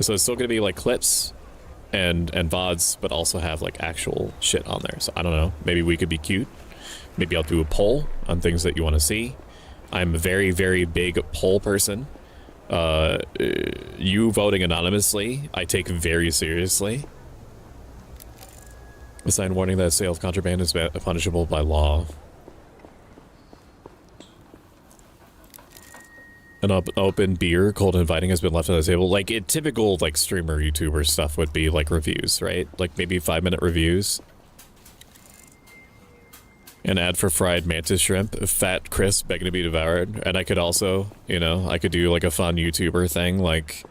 So it's still going to be like clips and VODs, but also have like actual shit on there. So I don't know, maybe we could be cute. Maybe I'll do a poll on things that you want to see. I'm a very, very big poll person. You voting anonymously, I take very seriously. A sign warning that sale of contraband is punishable by law. An open beer, cold and inviting, has been left on the table. Like, typical, like, streamer, YouTuber stuff would be, like, reviews, right? Like, maybe 5-minute reviews. An ad for fried mantis shrimp, fat, crisp, begging to be devoured. And I could also, you know, I could do, like, a fun YouTuber thing, like,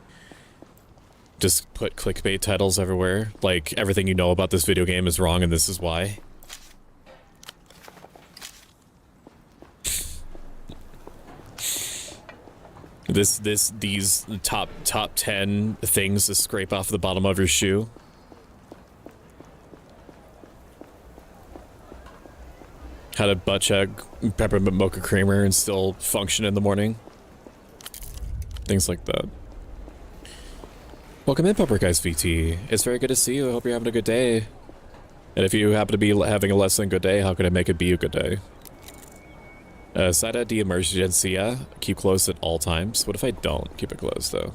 just put clickbait titles everywhere. Like, everything you know about this video game is wrong and this is why. These top 10 things to scrape off the bottom of your shoe. How to butt chug peppermint mocha creamer and still function in the morning. Things like that. Welcome in, Pepper Guys VT. It's very good to see you. I hope you're having a good day. And if you happen to be having a less than good day, how can I make it be a good day? Sida de emergencia. Keep closed at all times. What if I don't keep it closed, though?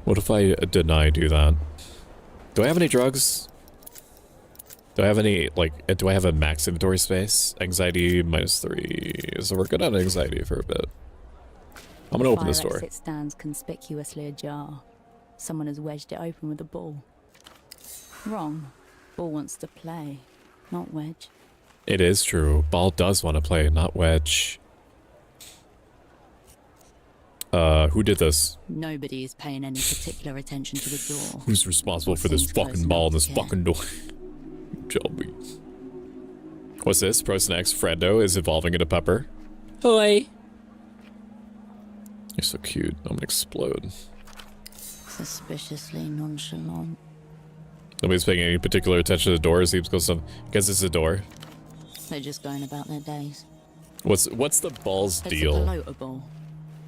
What if I deny do that? Do I have any drugs? Do I have any, like, do I have a max inventory space? Anxiety -3. So we're good on anxiety for a bit. I'm gonna open this door. It stands conspicuously ajar. Someone has wedged it open with a ball. Wrong. Ball wants to play, not wedge. It is true. Ball does want to play, not wedge. Who did this? Nobody is paying any particular attention to the door. Who's responsible for this fucking ball in this fucking door? Joby. What's this? Prosnax Frendo is evolving into Pepper. Hi. You're so cute. I'm gonna explode. Suspiciously nonchalant. Nobody's paying any particular attention to the door. It seems close to. Guess it's a door. They're just going about their days. What's the balls It's deal? a pelota ball.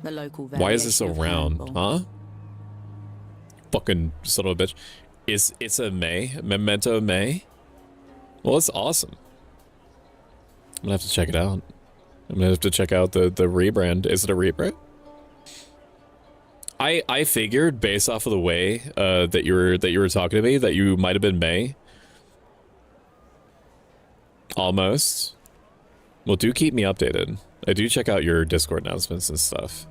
The local Why is this so variation of round? handball. Huh? Fucking son of a bitch. It's a Memento May? Well, it's awesome. I'm gonna have to check it out. I'm gonna have to check out the rebrand. Is it a rebrand? I figured based off of the way that you were talking to me that you might have been May. Almost. Well, do keep me updated. I do check out your Discord announcements and stuff.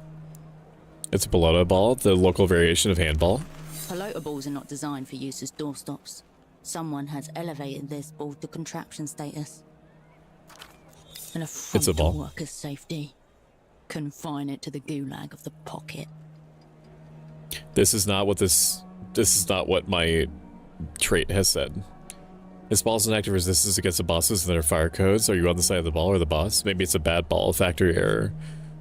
It's a pelota ball, the local variation of handball. Pelota balls are not designed for use as doorstops. Someone has elevated this ball to contraption status. An affront It's a ball. to workers' safety. Confine it to the gulag of the pocket. This is not what my trait has said. This ball is an active resistance against the bosses and their fire codes. Are you on the side of the ball or the boss? Maybe it's a bad ball, factory error.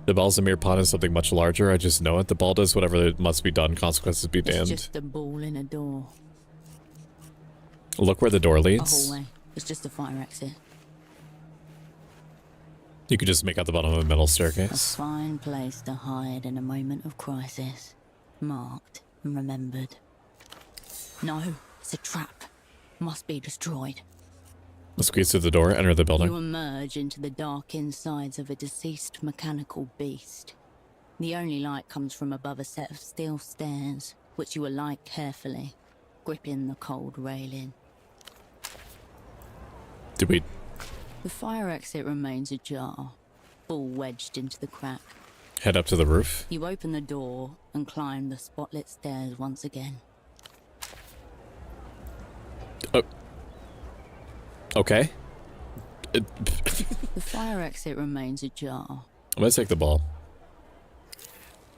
The ball's a mere pawn in something much larger. I just know it. The ball does whatever it must be done. Consequences be damned. It's just a ball in a door. Look where the door A leads. hallway. It's just a fire exit. You could just make out the bottom of a metal A staircase. fine place to hide in a moment of crisis. Marked and remembered. No, it's a trap. Must be destroyed. Let's squeeze through the door, enter the You building. emerge into the dark insides of a deceased mechanical beast. The only light comes from above a set of steel stairs, which you alight carefully, gripping the cold railing. Did we... The fire exit remains ajar, ball wedged into the crack. head up to the roof? You open the door and climb the spotlit stairs once again. Oh. Okay. The fire exit remains ajar. I'm gonna take the ball.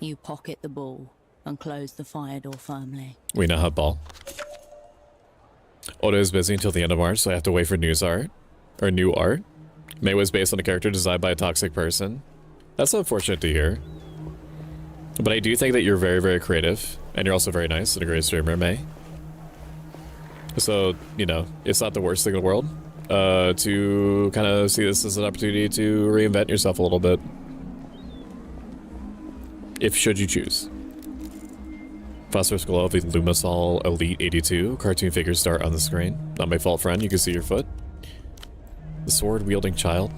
You pocket the ball and close the fire door firmly. We now have ball. Oda is busy until the end of March, so I have to wait for news art. Or new art. May was based on a character designed by a toxic person. That's unfortunate to hear. But I do think that you're very, very creative. And you're also very nice and a great streamer, May. So, you know, it's not the worst thing in the world. To kind of see this as an opportunity to reinvent yourself a little bit. If should you choose. Phosphorus glow of the Lumisol Elite 82. Cartoon figures start on the screen. Not my fault, friend. You can see your foot. The sword-wielding child.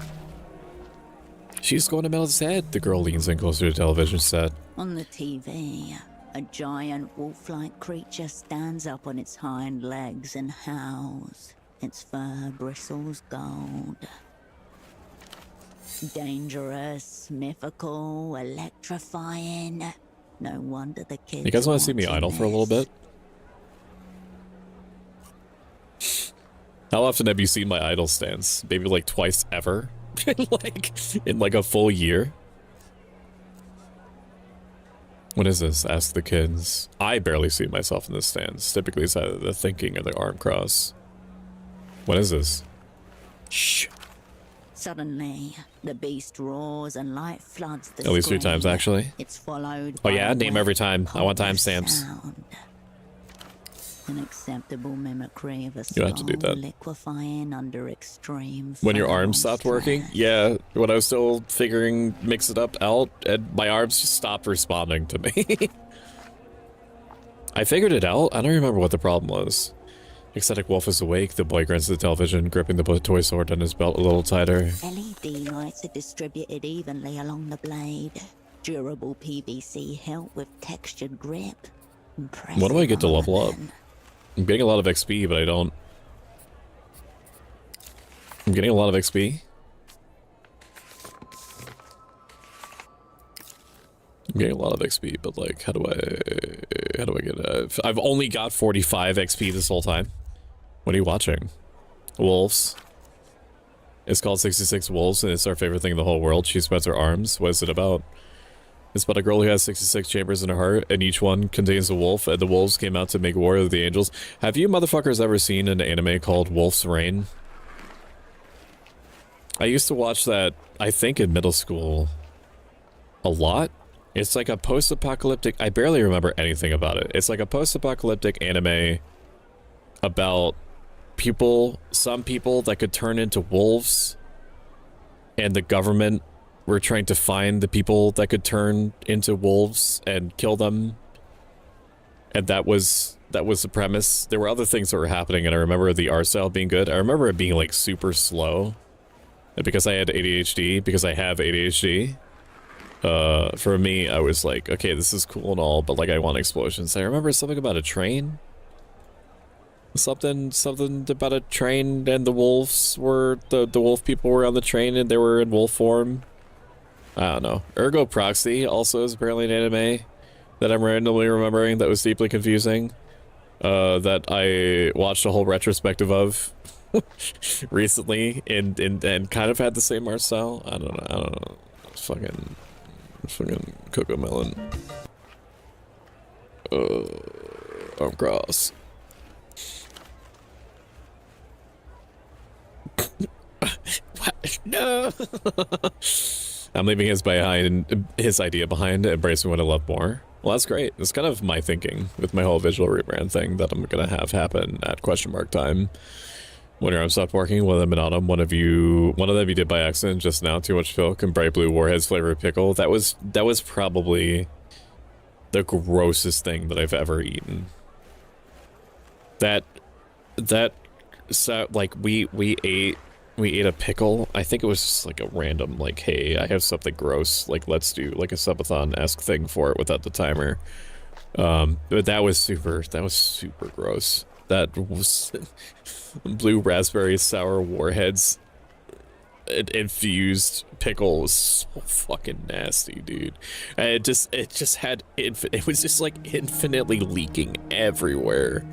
She's going to melt his head. The girl leans in closer to the television set. On the TV, a giant wolf-like creature stands up on its hind legs and howls. Its fur bristles gold. Dangerous, mythical, electrifying. No wonder the kids. You guys want to see me idle for a little bit? How often have you seen my idle stance? Maybe like twice ever? in like a full year? What is this? Ask the kids. I barely see myself in this stance. Typically it's either the thinking or the arm cross. What is this? Shh. Suddenly, the beast roars and light floods the At least 3 screen. times, actually. It's followed Oh by yeah, a name wet, every time. I want pompous timestamps. sound. An acceptable mimicry of a You don't have to do skull that. liquefying under extreme When your federal arms stopped working? stress. Yeah, when I was still figuring mix it up out, and my arms just stopped responding to me. I figured it out. I don't remember what the problem was. Ecstatic wolf is awake. The boy grins at the television, gripping the toy sword on his belt a little tighter. LED lights are distributed evenly along the blade. Durable PVC hilt with textured grip. What do I get to Impressive level up? armament. I'm getting a lot of XP, but I don't... I'm getting a lot of XP. I'm getting a lot of XP, but like, how do I get I've only got 45 XP this whole time. What are you watching? Wolves. It's called 66 Wolves, and it's our favorite thing in the whole world. She spreads her arms. What is it about? It's about a girl who has 66 chambers in her heart, and each one contains a wolf, and the wolves came out to make war with the angels. Have you motherfuckers ever seen an anime called Wolf's Rain? I used to watch that, I think, in middle school. A lot? It's like a post-apocalyptic... I barely remember anything about it. It's like a post-apocalyptic anime about some people that could turn into wolves, and the government were trying to find the people that could turn into wolves and kill them. And that was the premise. There were other things that were happening, and I remember the art style being good. I remember it being like super slow. And because I had ADHD, because I have ADHD, for me, I was like, okay, this is cool and all, but like I want explosions. I remember something about a train. Something about a train, and the wolves were, the wolf people were on the train and they were in wolf form. I don't know. Ergo Proxy also is apparently an anime that I'm randomly remembering that was deeply confusing. That I watched a whole retrospective of recently and kind of had the same art style. I don't know. It's fucking Cocomelon. I'm cross. What? No. I'm leaving his idea behind, embracing what I love more. Well, that's great. It's kind of my thinking with my whole visual rebrand thing that I'm gonna have happen at question mark time. When I'm stopped working, one of them in autumn, one of them you did by accident just now. Too much milk and bright blue warheads flavored pickle. That was probably the grossest thing that I've ever eaten. So like we ate a pickle. I think it was just like a random, like, hey, I have something gross, like let's do like a subathon-esque thing for it without the timer. But that was super gross. That was blue raspberry sour warheads infused pickle was so fucking nasty, dude. And it was just like infinitely leaking everywhere.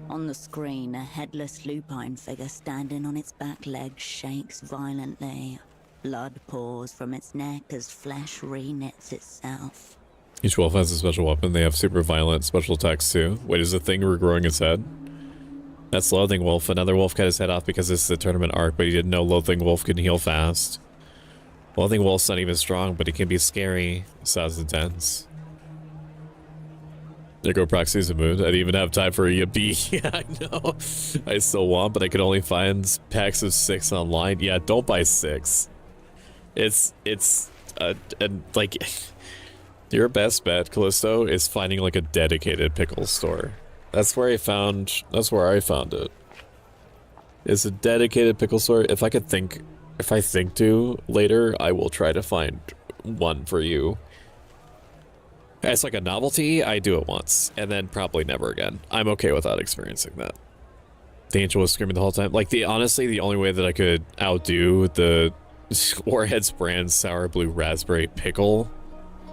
On the screen, a headless lupine figure standing on its back legs shakes violently. Blood pours from its neck as flesh reknits itself. Each wolf has a special weapon. They have super violent special attacks too. Wait, is the thing regrowing its head? That's Loathing Wolf. Another wolf cut his head off because this is a tournament arc, but he didn't know Loathing Wolf can heal fast. Loathing Wolf's not even strong, but he can be scary. Sounds intense. There go Proxy's a mood. I didn't even have time for a yippee. Yeah, I know. I still want, but I could only find packs of 6 online. Yeah, don't buy 6. It's like your best bet, Callisto, is finding like a dedicated pickle store. That's where I found it. It's a dedicated pickle store. If I think to later, I will try to find one for you. As like a novelty, I do it once, and then probably never again. I'm okay without experiencing that. The angel was screaming the whole time. Like, honestly, the only way that I could outdo the Warheads brand sour blue raspberry pickle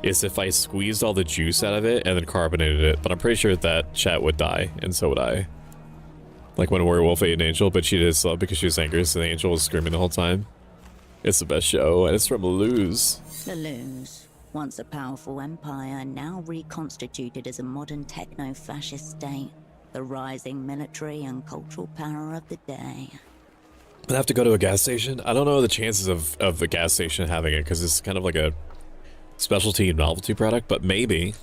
is if I squeezed all the juice out of it and then carbonated it. But I'm pretty sure that chat would die, and so would I. Like when a werewolf ate an angel, but she did it slow because she was angry, so the angel was screaming the whole time. It's the best show, and it's from Luz. The Luz, once a powerful empire, now reconstituted as a modern techno-fascist state. The rising military and cultural power of the day. I'd have to go to a gas station. I don't know the chances of the gas station having it, because it's kind of like a specialty novelty product, but maybe.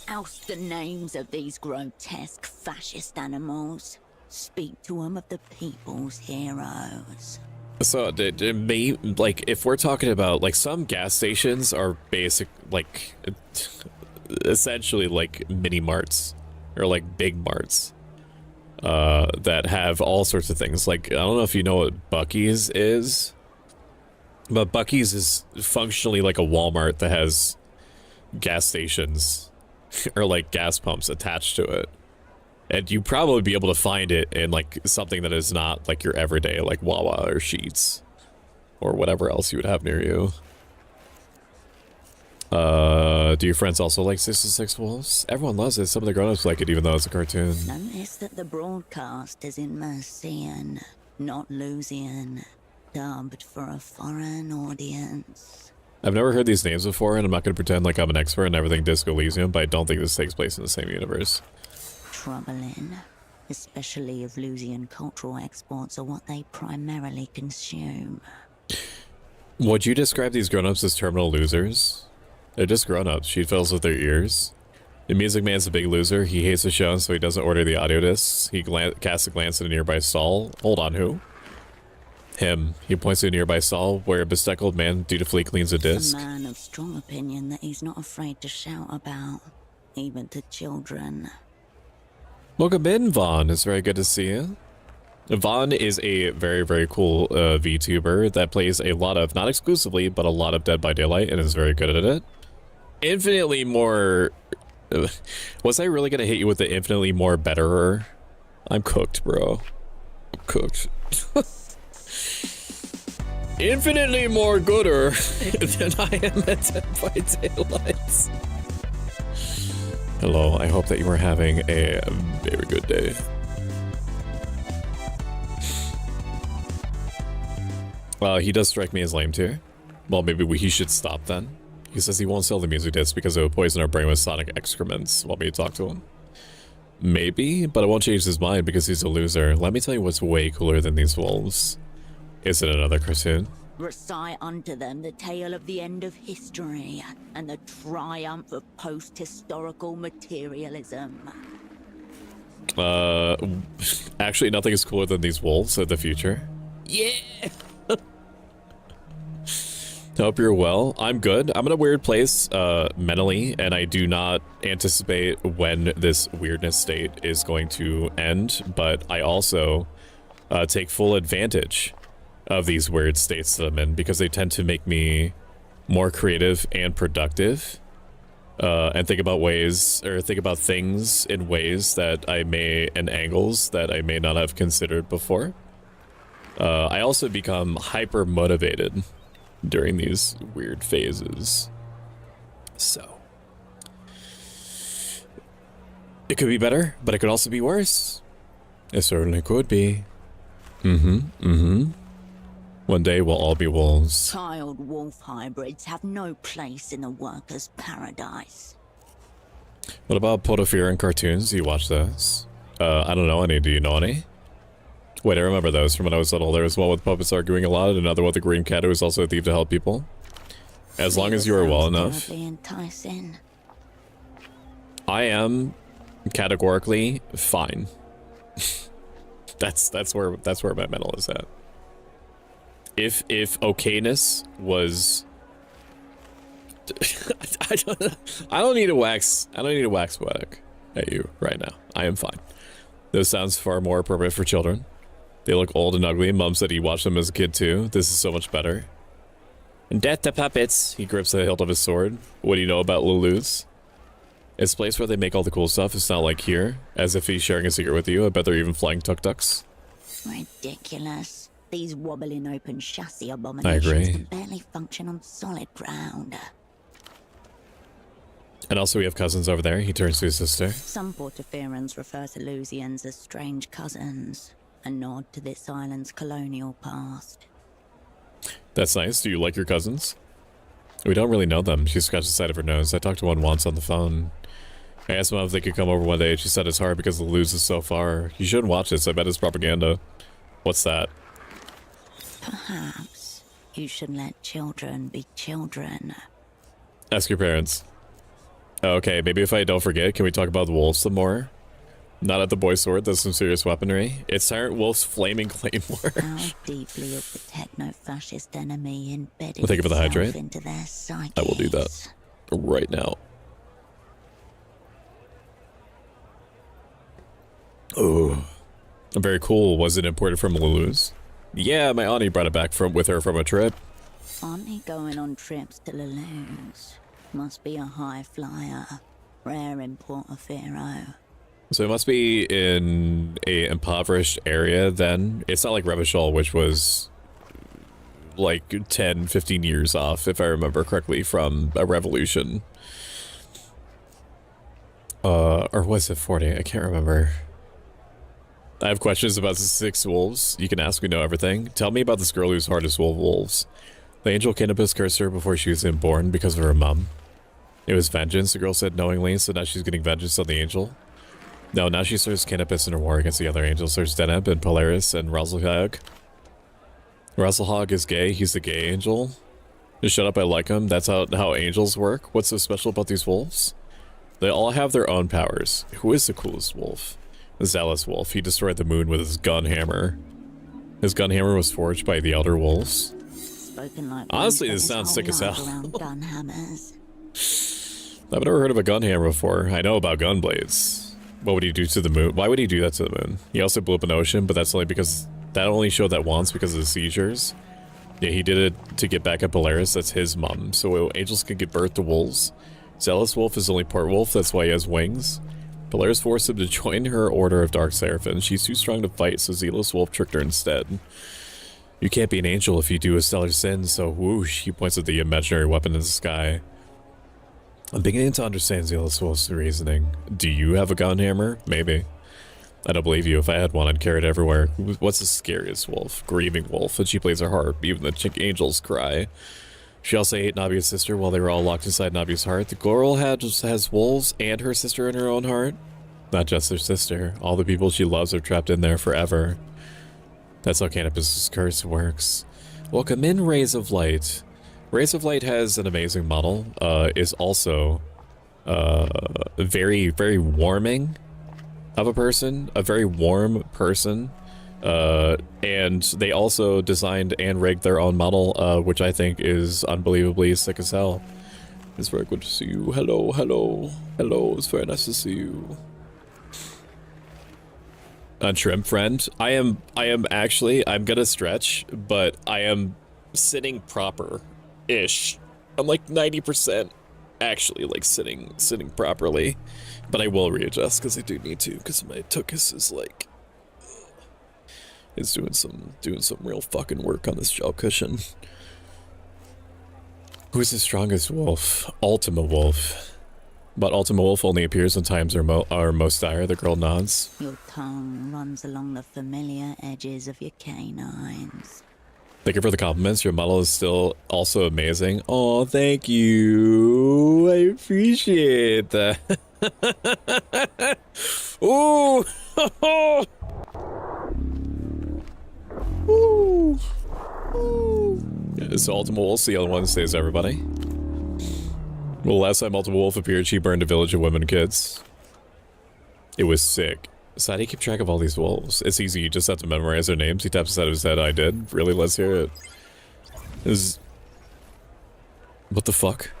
Oust the names of these grotesque fascist animals. Speak to them of the people's heroes. So, it may, like, if we're talking about, like, some gas stations are basic, like, essentially, like, mini-marts, or, like, big marts, that have all sorts of things. Like, I don't know if you know what Buc-ee's is, but Buc-ee's is functionally like a Walmart that has gas stations, or, like, gas pumps attached to it. And you'd probably be able to find it in, like, something that is not, like, your everyday, like, Wawa or Sheetz. Or whatever else you would have near you. Do your friends also like 66 Wolves? Everyone loves it. Some of the grown-ups like it, even though it's a cartoon. Notice that the broadcast is in Mercian, not Lusian. Dubbed for a foreign audience. I've never heard these names before, and I'm not going to pretend like I'm an expert in everything Disco Elysium, but I don't think this takes place in the same universe. Troubling, especially if Lusian cultural exports are what they primarily consume. Would you describe these grown-ups as terminal losers? They're just grown-ups. She fills with their ears. The Music Man's a big loser. He hates the show, so he doesn't order the audio discs. He casts a glance at a nearby stall. Hold on, who? Him. He points to a nearby stall where a bespectacled man dutifully cleans a disc. A man of strong opinion that he's not afraid to shout about, even to children. Welcome in, Vaughn. It's very good to see you. Vaughn is a very, very cool VTuber that plays a lot of, not exclusively, but a lot of Dead by Daylight and is very good at it. Infinitely more... Was I really going to hit you with the infinitely more betterer? I'm cooked, bro. I'm cooked. Infinitely more gooder than I am at Dead by Daylight. Hello, I hope that you are having a very good day. He does strike me as lame too. Well, maybe he should stop then. He says he won't sell the music disc because it would poison our brain with sonic excrements. Want me to talk to him? Maybe, but I won't change his mind because he's a loser. Let me tell you what's way cooler than these wolves. Is it another cartoon? Recite unto them the tale of the end of history and the triumph of post-historical materialism. Actually, nothing is cooler than these wolves of the future. Yeah! Hope you're well. I'm good. I'm in a weird place mentally, and I do not anticipate when this weirdness state is going to end, but I also take full advantage of these weird states that I'm in because they tend to make me more creative and productive, and think about things in ways that and angles that I may not have considered before. I also become hyper motivated during these weird phases. So it could be better, but it could also be worse. It certainly could be. One day we'll all be wolves. Child wolf hybrids have no place in the workers' paradise. What about Portofino cartoons? Do you watch those? I don't know any. Do you know any? Wait, I remember those from when I was little. There was one with puppets arguing a lot, and another with a green cat who was also a thief to help people. As long as you are well enough. Enticing. I am categorically fine. that's where my mental is at. If okayness was I don't need to wax poetic at you right now. I am fine. Those sounds far more appropriate for children. They look old and ugly. Mom said he watched them as a kid too. This is so much better. And death to puppets. He grips the hilt of his sword. What do you know about Lulu's? It's a place where they make all the cool stuff. It's not like here. As if he's sharing a secret with you. I bet they're even flying tuk-tuks. Ridiculous. These wobbling open chassis abominations can barely function on solid ground. And also we have cousins over there. He turns to his sister. Some Portofirans refer to Lusians as strange cousins, a nod to this island's colonial past. That's nice. Do you like your cousins? We don't really know them. She scratched the side of her nose. I talked to one once on the phone. I asked Mom if they could come over one day. She said it's hard because the Luz is so far. You shouldn't watch this. I bet it's propaganda. What's that? Perhaps you should let children be children. Ask your parents. Okay, maybe if I don't forget, can we talk about the wolves some more? Not at the boy sword, that's some serious weaponry. It's Tyrant Wolf's flaming claymore. How deeply is the techno-fascist enemy embedded We'll take it for the hydrate. into their psyches? I will do that right now. Oh, very cool. Was it imported from Lulu's? Yeah, my auntie brought it back with her from a trip. Auntie going on trips to Lulu's. Must be a high flyer. Rare in Portofino. So it must be in a impoverished area then. It's not like Revachol, which was like 10, 15 years off, if I remember correctly, from a revolution. Or was it 40? I can't remember. I have questions about the 6 wolves. You can ask me, know everything. Tell me about this girl who's hardest wolves. The angel cannabis cursed her before she was born because of her mom. It was vengeance, the girl said knowingly, so now she's getting vengeance on the angel. No, now she serves cannabis in her war against the other angels. There's Deneb and Polaris and Razelhog. Razelhog is gay, he's the gay angel. Just shut up, I like them. That's how angels work. What's so special about these wolves? They all have their own powers. Who is the coolest wolf? The zealous wolf. He destroyed the moon with his gun hammer. His gun hammer was forged by the elder wolves. Spoken like Honestly, this sounds sick as hell. Gun hammers. I've never heard of a gun hammer before. I know about gun blades. What would he do to the moon? Why would he do that to the moon? He also blew up an ocean, but that's only because that only showed that once because of the seizures. Yeah, he did it to get back at Polaris. That's his mom. So angels can give birth to wolves. Zealous wolf is only part wolf. That's why he has wings. Polaris forced him to join her order of Dark Seraphim. She's too strong to fight, so Zealous wolf tricked her instead. You can't be an angel if you do a stellar sin, so whoosh, he points at the imaginary weapon in the sky. I'm beginning to understand Zealous wolf's reasoning. Do you have a gun hammer? Maybe. I don't believe you. If I had one, I'd carry it everywhere. What's the scariest wolf? Grieving wolf, and she plays her harp. Even the angels cry. She also ate Nabia's sister while they were all locked inside Nabia's heart. The girl has wolves and her sister in her own heart. Not just her sister. All the people she loves are trapped in there forever. That's how Cannabis's curse works. Welcome in, Rays of Light. Rays of Light has an amazing model. Is also very, very warming of a person. A very warm person. And they also designed and rigged their own model, which I think is unbelievably sick as hell. It's very good to see you. Hello, hello, hello. It's very nice to see you. Shrimp friend, I am actually, I'm gonna stretch, but I am sitting proper-ish. I'm like 90% actually like sitting properly, but I will readjust because I do need to, because my tuchus is like, is doing some real fucking work on this gel cushion. Who's the strongest wolf? Ultima Wolf. But Ultima Wolf only appears when times are most dire. The girl nods. Your tongue runs along the familiar edges of your canines. Thank you for the compliments. Your model is still also amazing. Oh, thank you. I appreciate that. Ooh. Ooh. Ooh. Yeah, so Ultima Wolf, see how one stays, everybody. Well, last time Ultima Wolf appeared, she burned a village of women and kids. It was sick. So how do you keep track of all these wolves? It's easy, you just have to memorize their names. He taps his head of his head. I did. Really, let's hear it. What the fuck?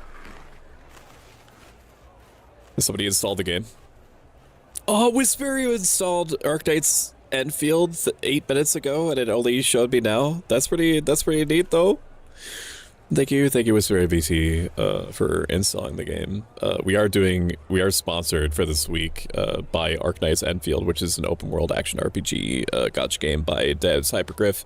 Somebody installed the game. Oh, Whisperio installed Arknight's Enfield 8 minutes ago, and it only showed me now. That's pretty neat, though. Thank you, Whisperio VT, for installing the game. We are sponsored for this week by Arknight's Enfield, which is an open world action RPG gotcha game by devs Hypergriff.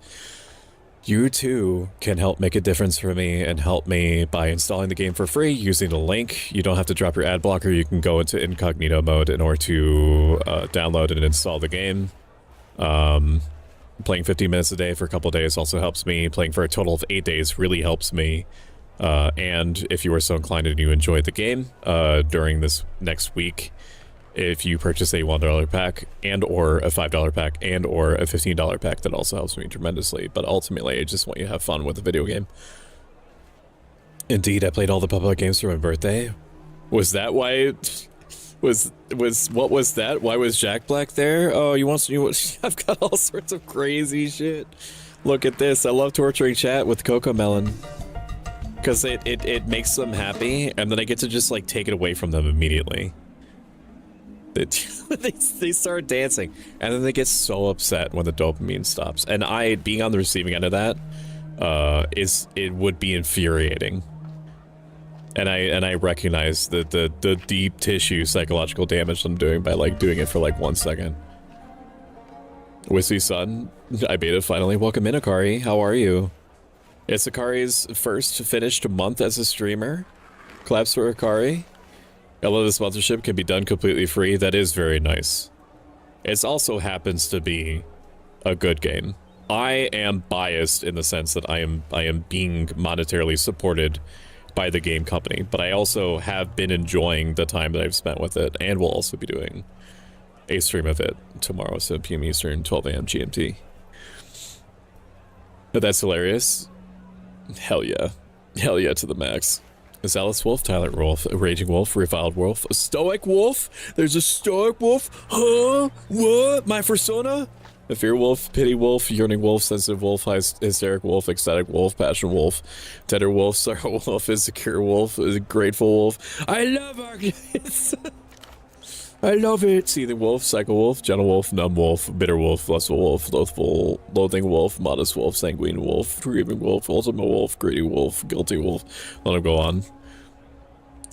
You too can help make a difference for me and help me by installing the game for free using the link. You don't have to drop your ad blocker. You can go into incognito mode in order to download and install the game. Playing 15 minutes a day for a couple of days also helps me. Playing for a total of 8 days really helps me. And if you are so inclined and you enjoyed the game during this next week, if you purchase a $1 pack and or a $5 pack and or a $15 pack, that also helps me tremendously. But ultimately, I just want you to have fun with the video game. Indeed, I played all the public games for my birthday. Was that why... what was that? Why was Jack Black there? Oh, I've got all sorts of crazy shit. Look at this. I love torturing chat with Coco Melon. Because it makes them happy, and then I get to just like take it away from them immediately. They start dancing, and then they get so upset when the dopamine stops. And being on the receiving end of that, it would be infuriating. And I recognize the deep tissue psychological damage I'm doing by like doing it for like 1 second. Whiskey Sun, I beta finally. Welcome in, Akari. How are you? It's Akari's first finished month as a streamer. Claps for Akari. I love the sponsorship can be done completely free. That is very nice. It also happens to be a good game. I am biased in the sense that I am being monetarily supported by the game company, but I also have been enjoying the time that I've spent with it, and will also be doing a stream of it tomorrow, 7 p.m. Eastern, 12 a.m. GMT. But that's hilarious. Hell yeah. Hell yeah, to the max. Is Alice Wolf, Tyrant Wolf, a Raging Wolf, Reviled Wolf, a Stoic Wolf? There's a Stoic Wolf? Huh? What? My persona? A Fear Wolf, Pity Wolf, Yearning Wolf, Sensitive Wolf, Hysteric Wolf, Ecstatic Wolf, Passion Wolf, Tender Wolf, Sorrow Wolf, Insecure Wolf, Grateful Wolf. I love Argus! I love it! Seething Wolf, Psycho Wolf, Gentle Wolf, Numb Wolf, Bitter Wolf, Lustful Wolf, Loathing Wolf, Modest Wolf, Sanguine Wolf, Grieving Wolf, Ultimate Wolf, Greedy Wolf, Guilty Wolf. Let him go on.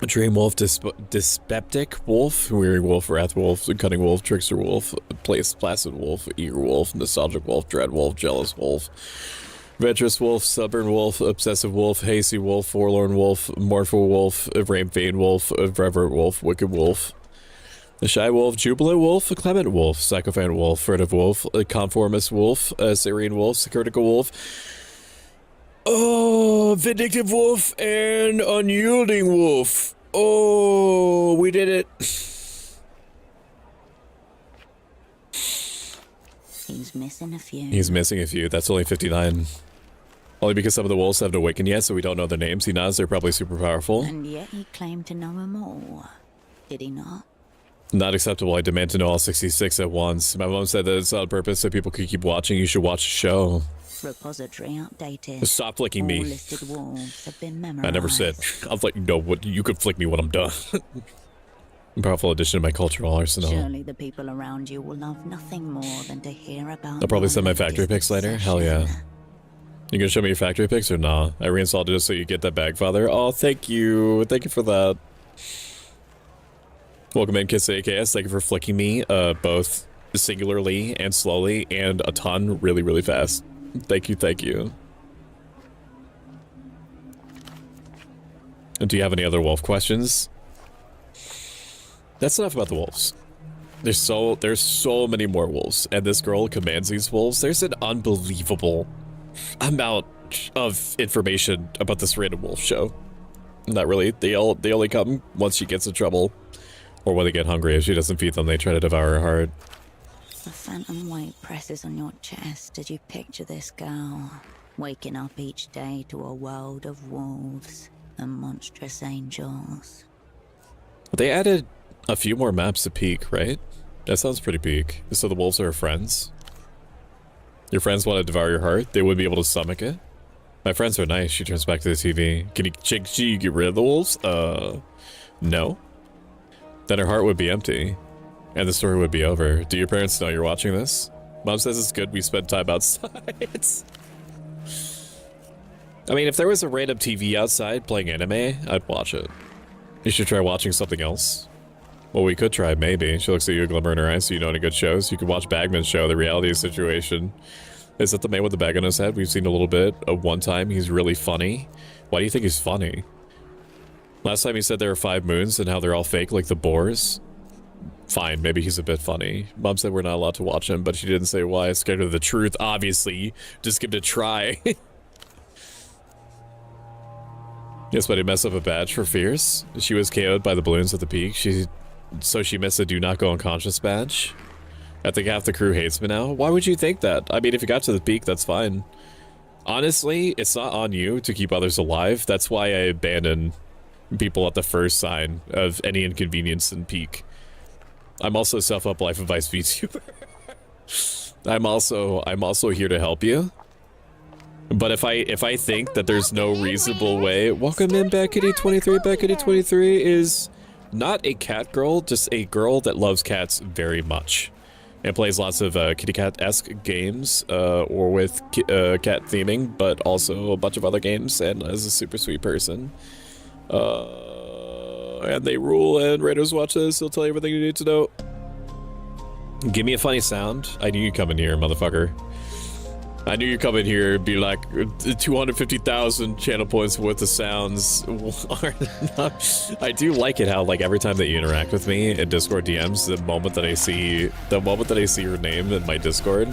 Dream Wolf, Dyspeptic Wolf, Weary Wolf, Wrath Wolf, Cunning Wolf, Trickster Wolf, Placid Wolf, Eager Wolf, Nostalgic Wolf, Dread Wolf, Jealous Wolf, Venturous Wolf, Stubborn Wolf, Obsessive Wolf, Hasty Wolf, Forlorn Wolf, Morphle Wolf, Vain Wolf, Reverent Wolf, Wicked Wolf, the Shy Wolf, Jubilant Wolf, Clement Wolf, Sycophant Wolf, Furtive Wolf, Conformist Wolf, Serene Wolf, Critical Wolf, oh, Vindictive Wolf, and Unyielding Wolf. Oh, we did it. He's missing a few. He's missing a few. That's only 59. Only because some of the wolves haven't awakened yet, so we don't know their names. He knows they're probably super powerful. And yet he claimed to know them all. Did he not? Not acceptable. I demand to know all 66 at once. My mom said that it's on purpose so people could keep watching. You should watch the show. Repository updated. Stop flicking me. All listed wolves have been memorized. I never said. I'll let you know what you could flick me when I'm done. Powerful addition to my cultural arsenal. Surely the people around you will love nothing more than to hear about. I'll probably send my factory pics later. Hell yeah. You gonna show me your factory pics or nah? I reinstalled it just so you get that bag, Father. Oh, thank you. Thank you for that. Welcome in, Kiss AKS. Thank you for flicking me, both singularly and slowly, and a ton really, really fast. Thank you, thank you. And do you have any other wolf questions? That's enough about the wolves. There's so many more wolves, and this girl commands these wolves. There's an unbelievable amount of information about this random wolf show. Not really. They only come once she gets in trouble. Or when they get hungry. If she doesn't feed them, they try to devour her heart. The phantom weight presses on your chest as you picture this girl, waking up each day to a world of wolves and monstrous angels. They added a few more maps to peak, right? That sounds pretty peak. So the wolves are her friends? Your friends want to devour your heart? They wouldn't be able to stomach it? My friends are nice. She turns back to the TV. Can you get rid of the wolves? No. Then her heart would be empty, and the story would be over. Do your parents know you're watching this? Mom says it's good we spend time outside. I mean, if there was a random TV outside playing anime, I'd watch it. You should try watching something else. Well, we could try, maybe. She looks at you, a glimmer in her eyes, so you know any good shows. You could watch Bagman's show, The Reality Situation. Is that the man with the bag on his head? We've seen a little bit of one time. He's really funny. Why do you think he's funny? Last time he said there are 5 moons and how they're all fake, like the boars. Fine, maybe he's a bit funny. Mom said we're not allowed to watch him, but she didn't say why. Scared of the truth, obviously. Just give it a try. Yes, but he messed up a badge for Fierce. She was KO'd by the balloons at the peak. So she missed a do not go unconscious badge. I think half the crew hates me now. Why would you think that? I mean, if you got to the peak, that's fine. Honestly, it's not on you to keep others alive. That's why I abandon people at the first sign of any inconvenience in peak. I'm also self-up life advice VTuber. I'm also here to help you. But if I think that there's no reasonable way, welcome in Becketti23. Becketti23 is not a cat girl, just a girl that loves cats very much. And plays lots of kitty cat-esque games, or with cat theming, but also a bunch of other games, and is a super sweet person. And they rule, and Raiders watch this, they'll tell you everything you need to know. Give me a funny sound. I knew you'd come in here, motherfucker. I knew you'd come in here and be like, 250,000 channel points worth of sounds are not. I do like it how, like, every time that you interact with me in Discord DMs, the moment that I see your name in my Discord,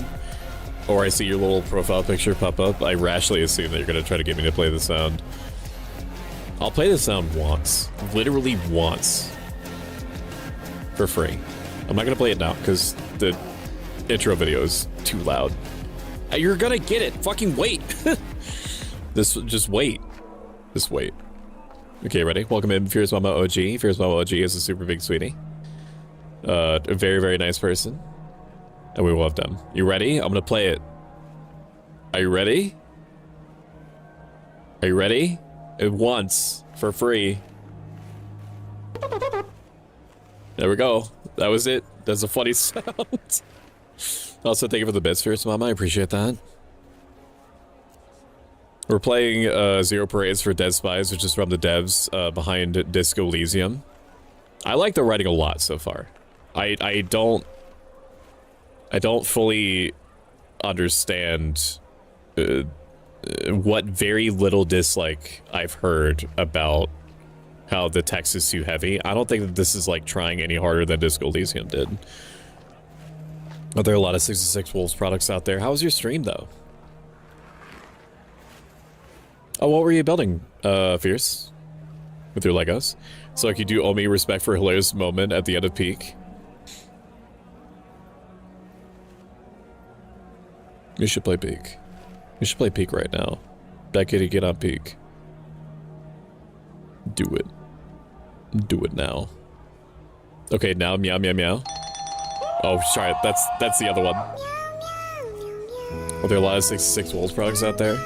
or I see your little profile picture pop up, I rashly assume that you're gonna try to get me to play the sound. I'll play the sound once. Literally once. For free. I'm not gonna play it now, because the intro video is too loud. You're gonna get it. Fucking wait. Just wait. Just wait. Okay, ready? Welcome in, Fierce Mama OG. Fierce Mama OG is a super big sweetie. A very, very nice person. And we love them. You ready? I'm gonna play it. Are you ready? Are you ready? It once, for free. There we go. That was it. That's a funny sound. Also, thank you for the bits, Fierce Mama. I appreciate that. We're playing Zero Parades for Dead Spies, which is from the devs behind Disco Elysium. I like the writing a lot so far. I don't fully understand what very little dislike I've heard about how the text is too heavy. I don't think that this is like trying any harder than Disco Elysium did. But there are a lot of 66 Wolves products out there. How was your stream though? Oh, what were you building, Fierce? With your Legos? So like you do owe me respect for a hilarious moment at the end of Peak. You should play Peak. You should play Peak right now. Becky, get on Peak. Do it. Do it now. Okay, now meow meow meow. Oh, sorry, that's the other one. Are there a lot of 66 Wolves products out there?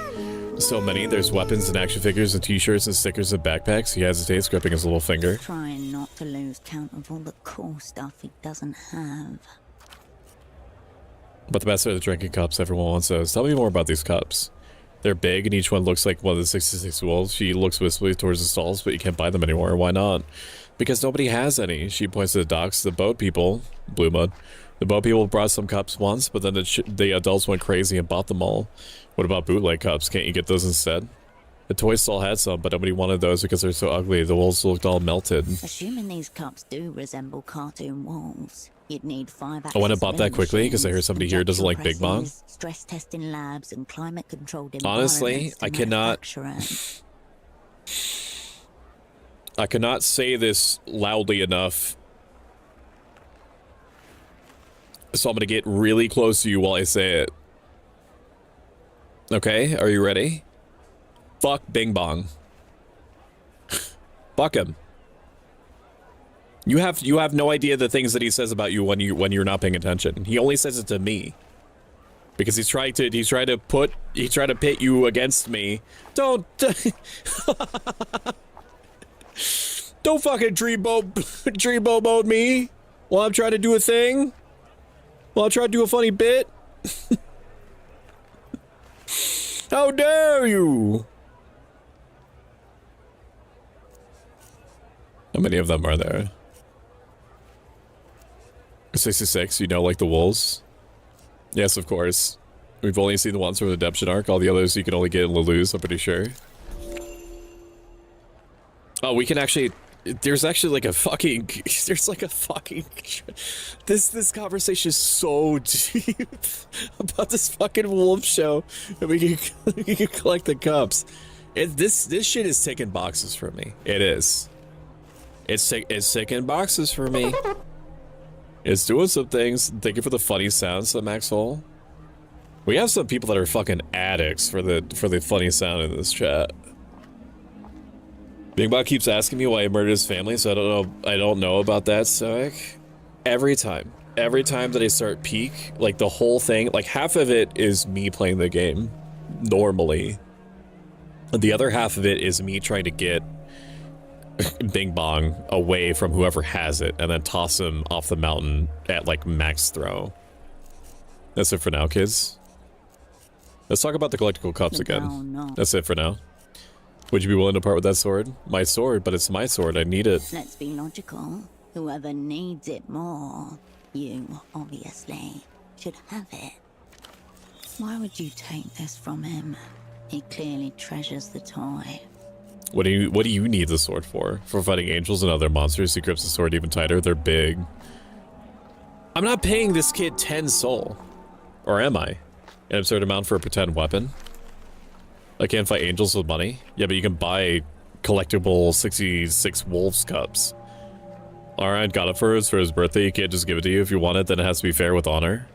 So many. There's weapons and action figures and t-shirts and stickers and backpacks. He hesitates, gripping his little finger. Trying not to lose count of all the cool stuff he doesn't have. But the best are the drinking cups. Everyone wants those. Tell me more about these cups. They're big and each one looks like one of the 66 wolves. She looks wistfully towards the stalls, but you can't buy them anymore. Why not? Because nobody has any. She points to the docks. The boat people, Blue Mud. The boat people brought some cups once, but then the adults went crazy and bought them all. What about bootleg cups? Can't you get those instead? The toy stall had some, but nobody wanted those because they're so ugly. The wolves looked all melted. Assuming these cups do resemble cartoon wolves, you'd need 5 I went and bought that quickly because I heard somebody here doesn't like Big Bong. Stress testing labs and climate controlled Honestly, I cannot say this loudly enough. So I'm gonna get really close to you while I say it. Okay, are you ready? Fuck Bing Bong. Fuck him. You have no idea the things that he says about you when you're not paying attention. He only says it to me. Because he's trying to pit you against me. Don't don't fucking dreamboat mode me while I'm trying to do a thing. While I'm trying to do a funny bit. How dare you? How many of them are there? 66, you know, like the wolves? Yes, of course. We've only seen the ones from the Redemption arc. All the others you can only get in Lelou's, I'm pretty sure. Oh, we can actually... There's actually like a fucking... There's like a fucking... This conversation is so deep about this fucking wolf show. And we can collect the cups. This shit is ticking boxes for me. It is. It's ticking boxes for me. It's doing some things. Thank you for the funny sounds, Maxwell. We have some people that are fucking addicts for the funny sound in this chat. Big Bot keeps asking me why he murdered his family, so I don't know about that, Stoic. Every time that I start Peak, like the whole thing, like half of it is me playing the game normally. And the other half of it is me trying to get Bing Bong away from whoever has it and then toss him off the mountain at like max throw. That's it for now, kids. Let's talk about the collectible cups again. No. That's it for now. Would you be willing to part with that sword? My sword, but it's my sword. I need it. Let's be logical. Whoever needs it more, you obviously should have it. Why would you take this from him? He clearly treasures the toy. What do you need the sword for? For fighting angels and other monsters? He grips the sword even tighter. They're big. I'm not paying this kid 10 soul. Or am I? An absurd amount for a pretend weapon? I can't fight angels with money? Yeah, but you can buy collectible 66 wolves cups. Alright, got it for his birthday. You can't just give it to you. If you want it, then it has to be fair with honor.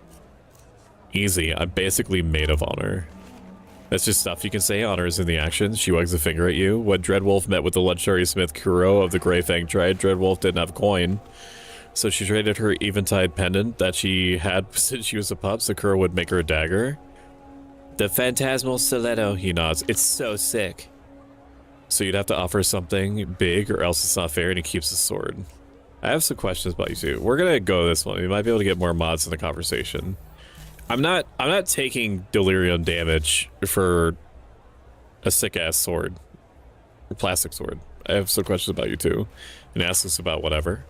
Easy. I'm basically made of honor. That's just stuff you can say. Honor is in the action. She wags a finger at you. When Dreadwolf met with the legendary smith Kuro of the Grey Fang tribe, Dreadwolf didn't have a coin. So she traded her eventide pendant that she had since she was a pup, so Kuro would make her a dagger. The phantasmal stiletto, he nods. It's so sick. So you'd have to offer something big or else it's not fair, and he keeps the sword. I have some questions about you too. We're gonna go this one. We might be able to get more mods in the conversation. I'm not taking delirium damage for a sick ass sword. A plastic sword. I have some questions about you too. And ask us about whatever.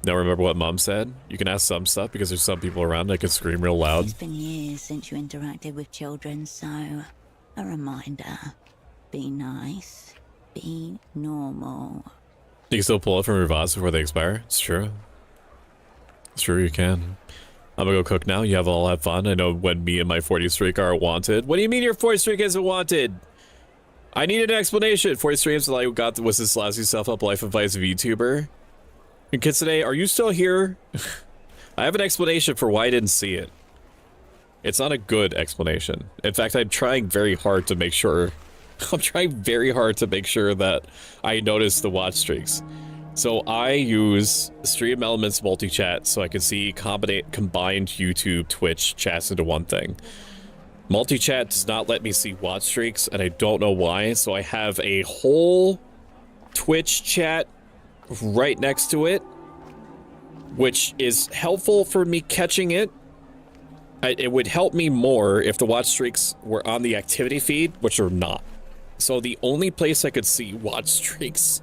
Now remember what Mom said? You can ask some stuff because there's some people around that can scream real loud. It's been years since you interacted with children, so a reminder. Be nice. Be normal. You can still pull it from your VODs before they expire. It's true. It's true, you can. I'm gonna go cook now. You all have fun. I know when me and my 40 streak are wanted. What do you mean your 40 streak isn't wanted? I need an explanation. 40 streams that I got was this lousy self-help life advice VTuber. And kids today, are you still here? I have an explanation for why I didn't see it. It's not a good explanation. In fact, I'm trying very hard to make sure. I'm trying very hard to make sure that I notice the watch streaks. So I use Stream Elements multi-chat so I can see combined YouTube, Twitch chats into one thing. Multi-chat does not let me see watch streaks, and I don't know why. So I have a whole Twitch chat right next to it, which is helpful for me catching it. It would help me more if the watch streaks were on the activity feed, which are not. So the only place I could see watch streaks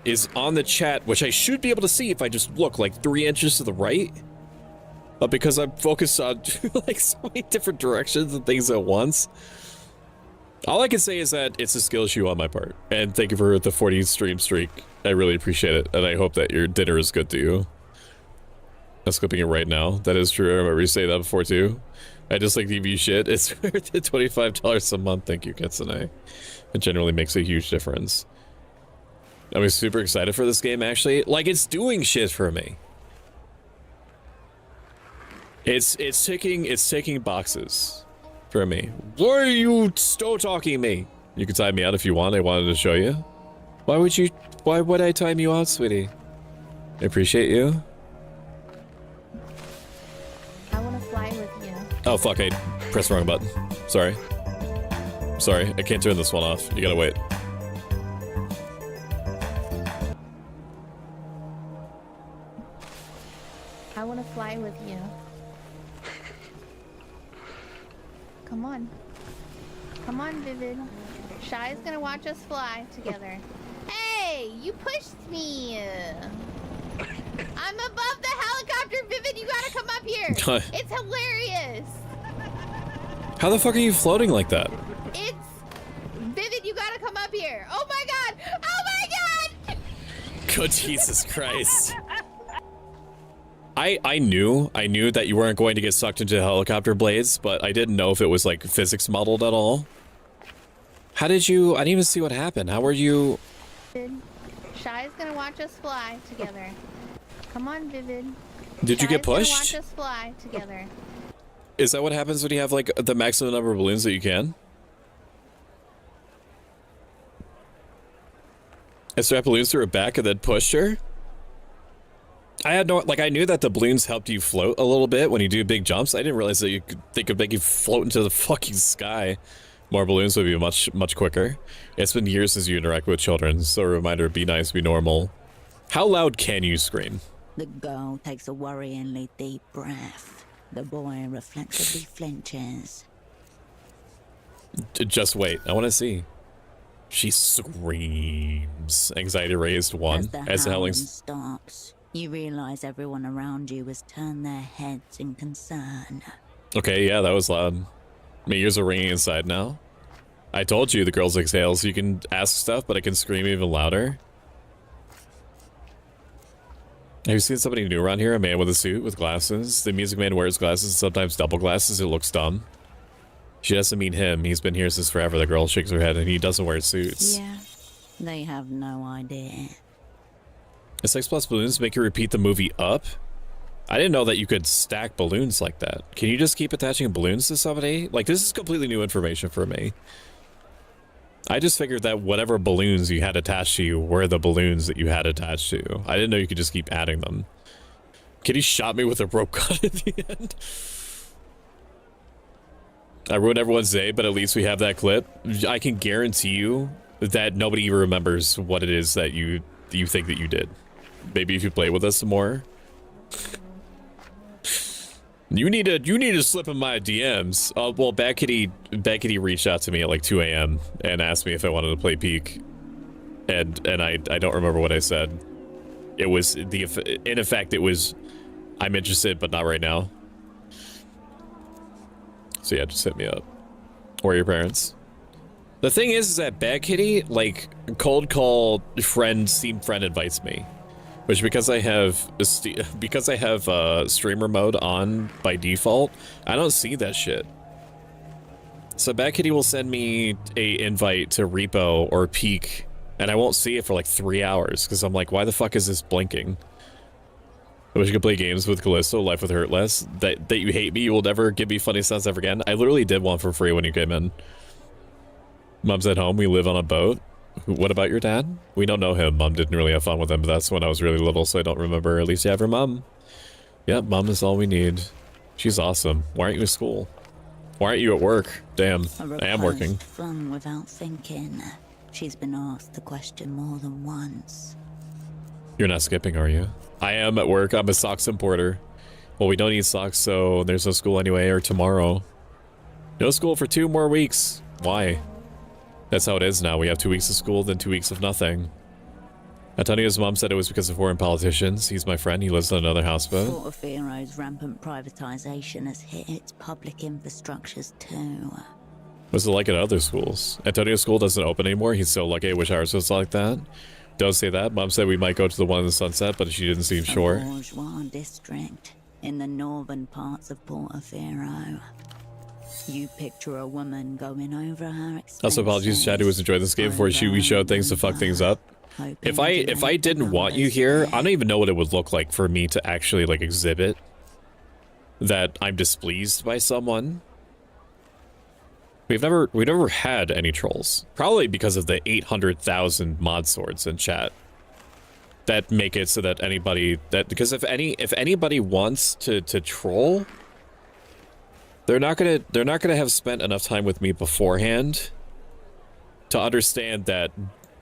is on the chat, which I should be able to see if I just look like 3 inches to the right. But because I'm focused on like so many different directions and things at once, all I can say is that it's a skill issue on my part. And thank you for the 40 stream streak. I really appreciate it. And I hope that your dinner is good to you. I'm skipping it right now. That is true. I remember you saying that before too. I just like TV shit. It's worth it. $25 a month. Thank you, Kitsune. It generally makes a huge difference. I'm super excited for this game, actually. Like, it's doing shit for me. It's ticking boxes for me. Why are you talking me? You can time me out if you want. I wanted to show you. Why would I time you out, sweetie? I appreciate you. I want to fly with you. Oh fuck, I pressed the wrong button. Sorry. Sorry, I can't turn this one off. You gotta wait. I want to fly with you. Come on. Come on, Vivid. Shy's gonna watch us fly together. Hey, you pushed me. I'm above the helicopter, Vivid. You gotta come up here. It's hilarious. How the fuck are you floating like that? It's Vivid. You gotta come up here. Oh my god. Oh my god. Good Jesus Christ. I knew that you weren't going to get sucked into helicopter blades, but I didn't know if it was like physics modeled at all. How did you? I didn't even see what happened. How were you? Shy's gonna watch us fly together. Come on, Vivid. Did you get pushed? Watch us fly together. Is that what happens when you have like the maximum number of balloons that you can? I strapped balloons to her back and then pushed her? I had no, like, I knew that the balloons helped you float a little bit when you do big jumps. I didn't realize that they could make you float into the fucking sky. More balloons would be much quicker. It's been years since you interact with children, so a reminder, be nice, be normal. How loud can you scream? The girl takes a worryingly deep breath. The boy reflexively flinches. Just wait, I want to see. She screams. Anxiety raised 1. As the howling stops, you realize everyone around you has turned their heads in concern. Okay, yeah, that was loud. My ears are ringing inside now. I told you the girls exhale, so you can ask stuff, but I can scream even louder. Have you seen somebody new around here? A man with a suit with glasses. The music man wears glasses, sometimes double glasses. It looks dumb. She doesn't mean him. He's been here since forever. The girl shakes her head, and he doesn't wear suits. Yeah, they have no idea. Does 6+ balloons make you repeat the movie Up? I didn't know that you could stack balloons like that. Can you just keep attaching balloons to somebody? Like, this is completely new information for me. I just figured that whatever balloons you had attached to you were the balloons that you had attached to you. I didn't know you could just keep adding them. Kitty shot me with a rope gun at the end. I ruined everyone's day, but at least we have that clip. I can guarantee you that nobody remembers what it is that you think that you did. Maybe if you play with us some more. You need to slip in my DMs. Well, Bad Kitty reached out to me at like 2 a.m. and asked me if I wanted to play Peak, and I don't remember what I said. It was in effect it was I'm interested but not right now. So yeah, just hit me up or your parents. The thing is that Bad Kitty like cold call friend Steam friend invites me. Which because I have streamer mode on by default, I don't see that shit. So Bad Kitty will send me a invite to Repo or Peak, and I won't see it for like 3 hours because I'm like, why the fuck is this blinking? I wish you could play games with Callisto, Life with Hurtless. That you hate me, you will never give me funny sounds ever again. I literally did one for free when you came in. Mom's at home. We live on a boat. What about your dad? We don't know him. Mom didn't really have fun with him, but that's when I was really little, so I don't remember. At least you have your mom. Yep, mom is all we need. She's awesome. Why aren't you at school? Why aren't you at work? Damn, I am working. Fun without thinking. She's been asked the question more than once. You're not skipping, are you? I am at work. I'm a socks importer. Well, we don't need socks, so there's no school anyway, or tomorrow. No school for 2 more weeks. Why? That's how it is now. We have 2 weeks of school, then 2 weeks of nothing. Antonio's mom said it was because of foreign politicians. He's my friend. He lives on another houseboat. Portofiero's rampant privatization has hit its public infrastructures too. What's it like at other schools? Antonio's school doesn't open anymore. He's so lucky. I wish ours was like that. Don't say that. Mom said we might go to the one in the Sunset, but she didn't seem sure. Bourgeois district in the northern parts of Portofiero. You picture a woman going over her expenses. Also, apologies, Chad, who was enjoying this game before we showed things to fuck things up. If I didn't want you here, I don't even know what it would look like for me to actually like exhibit that I'm displeased by someone. We've never had any trolls, probably because of the 800,000 mod swords in chat that make it so that because if anybody wants to troll, they're not gonna have spent enough time with me beforehand to understand that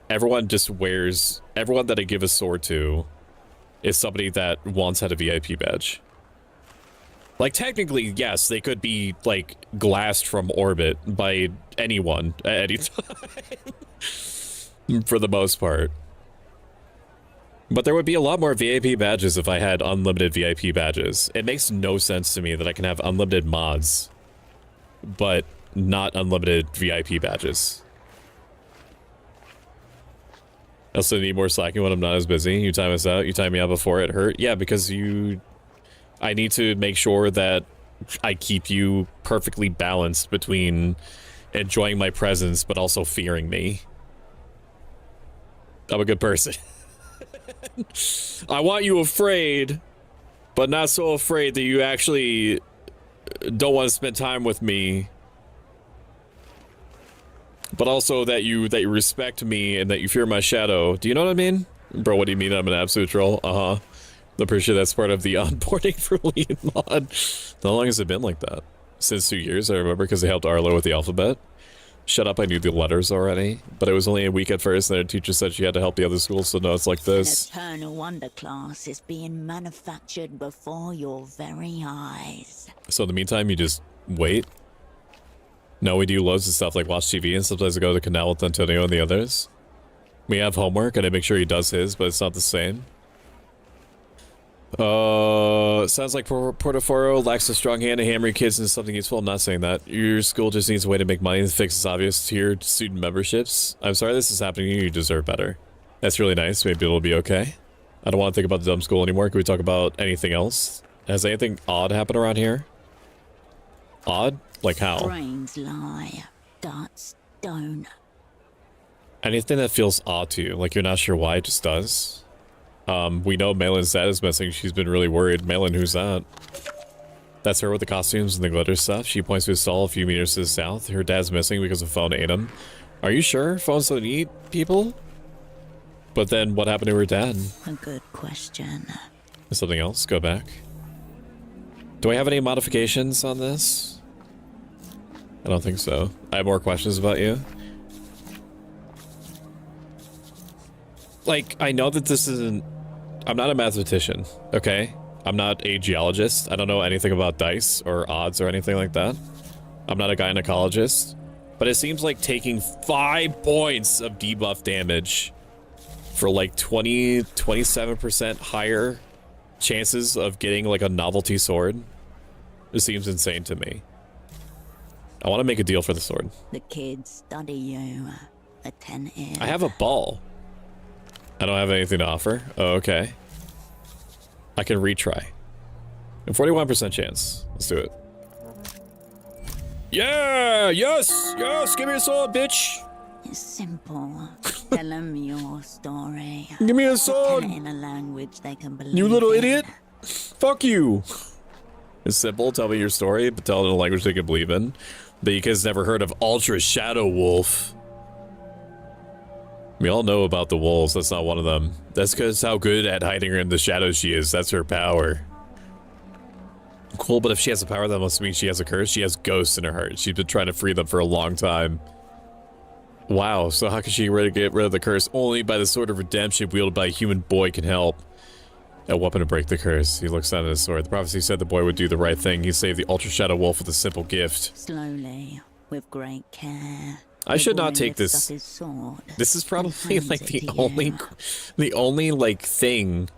everyone that I give a sword to is somebody that once had a VIP badge. Like, technically, yes, they could be, like, glassed from orbit by anyone at any time. For the most part. But there would be a lot more VIP badges if I had unlimited VIP badges. It makes no sense to me that I can have unlimited mods, but not unlimited VIP badges. I also need more slacking when I'm not as busy. You time us out. You time me out before it hurt. Yeah, because I need to make sure that I keep you perfectly balanced between enjoying my presence but also fearing me. I'm a good person. I want you afraid, but not so afraid that you actually don't want to spend time with me. But also that you respect me and that you fear my shadow. Do you know what I mean? Bro, what do you mean I'm an absolute troll? Uh-huh. I'm pretty sure that's part of the onboarding for lead mod. How long has it been like that? Since 2 years, I remember, because they helped Arlo with the alphabet. Shut up, I knew the letters already. But it was only a week at first, and their teacher said she had to help the other schools, so now it's like this. An eternal underclass is being manufactured before your very eyes. So in the meantime, you just wait? No, we do loads of stuff like watch TV, and sometimes I go to the canal with Antonio and the others. We have homework, and I make sure he does his, but it's not the same. Sounds like Portoforo lacks a strong hand to hammer kids into something useful. I'm not saying that. Your school just needs a way to make money. The fix is obvious to your student memberships. I'm sorry this is happening to you. You deserve better. That's really nice. Maybe it'll be okay. I don't want to think about the dumb school anymore. Can we talk about anything else? Has anything odd happened around here? Odd? Like how? Brains lie, guts don't. Anything that feels odd to you, like you're not sure why, it just does. We know Malin's dad is missing. She's been really worried. Malin, who's that? That's her with the costumes and the glitter stuff. She points to a stall a few meters to the south. Her dad's missing because a phone ate him. Are you sure phones don't eat people? But then what happened to her dad? A good question. Something else? Go back. Do I have any modifications on this? I don't think so. I have more questions about you. Like, I know that this isn't... I'm not a mathematician, okay? I'm not a geologist. I don't know anything about dice or odds or anything like that. I'm not a gynecologist. But it seems like taking 5 points of debuff damage for like 27% higher chances of getting like a novelty sword. It seems insane to me. I want to make a deal for the sword. The kids study you attentive. I have a ball. I don't have anything to offer. Oh, okay. I can retry. A 41% chance. Let's do it. Yeah! Yes! Yes! Give me a sword, bitch! It's simple. Tell them your story. Give me a sword! Tell it in a language they can believe. You little in. idiot! Fuck you! It's simple. Tell me your story, but tell it in a language they can believe in. But you guys never heard of Ultra Shadow Wolf. We all know about the wolves. That's not one of them. That's because how good at hiding her in the shadows she is. That's her power. Cool, but if she has a power, that must mean she has a curse. She has ghosts in her heart. She's been trying to free them for a long time. Wow, so how can she get rid of the curse? Only by the sword of redemption wielded by a human boy can help. A weapon to break the curse. He looks down at his sword. The prophecy said the boy would do the right thing. He saved the Ultra Shadow Wolf with a simple gift. Slowly, with great care. I should not take this. This is probably like the only like thing.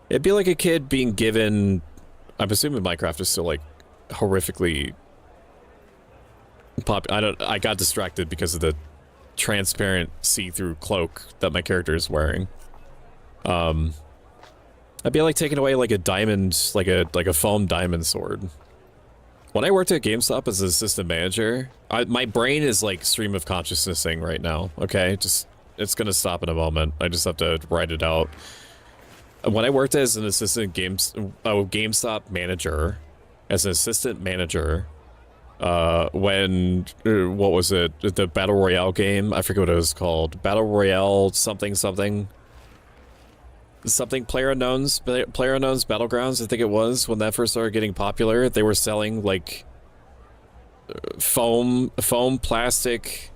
It'd be like a kid being given. I'm assuming Minecraft is still like horrifically pop. I got distracted because of the transparent see-through cloak that my character is wearing. I'd be like taking away like a diamond, like a foam diamond sword. When I worked at GameStop as an assistant manager, my brain is like stream of consciousnessing right now, okay? Just, it's gonna stop in a moment. I just have to write it out. When I worked as an assistant GameStop manager, when, what was it? The Battle Royale game? I forget what it was called. Battle Royale something something. Something PlayerUnknown's Battlegrounds, I think it was, when that first started getting popular. They were selling like foam plastic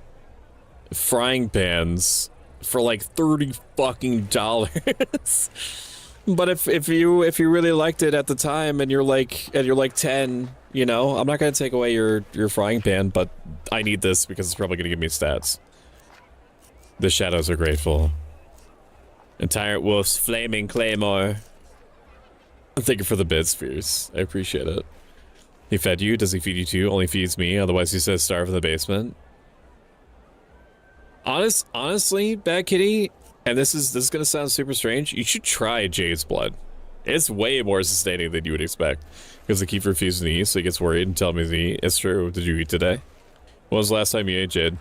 frying pans for like $30 fucking. But if you really liked it at the time and you're like 10, you know, I'm not gonna take away your frying pan, but I need this because it's probably gonna give me stats. The shadows are grateful. Entire Wolf's flaming claymore. Thank you for the bid, Spears. I appreciate it. He fed you? Does he feed you too? Only feeds me, otherwise he says starve in the basement. Honestly, Bad Kitty, and this is gonna sound super strange, you should try Jade's blood. It's way more sustaining than you would expect. Because I keep refusing to eat, so he gets worried and tells me to eat. It's true. Did you eat today? When was the last time you ate, Jade?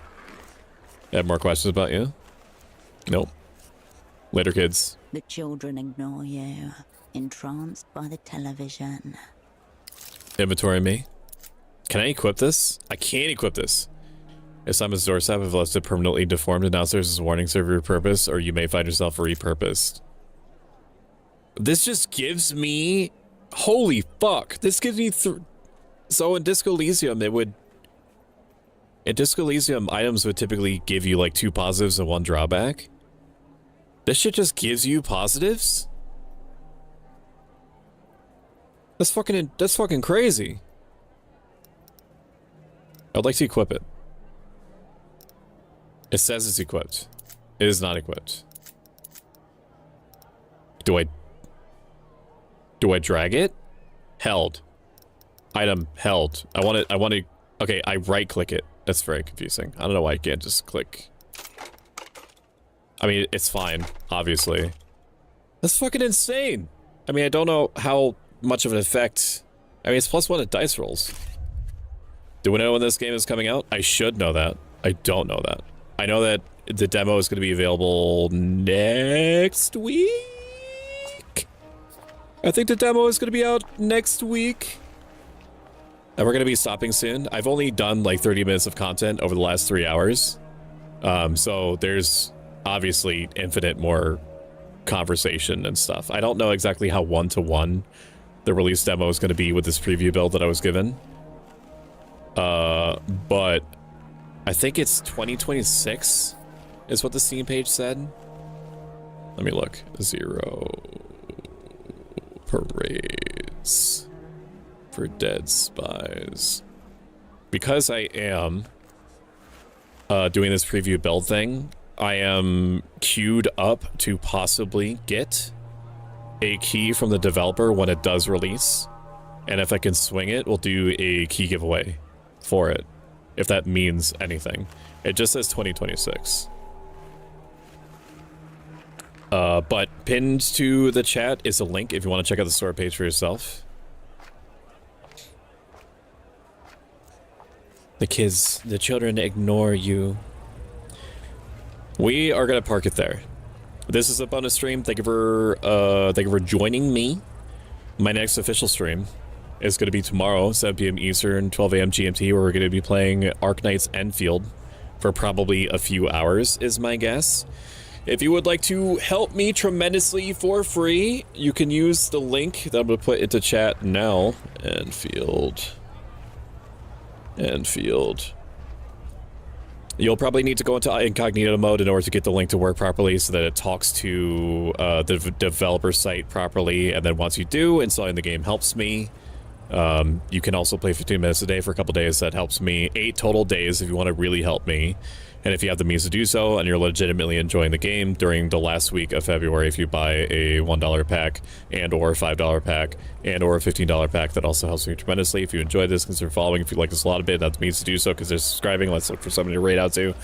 I have more questions about you? Nope. Later, kids. The children ignore you, entranced by the television. Inventory me. Can I equip this? I can't equip this. If Simon's doorstep, if left it permanently deformed, announcers as warning serve your purpose, or you may find yourself repurposed. This just gives me... Holy fuck. This gives me... So in Disco Elysium, it would... In Disco Elysium, items would typically give you like 2 positives and 1 drawback. This shit just gives you positives? That's fucking crazy. I'd like to equip it. It says it's equipped. It is not equipped. Do I drag it? Held. Item held. I want to, okay, I right click it. That's very confusing. I don't know why I can't just click. I mean, it's fine, obviously. That's fucking insane. I mean, I don't know how much of an effect. I mean, it's +1 at dice rolls. Do we know when this game is coming out? I should know that. I don't know that. I know that the demo is going to be available next week. I think the demo is going to be out next week. And we're going to be stopping soon. I've only done like 30 minutes of content over the last 3 hours. So there's obviously infinite more conversation and stuff. I don't know exactly how one-to-one the release demo is going to be with this preview build that I was given. But I think it's 2026 is what the Steam page said. Let me look. 0 parades for Dead Spies. Because I am doing this preview build thing, I am queued up to possibly get a key from the developer when it does release. And if I can swing it, we'll do a key giveaway for it, if that means anything. It just says 2026. But pinned to the chat is a link if you want to check out the store page for yourself. The children ignore you. We are gonna park it there. This is a bonus stream. Thank you for joining me. My next official stream is going to be tomorrow, 7 p.m. Eastern, 12 a.m. GMT, where we're going to be playing Arknight's Enfield for probably a few hours, is my guess. If you would like to help me tremendously for free, you can use the link that I'm going to put into chat now. Enfield. You'll probably need to go into incognito mode in order to get the link to work properly so that it talks to the developer site properly. And then once you do, installing the game helps me. You can also play 15 minutes a day for a couple days. That helps me. 8 total days if you want to really help me. And if you have the means to do so and you're legitimately enjoying the game during the last week of February, if you buy a $1 pack and or $5 pack and or a $15 pack, that also helps me tremendously. If you enjoy this, consider following. If you like this a lot of bit, that's the means to do so because they're subscribing. Let's look for somebody to raid out to.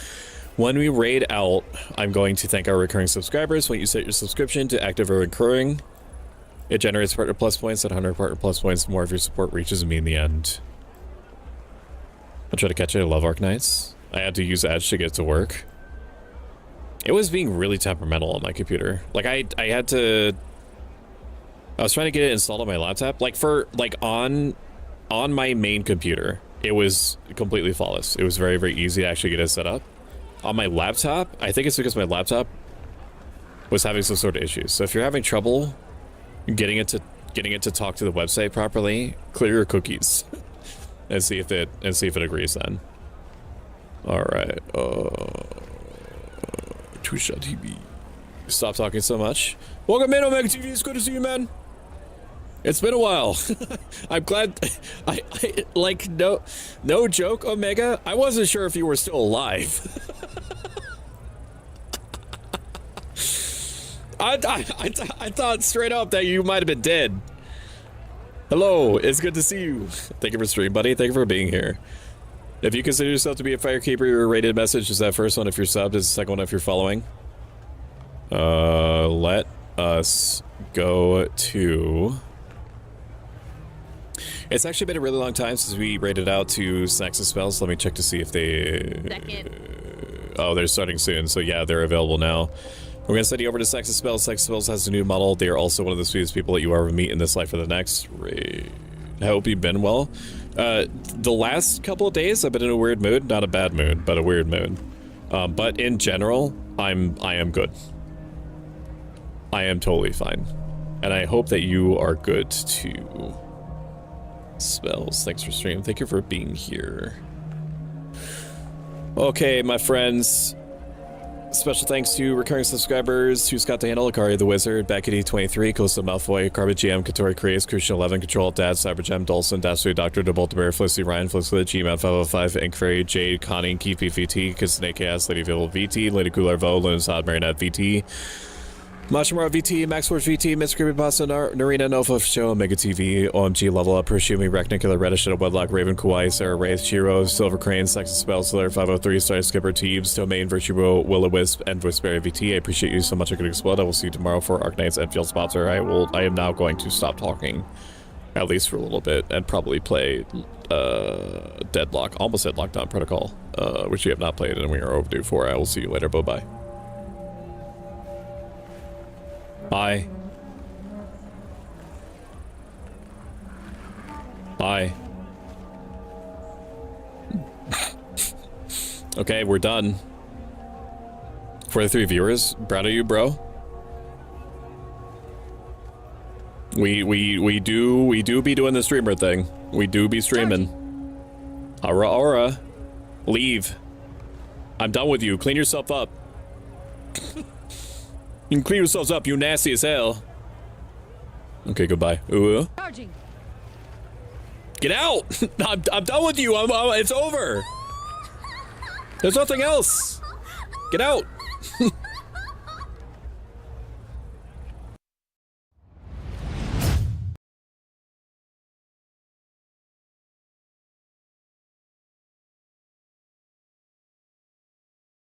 When we raid out, I'm going to thank our recurring subscribers. When you set your subscription to active or recurring, it generates partner plus points. At 100 partner plus points, more of your support reaches me in the end. I'll try to catch it. I love Arknights. I had to use Edge to get to work. It was being really temperamental on my computer. Like I was trying to get it installed on my laptop. On my main computer, it was completely flawless. It was very, very easy to actually get it set up. On my laptop, I think it's because my laptop was having some sort of issues. So if you're having trouble getting it to talk to the website properly, clear your cookies and see if it agrees then. All right. Twitch TV. Stop talking so much. Welcome in, Omega TV. It's good to see you, man. It's been a while. I'm glad. I like no joke, Omega. I wasn't sure if you were still alive. I thought straight up that you might have been dead. Hello, it's good to see you. Thank you for stream, buddy. Thank you for being here. If you consider yourself to be a firekeeper, your rated message is that first one if you're subbed, is the second one if you're following. Let us go to... It's actually been a really long time since we rated out to Snacks and Spells. Let me check to see if they... Oh, they're starting soon, so yeah, they're available now. We're going to send you over to Snacks and Spells. Snacks and Spells has a new model. They are also one of the sweetest people that you ever meet in this life or the next. I hope you've been well. The last couple of days I've been in a weird mood. Not a bad mood, but a weird mood. But in general, I am good. I am totally fine. And I hope that you are good too. Spells, thanks for stream. Thank you for being here. Okay, my friends. Special thanks to recurring subscribers who's got the handle Akari the Wizard, Beckety23, Costa Malfoy, Carbon GM, Katori Creates, Crucian 11, Control Dad, Cybergem, Dolson, Dastry, Dr. DeBoltebear, Felicity Ryan, Felicity G-Man 505, Inkfairy, Jade, Connie, Keith VT, Kissnake Chaos, Lady Vival VT, Lady Cooler Vo, Lunassad, Marinette VT, Mashimura VT, Max Force VT, Miss Creepypasta, Narina Nova Show, Omega TV, OMG Level Up, Pershumi, Reknicular, Reddish, Wedlock, Raven, Kawaii, Sarah Wraith, Chiro, Silver Crane, Sex and Spell, Slayer 503, Star Skipper, Teebs, Domain, Virtue Will-O-Wisp, and Voiceberry VT. I appreciate you so much. I could explode. I will see you tomorrow for Arknight's Enfield sponsor. I am now going to stop talking At least for a little bit, and probably play Deadlock, almost at Lockdown Protocol, which we have not played and we are overdue for. I will see you later. Bye-bye. Bye. Bye. Okay, we're done. For the 3 viewers, proud of you, bro. We do be doing the streamer thing. We do be streaming. Aura. Leave. I'm done with you. Clean yourself up. You can clean yourselves up, you nasty as hell. Okay, goodbye. Ooh. Get out! I'm done with you. It's over. There's nothing else. Get out.